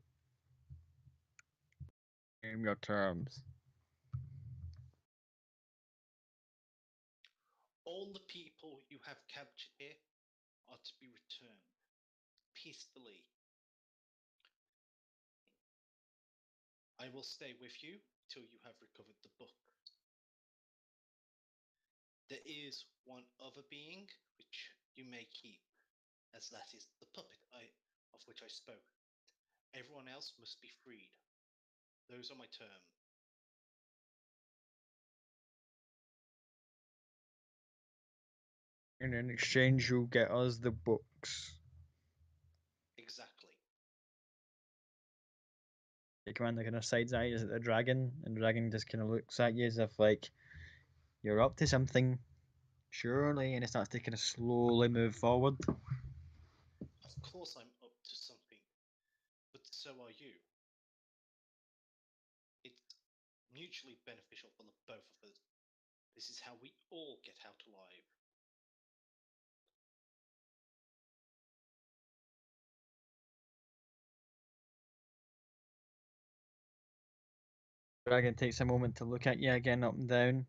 name your terms. All the people you have captured here are to be returned peacefully. I will stay with you till you have recovered the book. There is one other being which you may keep, as that is the puppet of which I spoke. Everyone else must be freed. Those are my terms. And in exchange, you get us the books. Exactly. The commander kind of sides eyes at the dragon, and the dragon just kind of looks at you as if like you're up to something, surely, and it starts to kind of slowly move forward. Of course I'm up to something, but so are you. It's mutually beneficial for the both of us. This is how we all get out alive. Dragon takes a moment to look at you again, up and down.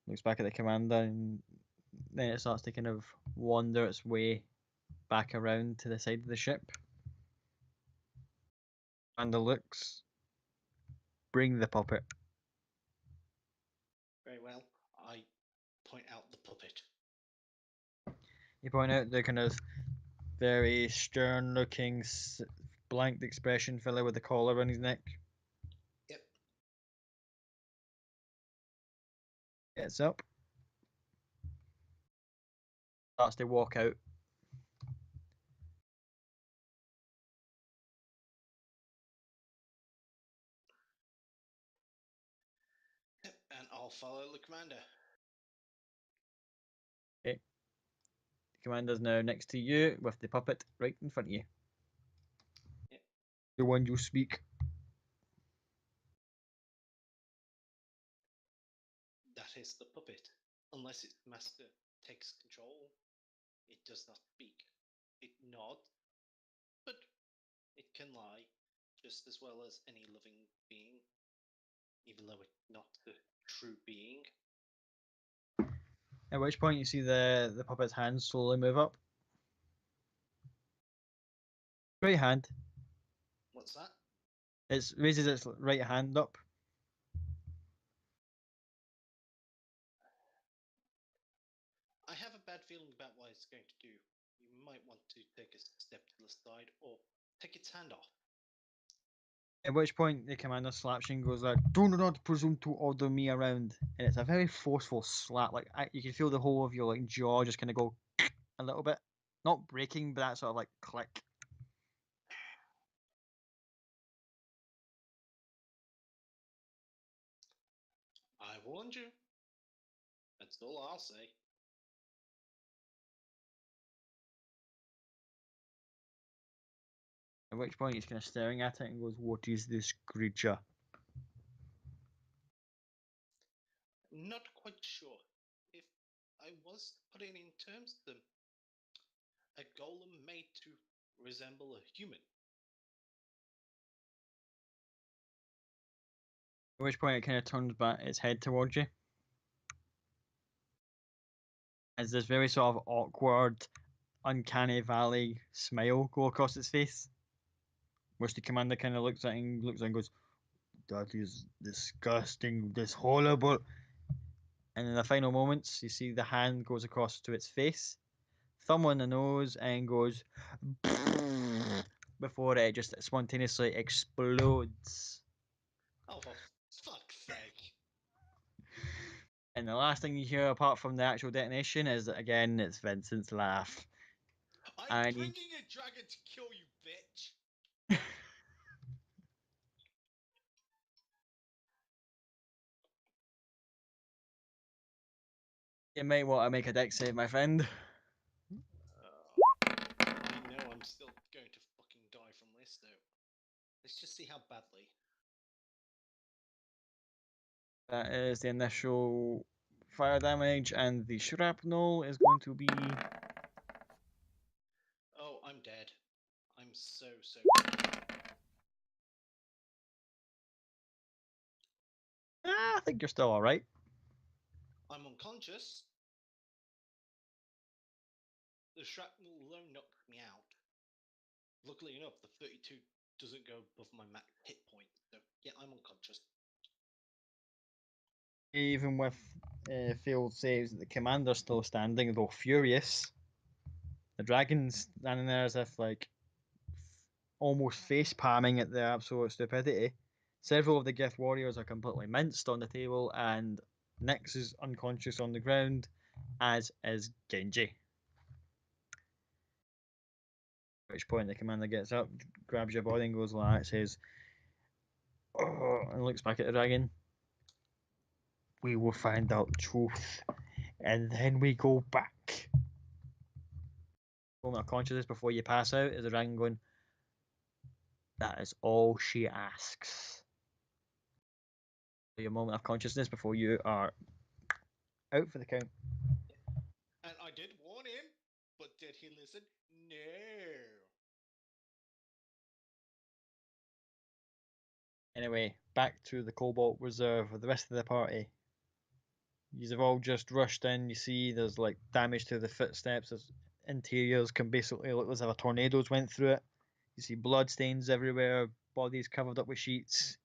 Looks back at the commander, and then it starts to kind of wander its way back around to the side of the ship. Commander looks. Bring the puppet. Very well. I point out the puppet. You point out the kind of very stern-looking, blanked expression fella with the collar around his neck. Yep. Gets up. Starts to walk out. Yep, and I'll follow the commander. Okay. The commander's now next to you with the puppet right in front of you. Yep. The one you speak. That is the puppet. Unless its master takes control, it does not speak. It nods, but it can lie just as well as any living being, even though it's not the true being. At which point you see the puppet's hand slowly move up. Right hand. What's that? It raises its right hand up. I have a bad feeling about what it's going to do. You might want to take a step to the side or take its hand off. At which point the commander slaps you and goes like, "Do not presume to order me around." And it's a very forceful slap. Like you can feel the whole of your like jaw just kind of go a little bit, not breaking, but that sort of like click. I warned you. That's all I'll say. At which point he's kind of staring at it and goes, "What is this creature?" Not quite sure. If I was to put it in terms, a golem made to resemble a human. At which point it kind of turns back its head towards you. As this very sort of awkward, uncanny valley smile go across its face. Which the commander kind of looks at and goes, "That is disgusting, this horrible." And in the final moments, you see the hand goes across to its face, thumb on the nose, and goes before it just spontaneously explodes. Oh, for fuck's sake. And the last thing you hear, apart from the actual detonation, is that again it's Vincent's laugh. I'm And bringing a dragon to kill you, bitch! you might want to make a deck save, my friend. I know I'm still going to fucking die from this, though. Let's just see how badly. That is the initial fire damage, and the shrapnel is going to be. Oh, I'm dead. I'm so I think you're still alright. I'm unconscious. The shrapnel alone knocked me out. Luckily enough, the 32 doesn't go above my max hit point, so yeah, I'm unconscious. Even with failed saves, the commander's still standing, though furious. The dragon's standing there as if like almost face palming at the absolute stupidity. Several of the gift warriors are completely minced on the table, and Nyx is unconscious on the ground, as is Genji. At which point the commander gets up, grabs your body, and goes like, says, and looks back at the dragon. We will find out the truth, and then we go back. Moment of consciousness before you pass out is the dragon going, that is all she asks. Your moment of consciousness before you are out for the count. And I did warn him, but did he listen? No. Anyway, back to the Cobalt Reserve with the rest of the party. You've all just rushed in. You see there's like damage to the footsteps. There's interiors can basically look as if a tornado's went through it. You see blood stains everywhere, bodies covered up with sheets.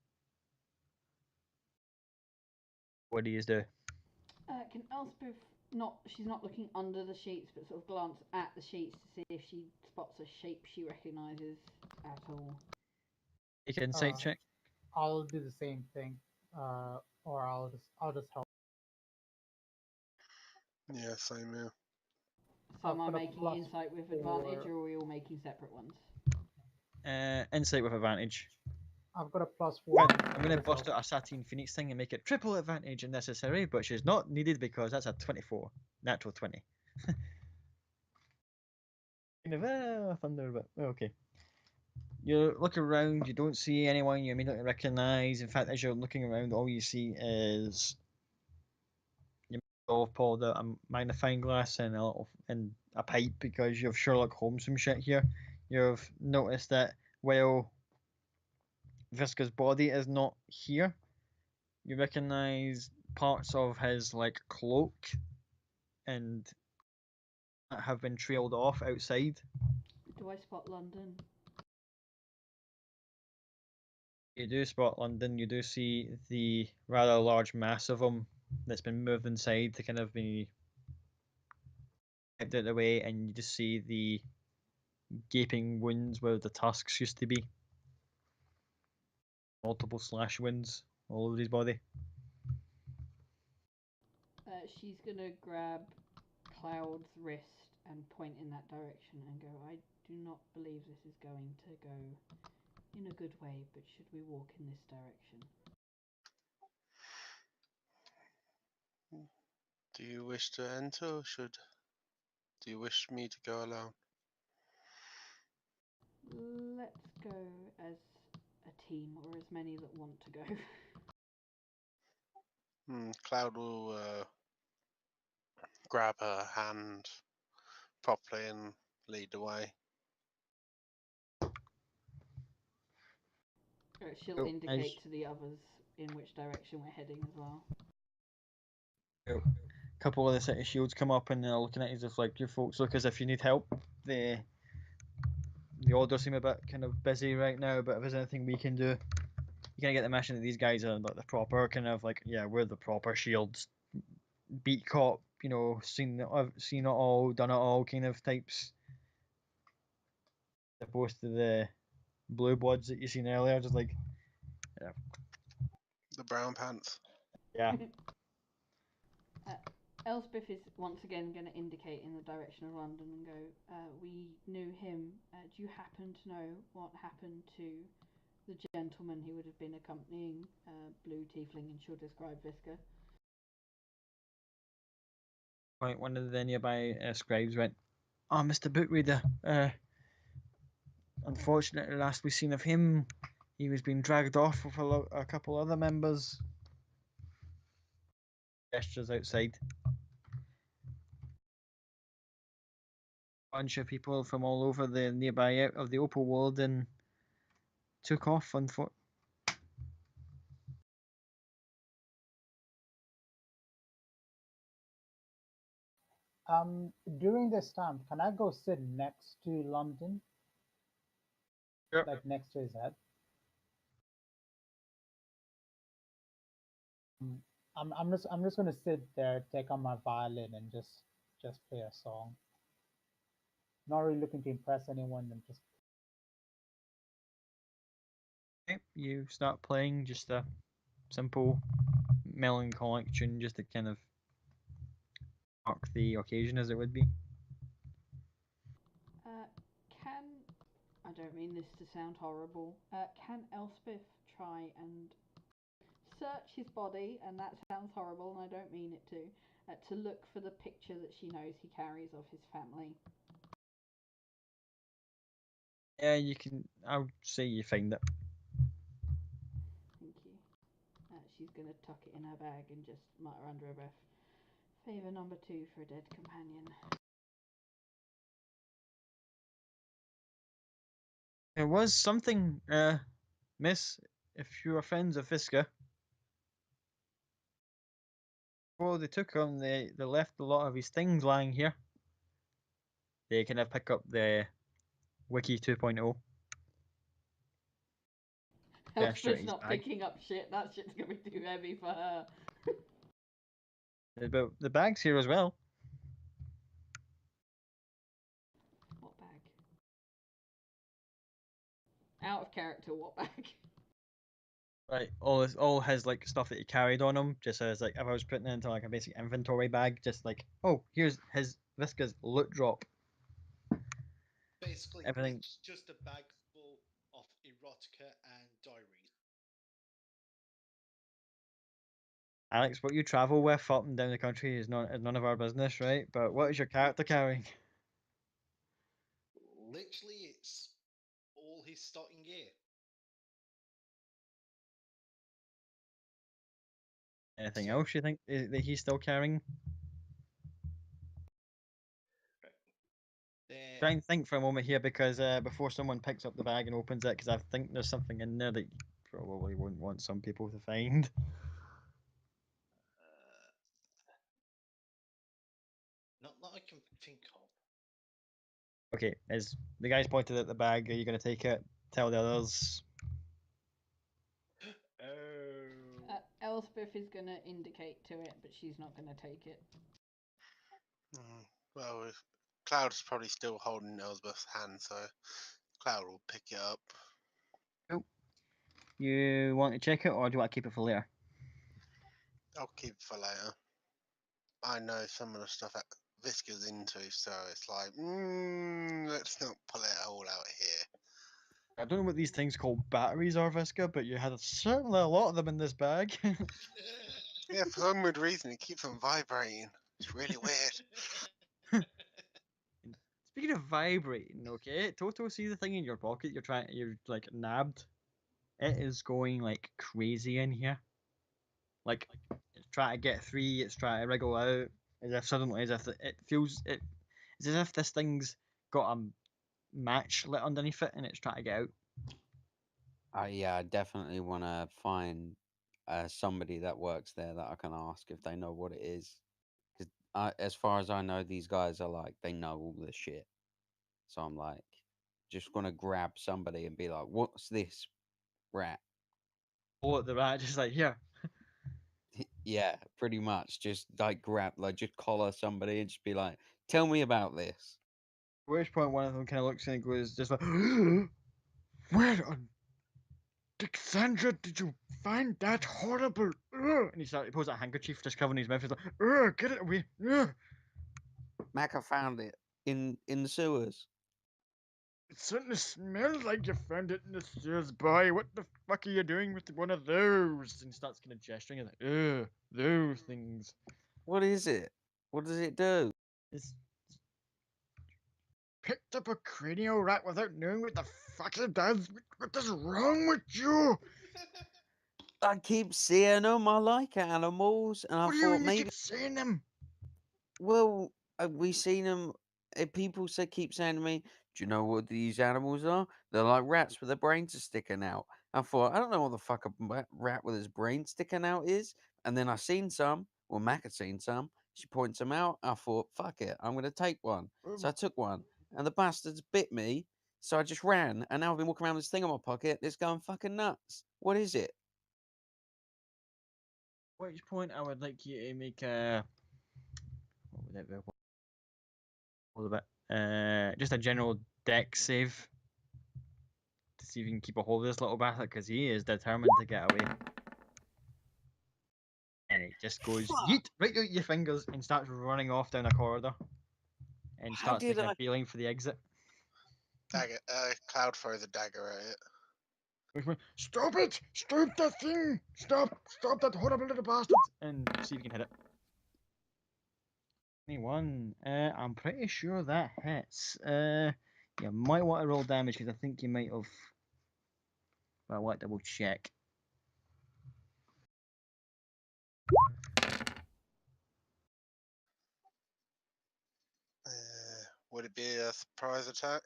What do you do? Can Elspeth she's not looking under the sheets, but sort of glance at the sheets to see if she spots a shape she recognises at all. Make an insight check. I'll do the same thing, or I'll just help. Yeah, same here. So am I I've got a making plus insight with advantage, four. or are we all making separate ones? Insight with advantage. I've got a +4. I'm going to bust out a Sateen Phoenix thing and make it triple advantage if necessary, but she's not needed because that's a 24. Natural 20. Kind of, thunder, but okay. You look around, you don't see anyone you immediately recognise. In fact, as you're looking around, all you see is you all pulled out a magnifying glass and a pipe because you've Sherlock Holmes some shit here. You've noticed that while Visca's body is not here, you recognise parts of his like cloak and have been trailed off outside. Do I spot London? You do spot London. You do see the rather large mass of him that's been moved inside to kind of be kept out of the way, and you just see the gaping wounds where the tusks used to be. Multiple slash wounds all over his body. She's gonna grab Cloud's wrist and point in that direction and go, I do not believe this is going to go in a good way, but should we walk in this direction? Do you wish to enter, or do you wish me to go alone? Let's go as a team, or as many that want to go. Cloud will grab her hand properly and lead the way. She'll Oh, indicate to the others in which direction we're heading as well. A couple of the city shields come up and they're looking at you as if like, you folks look as if you need help. The orders seem a bit kind of busy right now, but if there's anything we can do, you kind of get the impression that these guys are like the proper kind of like, yeah, we're the proper shields, beat cop, you know, seen it all, done it all kind of types, opposed to the blue bloods that you seen earlier, just like, yeah, The brown pants. yeah. Elspeth is once again going to indicate in the direction of London and go, we knew him. Do you happen to know what happened to the gentleman who would have been accompanying Blue Tiefling, and she'll describe Visca? One of the nearby scribes went, oh, Mr. Bookreader, unfortunately last we seen of him, he was being dragged off with a couple other members. Gestures outside. Bunch of people from all over the nearby out of the Opal world and took off on foot. During this time, can I go sit next to London? Sure. Like next to his head? I'm just gonna sit there, take on my violin, and just play a song. Not really looking to impress anyone, and just. Okay, you start playing just a simple melancholic tune just to kind of mark the occasion as it would be. I don't mean this to sound horrible, can Elspeth try and search his body, and that sounds horrible, and I don't mean it to look for the picture that she knows he carries of his family. Yeah, you can. I'll say you find it. Thank you. She's going to tuck it in her bag and just mutter under her breath, "Favour number 2 for a dead companion." There was something, miss, if you are friends of Fisker. Well, they took him, they left a lot of his things lying here. They kind of pick up the Wiki 2.0. Elspeth's his not bag. picking up shit. That shit's going to be too heavy for her. But the bag's here as well. What bag? Out of character, what bag? Like all his like stuff that he carried on him, just as like if I was putting it into like a basic inventory bag, just like, oh, here's his Visca's loot drop. Basically, Everything. it's just a bag full of erotica and diaries. Alex, what you travel with up and down the country is none of our business, right? But what is your character carrying? Literally, it's all his starting gear. Anything So- else you think that he's still carrying? There, Try and think for a moment here, because before someone picks up the bag and opens it, because I think there's something in there that you probably wouldn't want some people to find. not that I can think of. Okay, as the guy's pointed at the bag, are you going to take it? Tell the others. Oh. Elspeth is going to indicate to it, but she's not going to take it. Well, Cloud's probably still holding Elspeth's hand, so Cloud will pick it up. You want to check it, or do you want to keep it for later? I'll keep it for later. I know some of the stuff that Visca's into, so it's like, let's not pull it all out here. I don't know what these things called batteries are, Visca, but you had certainly a lot of them in this bag. Yeah, for some weird reason, it keeps on vibrating. It's really weird. Speaking of vibrating, okay, Toto, see the thing in your pocket you're like nabbed? It is going like crazy in here. Like, it's trying to get free, it's trying to wriggle out, as if it feels, it's as if this thing's got a match lit underneath it and it's trying to get out. Yeah, I definitely want to find somebody that works there that I can ask if they know what it is. Because as far as I know, these guys are like, they know all this shit. So I'm like, just gonna grab somebody and be like, "What's this, rat?" Oh, the rat just like, here. Yeah, pretty much. Just like grab, like just collar somebody and just be like, "Tell me about this." At which point one of them kind of looks and goes just like, where on Dixandra did you find that horrible? And he pulls out a handkerchief just covering his mouth. He's like, get it away. Mac, I found it in the sewers. It certainly smells like you found it in the stairs, boy. What the fuck are you doing with one of those? And he starts kind of gesturing and like, those things. What is it? What does it do? It's picked up a cranial rat without knowing what the fuck it does. What is wrong with you? I keep seeing them. I like animals, and I What do you thought mean you maybe. keep saying them? Well, we seen them. People keep saying to me, "Do you know what these animals are? They're like rats with their brains are sticking out." I thought, I don't know what the fuck a rat with his brain sticking out is. And then I seen some. Well, Mac had seen some. She points them out. I thought, fuck it, I'm gonna take one. So I took one, and the bastards bit me. So I just ran, and now I've been walking around with this thing in my pocket. It's going fucking nuts. What is it? At which point I would like you to make a what would that be? What about just a general deck save to see if you can keep a hold of this little bastard, because he is determined to get away. And it just goes yeet right out your fingers and starts running off down a corridor and How starts did making I? a beeline for the exit. Dagger. Cloud throws a dagger at it. Which one? Stop it! Stop that thing! Stop! Stop that horrible little bastard! And see if you can hit it. 21. I'm pretty sure that hits. You might want to roll damage because I think you might have. Well, I want to double check. Would it be a surprise attack?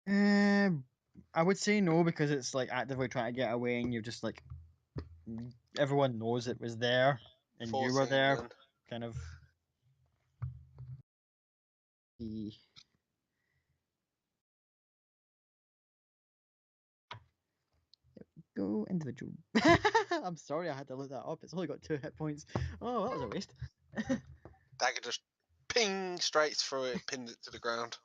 I would say no because it's like actively trying to get away, and you're just like everyone knows it was there, and you were Forcing there, then. kind of. The go individual. I'm sorry, I had to look that up. It's only got 2 hit points. Oh, that was a waste. Dagger just ping straight through it, pinned it to the ground.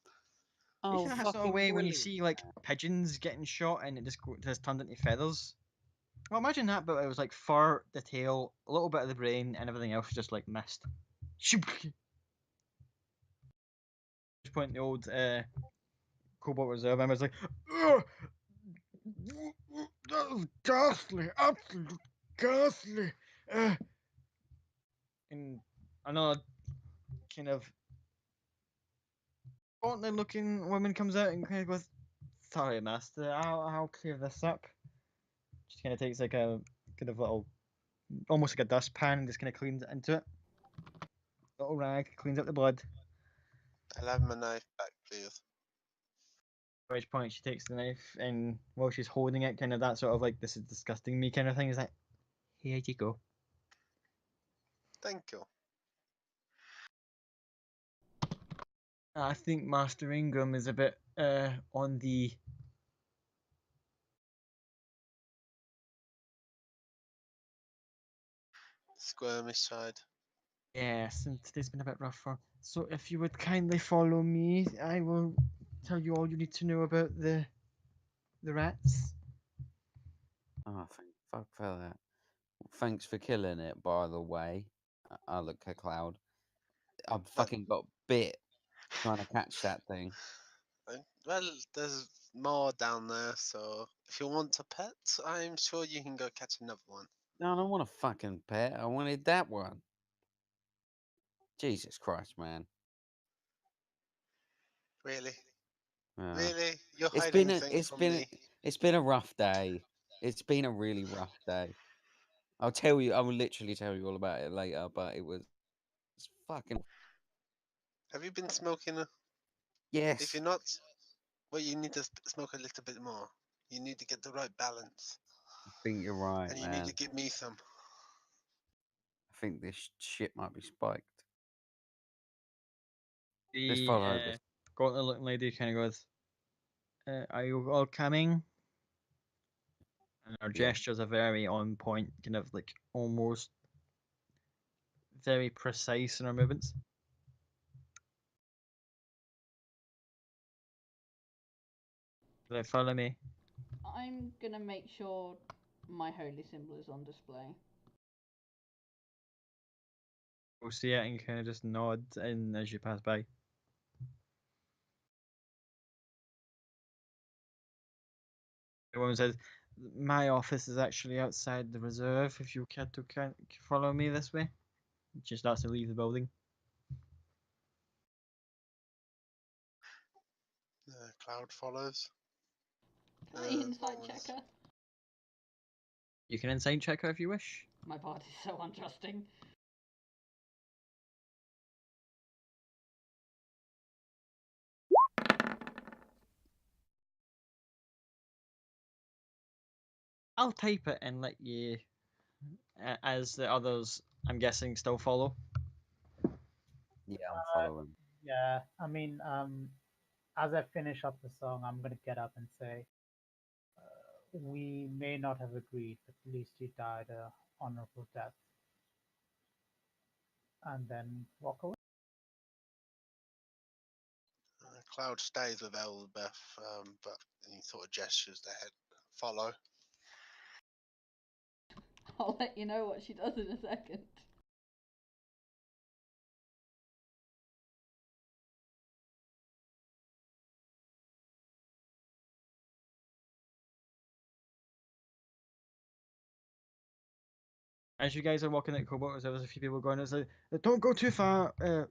Oh, That sort of way when you see like pigeons getting shot and it just turned into feathers. Well, imagine that, but it was like fur, the tail, a little bit of the brain, and everything else just like mist. At this point, the old Cobalt Reserve member's like, "Ugh! That was ghastly, absolutely ghastly." And another kind of gauntlet looking woman comes out and kind of goes, "Sorry, master, I'll clear this up." She kind of takes like a kind of little, almost like a dustpan, and just kind of cleans it into it. Little rag, cleans up the blood. I'll have my knife back, please. At which point she takes the knife, and while she's holding it, kind of that sort of like, "This is disgusting me" kind of thing. Is like, "Here you go." Thank you. I think Master Ingram is a bit on the Squirmy side. yes, and today's been a bit rougher. So if you would kindly follow me, I will tell you all you need to know about the rats. Oh, thank fuck for that. Thanks for killing it, by the way. I look at Cloud. I've fucking got bit trying to catch that thing. Well, there's more down there, so if you want a pet, I'm sure you can go catch another one. No, I don't want a fucking pet. I wanted that one. Jesus Christ, man. Really? Uh, Really? You're it's hiding been a things from me? it's been a rough day. It's been a really rough day. I'll tell you. I will literally tell you all about it later. But it's fucking Have you been smoking? If yes. you're not, well, you need to smoke a little bit more. You need to get the right balance, I think you're right, and you man. need to give me some. I think this shit might be spiked. Let's The follow this. gauntlet looking lady kind of goes, "Are you all coming?" And her Yeah. gestures are very on point, kind of like almost very precise in her movements. Like, follow me. I'm gonna make sure my holy symbol is on display. We'll see it and kind of just nod in as you pass by. The woman says, "My office is actually outside the reserve. If you care to follow me this way." She starts to leave the building. Cloud follows. Can I insight Norman's- check her? You can insight check her if you wish. My body's so untrusting. I'll type it and let you, as the others, I'm guessing, still follow. Yeah, I'm following. Yeah, I mean, as I finish up the song, I'm gonna get up and say, we may not have agreed, but at least you died a honorable death, and then walk away. Cloud stays with Elizabeth, but he sort of gestures to head follow. I'll let you know what she does in a second. As you guys are walking at Cobalt, there's a few people going. It's like, don't go too far. You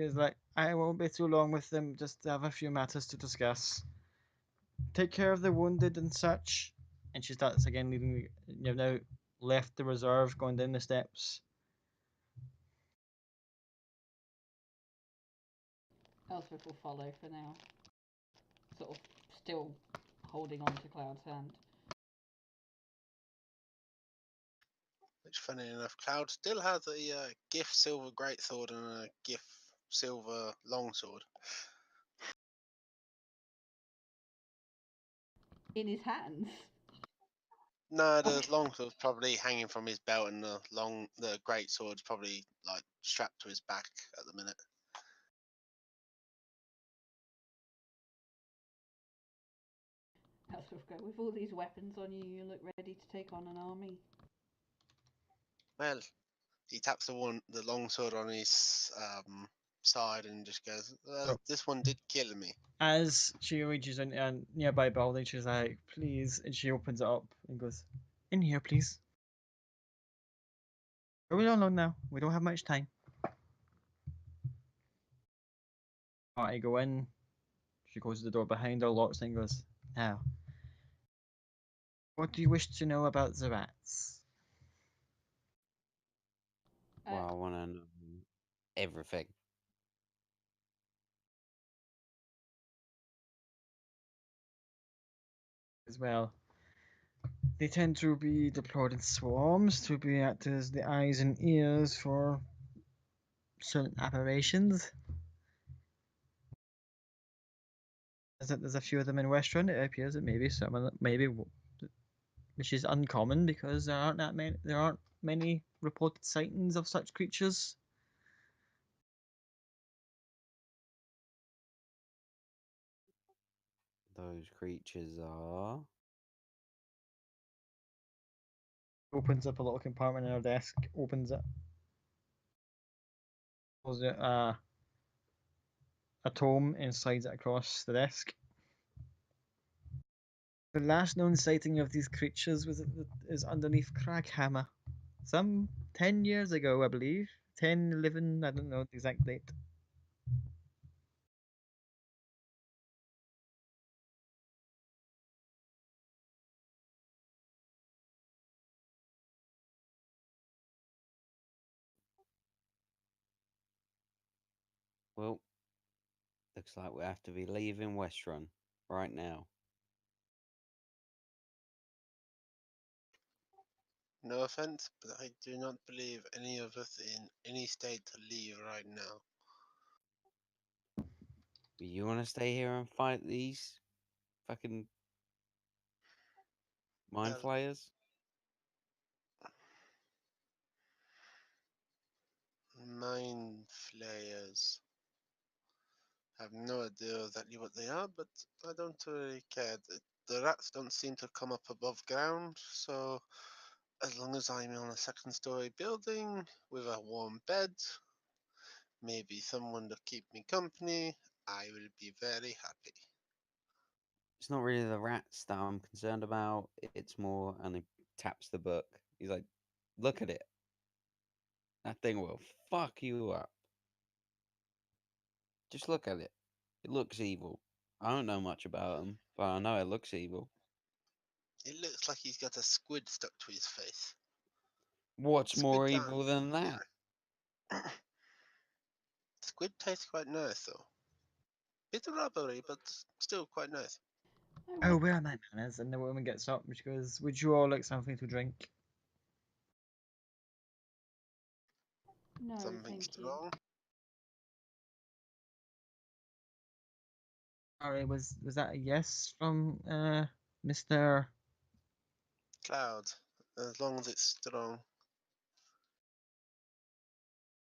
guys are like, I won't be too long with them. Just have a few matters to discuss. Take care of the wounded and such. And she starts again leading. You've now left the reserve, going down the steps. Elspeth will follow for now. Sort of still holding on to Cloud's hand. Which, funny enough, Cloud still has a gift silver greatsword and a gift silver longsword. In his hands. No, the longsword's probably hanging from his belt, and the greatsword's probably like strapped to his back at the minute. Elspeth go, with all these weapons on you, you look ready to take on an army. Well, he taps the longsword on his side and just goes, Oh. "This one did kill me." As she reaches in a nearby building, she's like, please. And she opens it up and goes, in here, please. Hurry along now. We don't have much time. I go in. She closes the door behind her, locks it, and goes, now, what do you wish to know about the rats? Well, I want to know everything. As well, they tend to be deployed in swarms to be acted as the eyes and ears for certain operations. There's a few of them in Westruun. It appears that maybe some of them, which is uncommon because there aren't many reported sightings of such creatures. Those creatures are. Opens up a little compartment in her desk. Opens it. Pulls it a tome and slides it across the desk. The last known sighting of these creatures is underneath Craghammer, some 10 years ago, I believe. 10, 11, I don't know the exact date. Well, looks like we have to be leaving Westruun right now. No offense, but I do not believe any of us in any state to leave right now. You want to stay here and fight these fucking mind Well, flayers? mind flayers. I have no idea exactly what they are, but I don't really care. The rats don't seem to come up above ground, so as long as I'm on a second-story building with a warm bed, maybe someone to keep me company, I will be very happy. It's not really the rats that I'm concerned about. It's more, and he taps the book. He's like, look at it. That thing will fuck you up. Just look at it. It looks evil. I don't know much about him, but I know it looks evil. It looks like he's got a squid stuck to his face. What's more Squids aren't evil than that? Squid tastes quite nice, though. Bit rubbery, but still quite nice. Oh, where are my manners? And the woman gets up and she goes, would you all like something to drink? No, Something thank you. strong. Sorry, was that a yes from Mr. Cloud, as long as it's strong.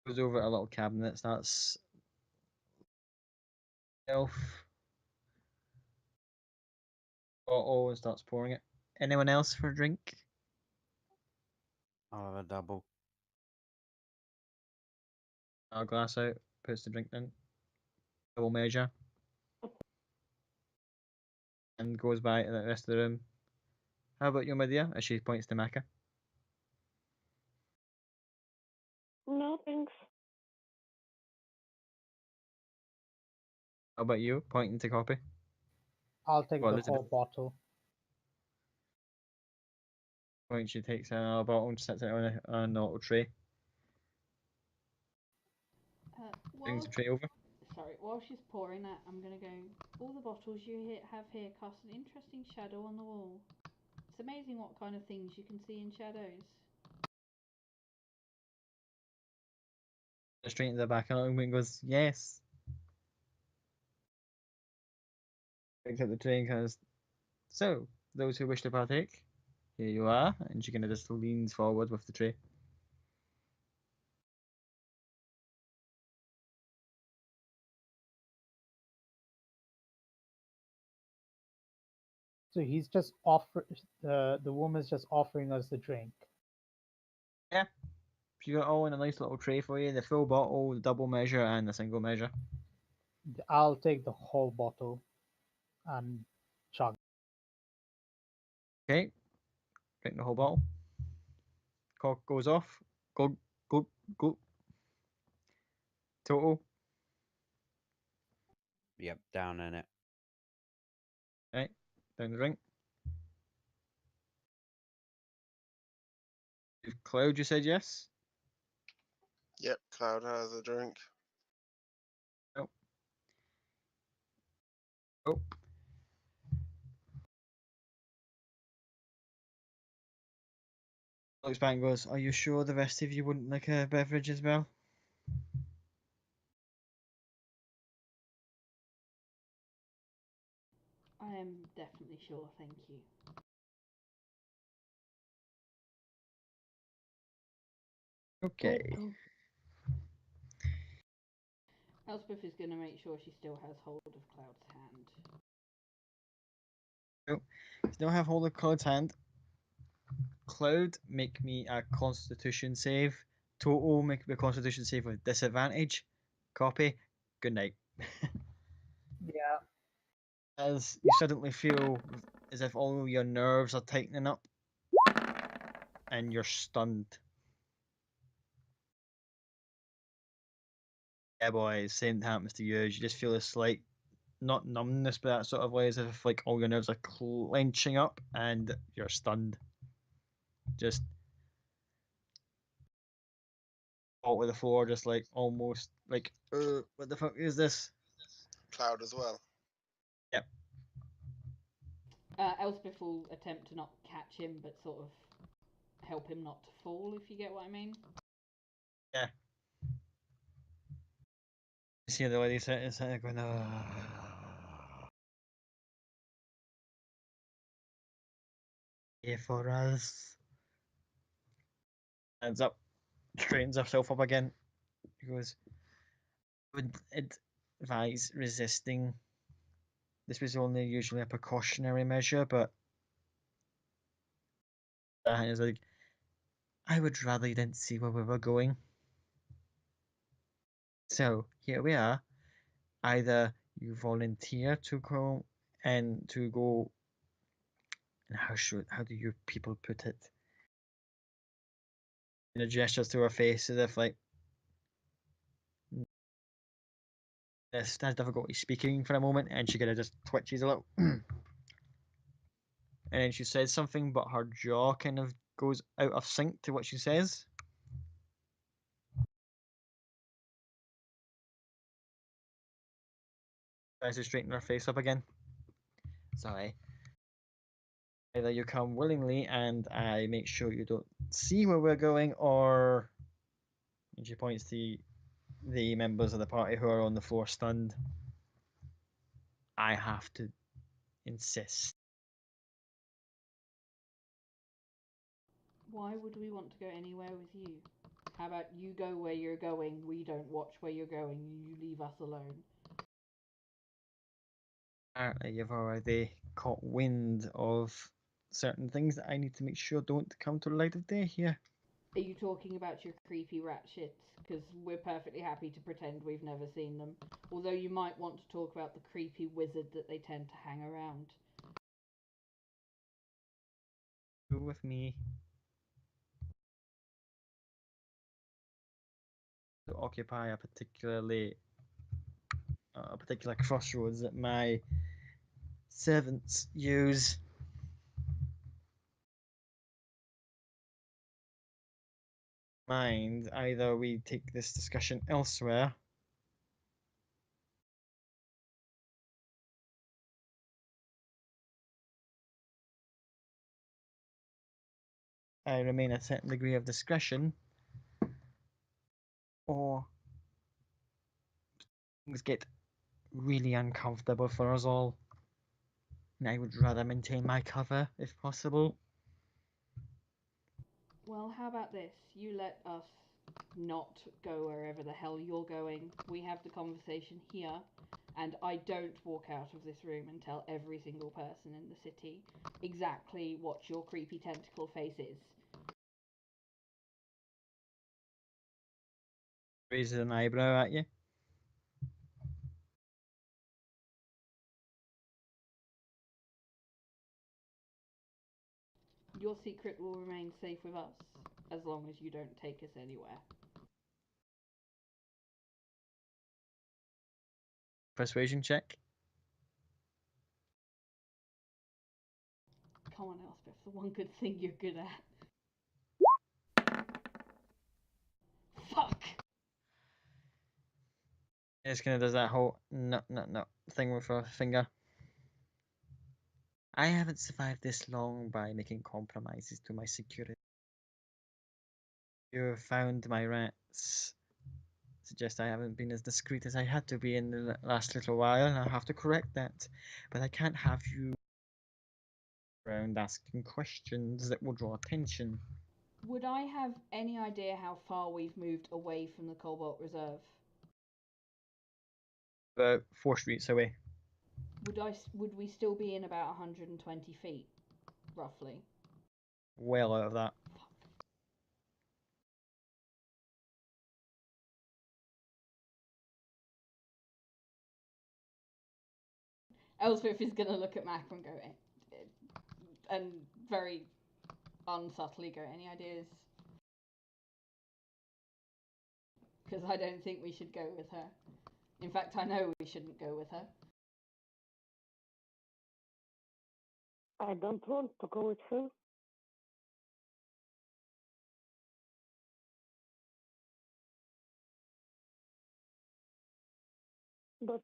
Goes over to a little cabinet, starts elf bottle and starts pouring it. Anyone else for a drink? I'll have a double. A glass out, puts the drink in, double measure, and goes back to the rest of the room. How about you, my dear? As she points to Maka. How about you? Pointing to copy. I'll take Well, the Elizabeth. whole bottle. Point, she takes another bottle and sets it on an auto tray. Brings the tray over. Sorry, while she's pouring that, I'm gonna go. All the bottles you have here cast an interesting shadow on the wall. It's amazing what kind of things you can see in shadows. Straight into the back of it and goes, yes. Picks up the tray and goes, so, those who wish to partake, here you are. And she kind of just leans forward with the tray. So he's just the woman's just offering us the drink. Yeah. She got all in a nice little tray for you, the full bottle, the double measure, and the single measure. I'll take the whole bottle and chug. Okay. Drink the whole bottle. Cork goes off. Go, go, go. Total. Yep, down in it. Right. Down the drink. Cloud, you said yes? Yep, Cloud has a drink. Nope. Oh. Looks back and goes, are you sure the rest of you wouldn't like a beverage as well? I am definitely sure, thank you. Okay. Elspeth is going to make sure she still has hold of Cloud's hand. Still have hold of Cloud's hand. Cloud, make me a constitution save. Total, make me a constitution save with disadvantage. Copy. Good night. Yeah. As you suddenly feel as if all your nerves are tightening up and you're stunned. Yeah, boy, same happens to you. You just feel this like, not numbness, but that sort of way, as if like all your nerves are clenching up and you're stunned. Just fall to the floor, just like almost like, what the fuck is this? Cloud as well. Yep. Elspeth will attempt to not catch him, but sort of help him not to fall, if you get what I mean. Yeah. You see the way they sit, it's going, here for us. Hands up, straightens herself up again. He goes, would advise resisting. This was only usually a precautionary measure, but it's like, I would rather you didn't see where we were going. So here we are. Either you volunteer to go and to go, and how do you people put it? And a gestures to her face as if like, this has difficulty speaking for a moment, and she kind of just twitches a little. And then she says something, but her jaw kind of goes out of sync to what she says. Tries to straighten her face up again. Sorry. Either you come willingly and I make sure you don't see where we're going, or. And she points to the members of the party who are on the floor stunned. I have to insist. Why would we want to go anywhere with you? How about you go where you're going, we don't watch where you're going, you leave us alone. Apparently you've already caught wind of certain things that I need to make sure don't come to the light of day here. Are you talking about your creepy rat shits? Because we're perfectly happy to pretend we've never seen them. Although you might want to talk about the creepy wizard that they tend to hang around. Go with me. To occupy a particularly a particular crossroads that my servants use. Mind, either we take this discussion elsewhere. I remain a certain degree of discretion, or things get really uncomfortable for us all. And I would rather maintain my cover if possible. Well, how about this? You let us not go wherever the hell you're going. We have the conversation here, and I don't walk out of this room and tell every single person in the city exactly what your creepy tentacle face is. Raises an eyebrow at you. Your secret will remain safe with us, as long as you don't take us anywhere. Persuasion check. Come on, Elspeth, the one good thing you're good at. Fuck! It just kind of does that whole no thing with her finger. I haven't survived this long by making compromises to my security. You have found my rats. Suggest I haven't been as discreet as I had to be in the last little while, and I'll have to correct that. But I can't have you around asking questions that will draw attention. Would I have any idea how far we've moved away from the Cobalt Reserve? About 4 streets away. Would we still be in about 120 feet, roughly? Well out of that. Elspeth is gonna look at Mac and go, and very unsubtly go, any ideas? Because I don't think we should go with her. In fact, I know we shouldn't go with her. I don't want to go with her. But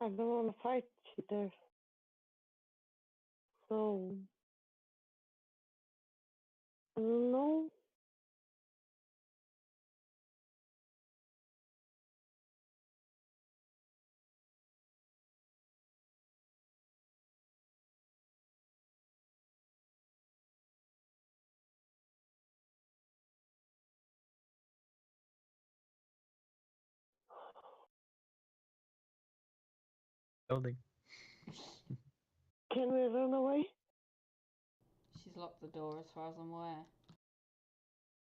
I don't want to fight you there. So, I don't know. Building. Can we run away? She's locked the door as far as I'm aware.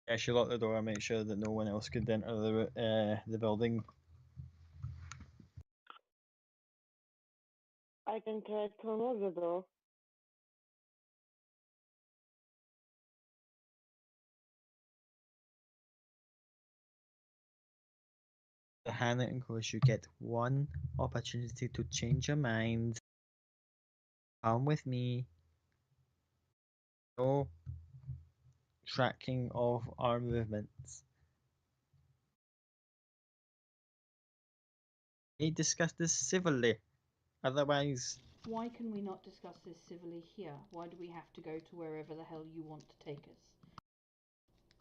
Yeah, she locked the door and made sure that no one else could enter the building. I can try to unlock the door. The hand it goes, you get one opportunity to change your mind. Come with me. No tracking of our movements. We discuss this civilly. Otherwise, Why can we not discuss this civilly here? Why do we have to go to wherever the hell you want to take us?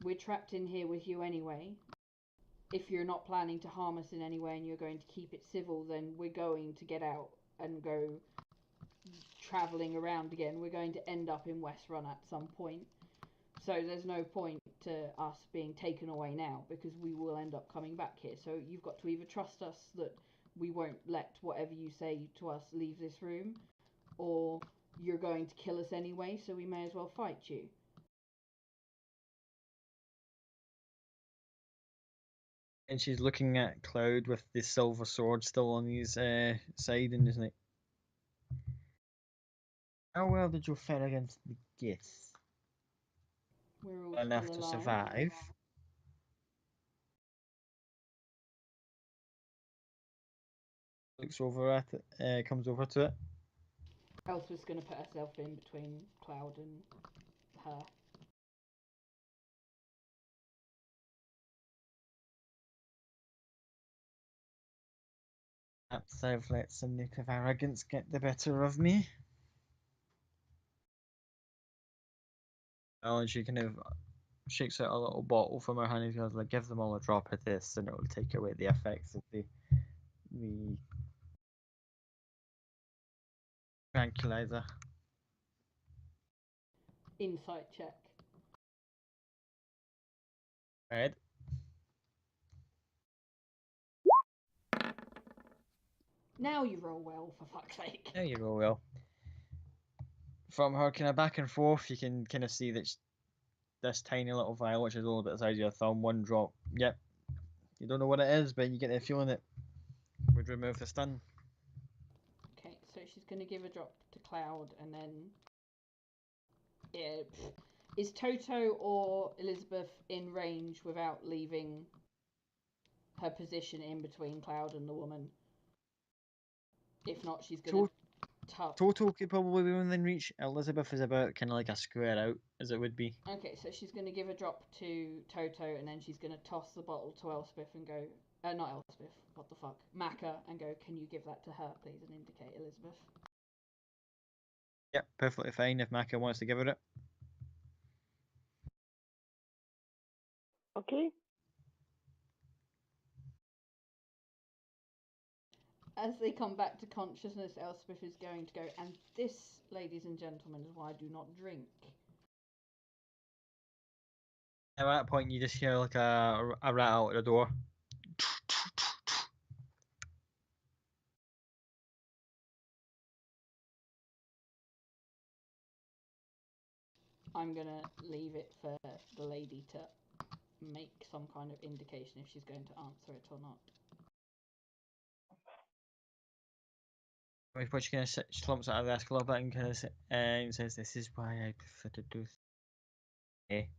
We're trapped in here with you anyway. If you're not planning to harm us in any way and you're going to keep it civil, then we're going to get out and go travelling around again. We're going to end up in West Run at some point. So there's no point to us being taken away now because we will end up coming back here. So you've got to either trust us that we won't let whatever you say to us leave this room, or you're going to kill us anyway, so we may as well fight you. and she's looking at Cloud with the silver sword still on his side, and isn't it? How well did you fare against the Gith? We're all enough still to alive. survive. Looks over at it, comes over to it. Elspeth's going to put herself in between Cloud and her. Perhaps I've let some native arrogance get the better of me. Oh, and she kind of shakes out a little bottle from her hand and goes like, "Give them all a drop of this, and it will take away the effects of the tranquilizer." Insight check. Right. Now you roll well, for fuck's sake. There you go, Will. From her kind of back and forth, you can kind of see that this tiny little vial, which is a little bit the size of your thumb, one drop. Yep. You don't know what it is, but you get the feeling it would remove the stun. Okay, so she's going to give a drop to Cloud, and then... Yeah, is Toto or Elizabeth in range without leaving her position in between Cloud and the woman? If not, she's going to... Toto could probably be within reach. Elizabeth is about kind of like a square out, as it would be. Okay, so she's going to give a drop to Toto, and then she's going to toss the bottle to Elspeth and go... not Elspeth, what the fuck? Maka, and go, can you give that to her, please, and indicate Elizabeth? Yep, perfectly fine if Maka wants to give her it. Okay. As they come back to consciousness, Elspeth is going to go, and this, ladies and gentlemen, is why I do not drink. At that point, you just hear like a rattle at the door. I'm going to leave it for the lady to make some kind of indication if she's going to answer it or not. Which kind of slumps out of the desk a little bit and kind of says, "This is why I prefer to do." Okay.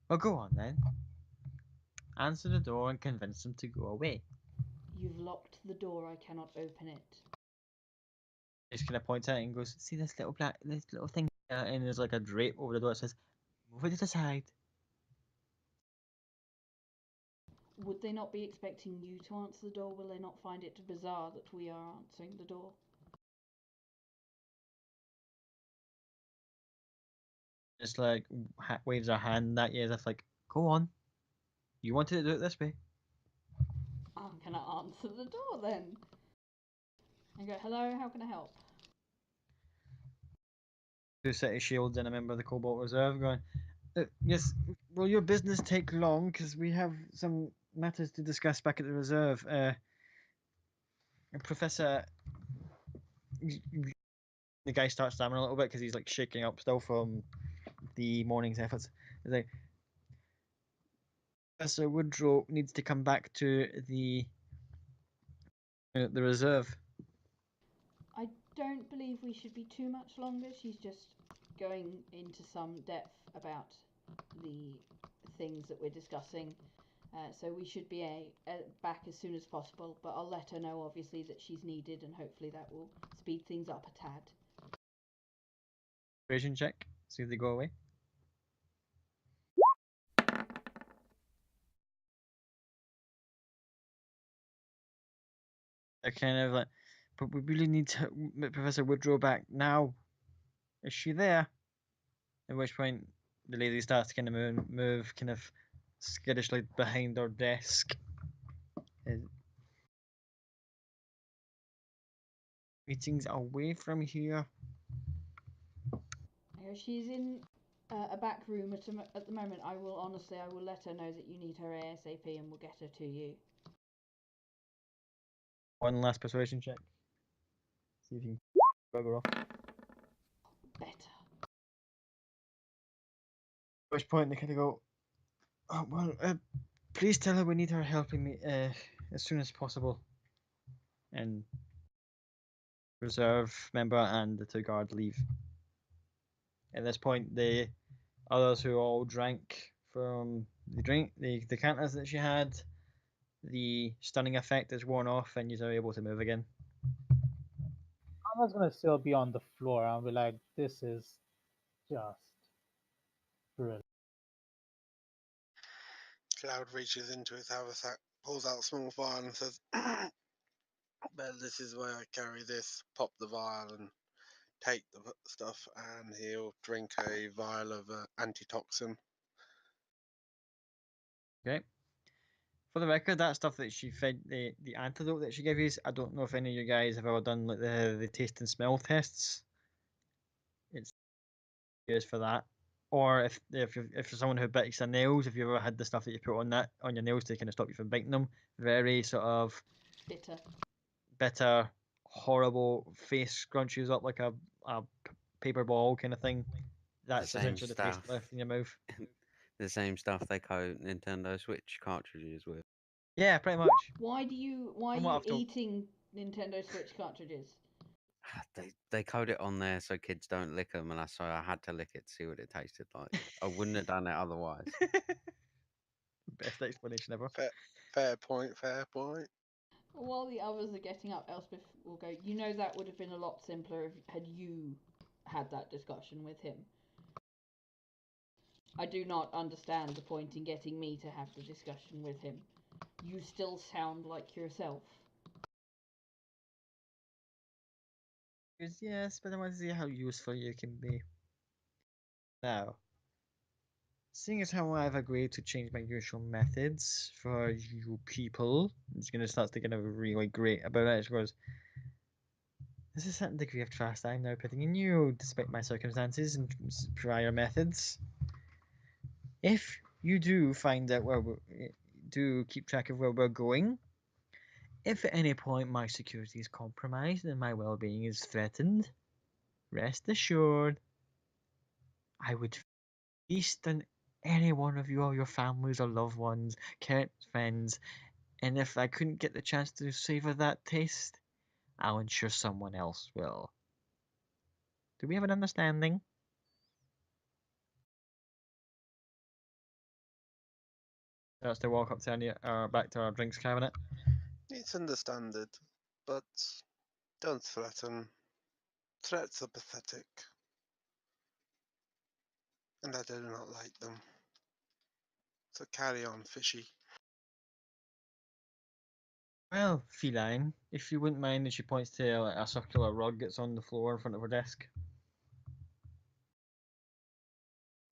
Well, go on then. Answer the door and convince them to go away. You've locked the door. I cannot open it. Just kind of points at it and goes, "See this little thing?" And there's like a drape over the door that says, "Move it to the side." Would they not be expecting you to answer the door? Will they not find it bizarre that we are answering the door? Just like waves her hand at you as if like, "Go on. You wanted to do it this way." I'm going to answer the door then. And go, hello, how can I help? 2 city shields and a member of the Cobalt Reserve going, "Yes, will your business take long? Because we have some matters to discuss back at the reserve. Professor..." The guy starts stammering a little bit because he's like shaking up still from the morning's efforts. He's like, "Professor Woodrow needs to come back to the reserve." I don't believe we should be too much longer. She's just going into some depth about the things that we're discussing. So we should be back as soon as possible, but I'll let her know obviously that she's needed, and hopefully that will speed things up a tad. Persuasion check. See if they go away. They're kind of like, "But we really need to Professor Woodrow back now. Is she there?" At which point the lady starts to kind of move kind of skittishly behind her desk. Meetings away from here. She's in a back room at the moment. I will let her know that you need her ASAP, and we'll get her to you. One last persuasion check. See if you can bug her off. Better. At which point they kind of go, "Oh, well, please tell her we need her helping me as soon as possible." And reserve member and the 2 guards leave. At this point, the Others who all drank from the decanters that she had. The stunning effect is worn off, and you're able to move again. I was gonna still be on the floor. I'll be like, this is just brilliant. Cloud reaches into his haversack, pulls out a small vial, and says, "Well, this is where I carry this. Pop the vial and take the stuff," and he'll drink a vial of antitoxin. Okay. For the record, that stuff that she fed, the antidote that she gave you, I don't know if any of you guys have ever done like the taste and smell tests. It's used for that. Or if you're someone who bites their nails, if you ever had the stuff that you put on your nails to kind of stop you from biting them, very sort of bitter, horrible face scrunches up like a paper ball kind of thing. That's same essentially the taste stuff. left in your mouth. The same stuff they coat Nintendo Switch cartridges with. Yeah, pretty much. Why are you From what I've told- eating Nintendo Switch cartridges? They code it on there so kids don't lick them, and so I had to lick it to see what it tasted like. I wouldn't have done it otherwise. Best explanation ever. Fair point, fair point. While the others are getting up, Elspeth will go, you know that would have been a lot simpler had you had that discussion with him. I do not understand the point in getting me to have the discussion with him. You still sound like yourself. Yes, but I want to see how useful you can be. Now, seeing as how I've agreed to change my usual methods for you people, it's going to start to get really great about it. She goes, there's a certain degree of trust I'm now putting in you, despite my circumstances and prior methods. If you do find out do keep track of where we're going, if at any point my security is compromised and my well-being is threatened, rest assured, I would feast on any one of you or your families or loved ones, current friends, and if I couldn't get the chance to savor that taste, I'll ensure someone else will. Do we have an understanding? That's to walk up to back to our drinks cabinet. It's understood, but don't threaten. Threats are pathetic, and I do not like them. So carry on, fishy. Well, feline, if you wouldn't mind, and she points to a circular rug that's on the floor in front of her desk.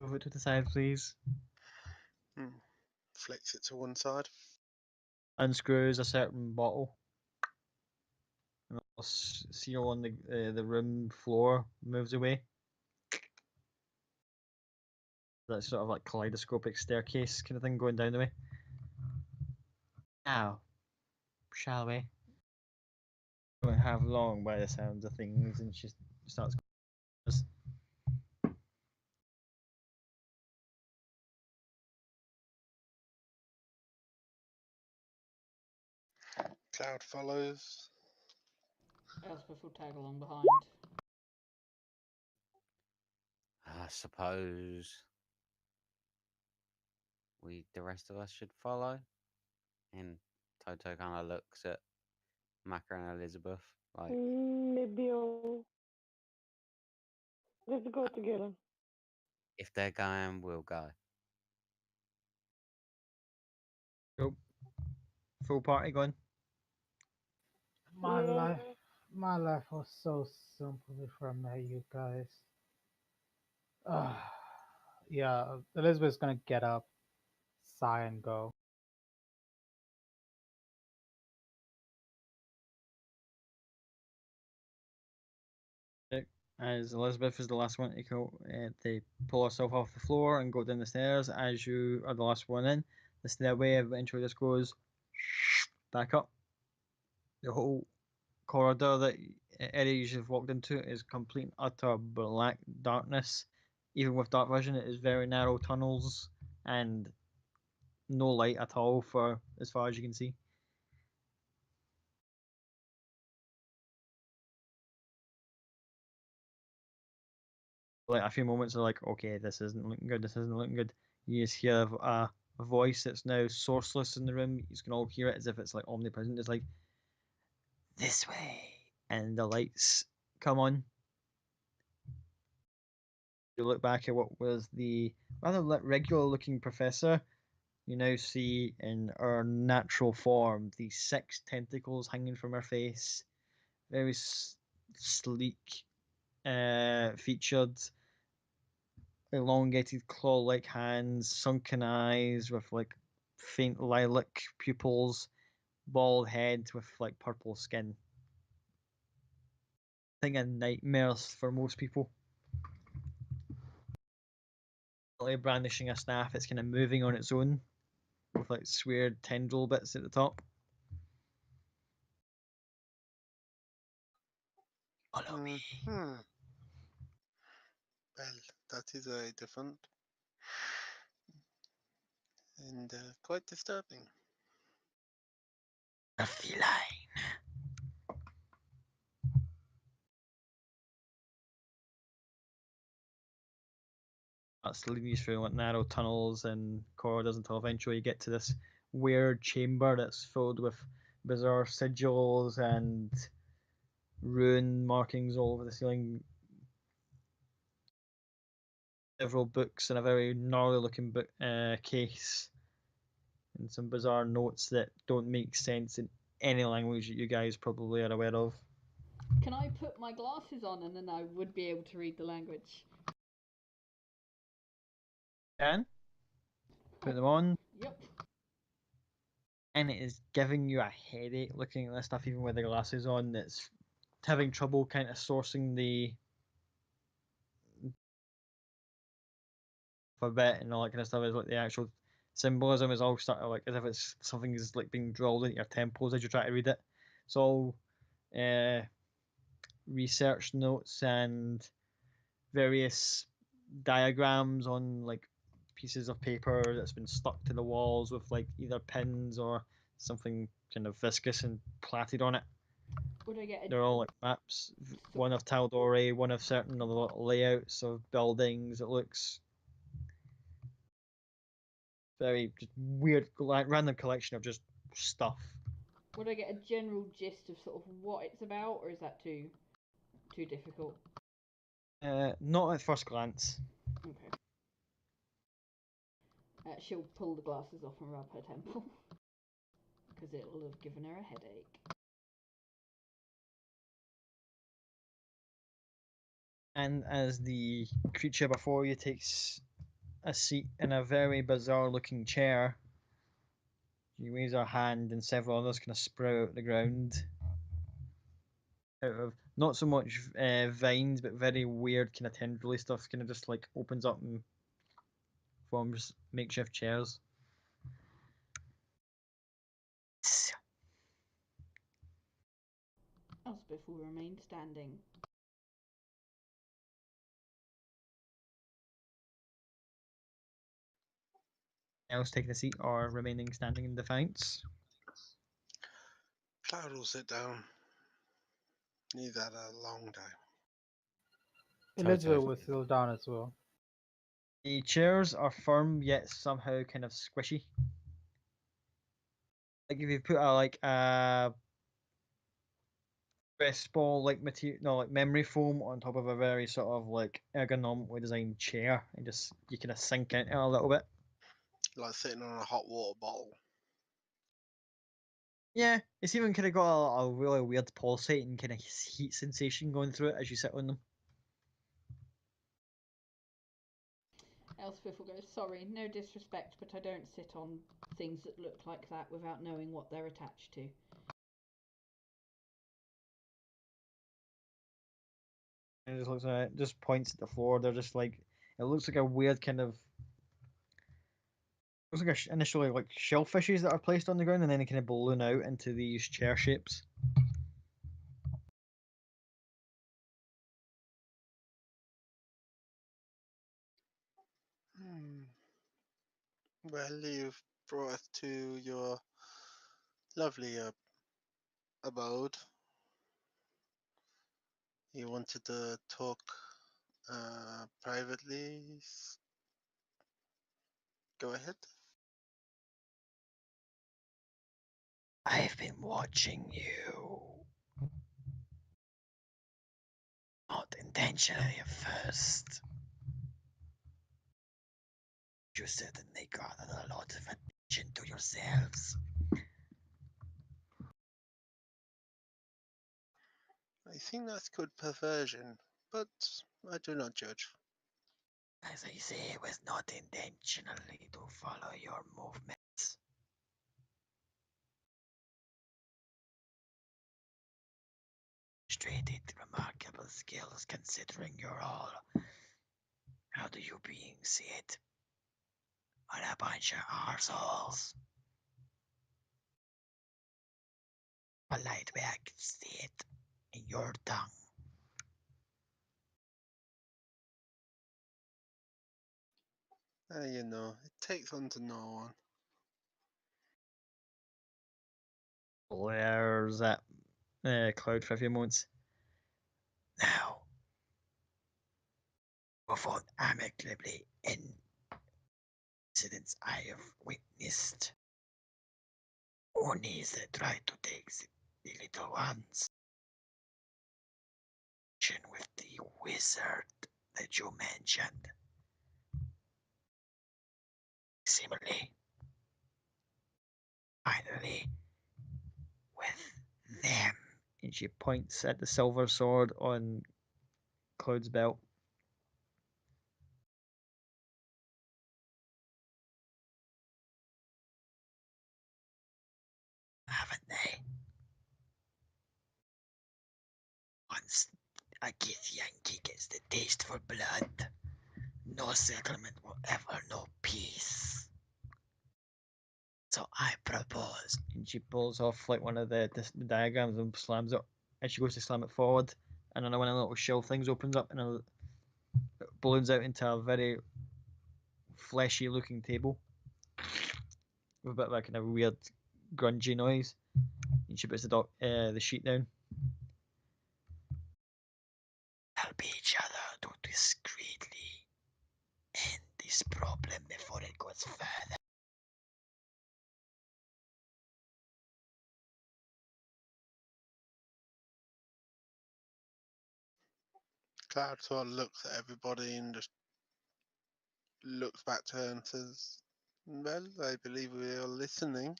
Move it to the side, please. Flicks it to one side. Unscrews a certain bottle. And the seal on the room floor moves away. That sort of like kaleidoscopic staircase kind of thing going down the way. Now, shall we? We won't have long by the sounds of things, and she starts. Cloud follows. Elspeth will tag along behind. I suppose the rest of us should follow. And Toto kind of looks at Maka and Elizabeth like, Maybe let's go together. if they're going, we'll go. Go. Full party going. My life was so simple before I met you guys. Yeah, Elizabeth's gonna get up, sigh, and go. As Elizabeth is the last one to go, they pull herself off the floor and go down the stairs. As you are the last one in, the stairway eventually just goes back up. The whole corridor that areas you've walked into is complete and utter black darkness. Even with dark vision, it is very narrow tunnels and no light at all for as far as you can see. Like a few moments are like, okay, this isn't looking good. This isn't looking good. You just hear a voice that's now sourceless in the room. You can all hear it as if it's like omnipresent. It's like, this way, and the lights come on. You look back at what was the rather regular looking professor. You now see in her natural form these 6 tentacles hanging from her face, very sleek, featured, elongated claw-like hands, sunken eyes with like faint lilac pupils, bald head with like purple skin. Thing of nightmares for most people. Brandishing a staff, it's kind of moving on its own with like weird tendril bits at the top. Follow me. Well, that is very different and quite disturbing. A feline. That's leading you through like narrow tunnels and corridors until eventually you get to this weird chamber that's filled with bizarre sigils and rune markings all over the ceiling. Several books in a very gnarly looking book case, and some bizarre notes that don't make sense in any language that you guys probably are aware of. Can I put my glasses on and then I would be able to read the language? Can put them on, Yep. and it is giving you a headache looking at this stuff, even with the glasses on. It's having trouble kind of sourcing the alphabet and all that kind of stuff. Is like the actual symbolism is all starting like as if it's something is like being drilled into your temples as you try to read it. It's all research notes and various diagrams on like pieces of paper that's been stuck to the walls with like either pins or something kind of viscous and plaited on it. Would I get a They're all like maps, one of Taldori, one of certain other layouts of buildings. It looks very just weird, like random collection of just stuff. Would I get a general gist of sort of what it's about, or is that too difficult? Not at first glance. Okay. She'll pull the glasses off and rub her temple because it'll have given her a headache. And as the creature before you takes a seat in a very bizarre looking chair, you raise her hand and several others kind of sprout out the ground. Out of not so much vines, but very weird kind of tendrily stuff, kind of just like opens up and forms makeshift chairs. Elspeth will remain standing. Else taking a seat or remaining standing in defiance? Cloud will sit down. Need that a long time. Elizabeth will sit down as well. The chairs are firm yet somehow kind of squishy. Like if you put a like a stress ball like material, no, like memory foam on top of a very sort of like ergonomically designed chair, and just you kind of sink into it a little bit. Like sitting on a hot water bottle. Yeah, it's even kind of got a really weird pulsating kind of heat sensation going through it as you sit on them. Elspeth will go, sorry, no disrespect, but I don't sit on things that look like that without knowing what they're attached to. And it just looks at it, just points at the floor. They're just like, it looks like a weird kind of, looks like initially like shellfishes that are placed on the ground and then they kind of balloon out into these chair shapes. Well, you've brought us to your lovely abode. You wanted to talk Privately. Go ahead. I've been watching you. Not intentionally at first. You certainly gathered a lot of attention to yourselves. I think that's good perversion, but I do not judge. As I say, it was not intentionally to follow your movements. Demonstrated remarkable skills considering you're all, how do you being see it? What a bunch of arseholes. Polite way I can see it in your tongue. You know, it takes one to know one. There's that Cloud for a few moments. Now, move on amicably in incidents I have witnessed. Onis that try to take the little ones. With the wizard that you mentioned. Similarly, finally, with them. And she points at the silver sword on Cloud's belt. Haven't they? Once a Githyanki gets the taste for blood, no settlement will ever know peace. So I propose. And she pulls off like one of the diagrams and slams it. And she goes to slam it forward, and then one of the little shelf things opens up, and it balloons out into a very fleshy looking table with a bit of a kind of weird grungy noise. And she puts the sheet down. Help each other to discreetly end this problem before it goes further. Cloud sort of looks at everybody and just looks back to her and says, "Well, I believe we are listening."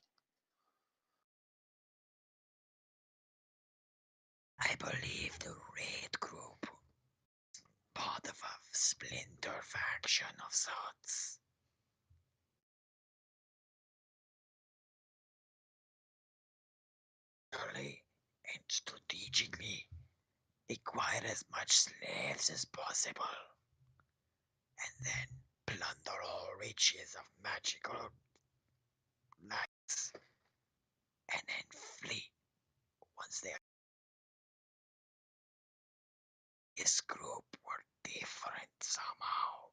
I believe the raid group, part of a splinter faction of sorts. Early and strategically acquire as much slaves as possible, and then plunder all riches of magical lights, and then flee once they are. This group were different somehow.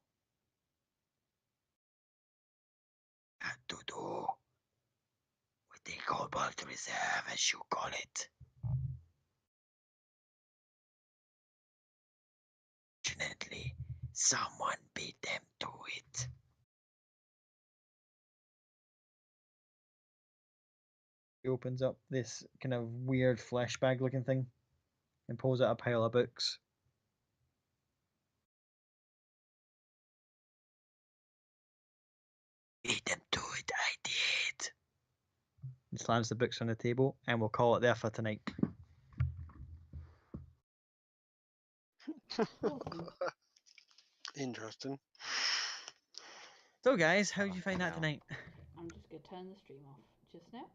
Had to do with the Cobalt Reserve, as you call it. Fortunately, someone beat them to it. He opens up this kind of weird flesh bag looking thing and pulls out a pile of books. Beat them to it, I did. And slams the books on the table, and we'll call it there for tonight. Awesome. Interesting. So, guys, how did you find that tonight? I'm just gonna turn the stream off just now.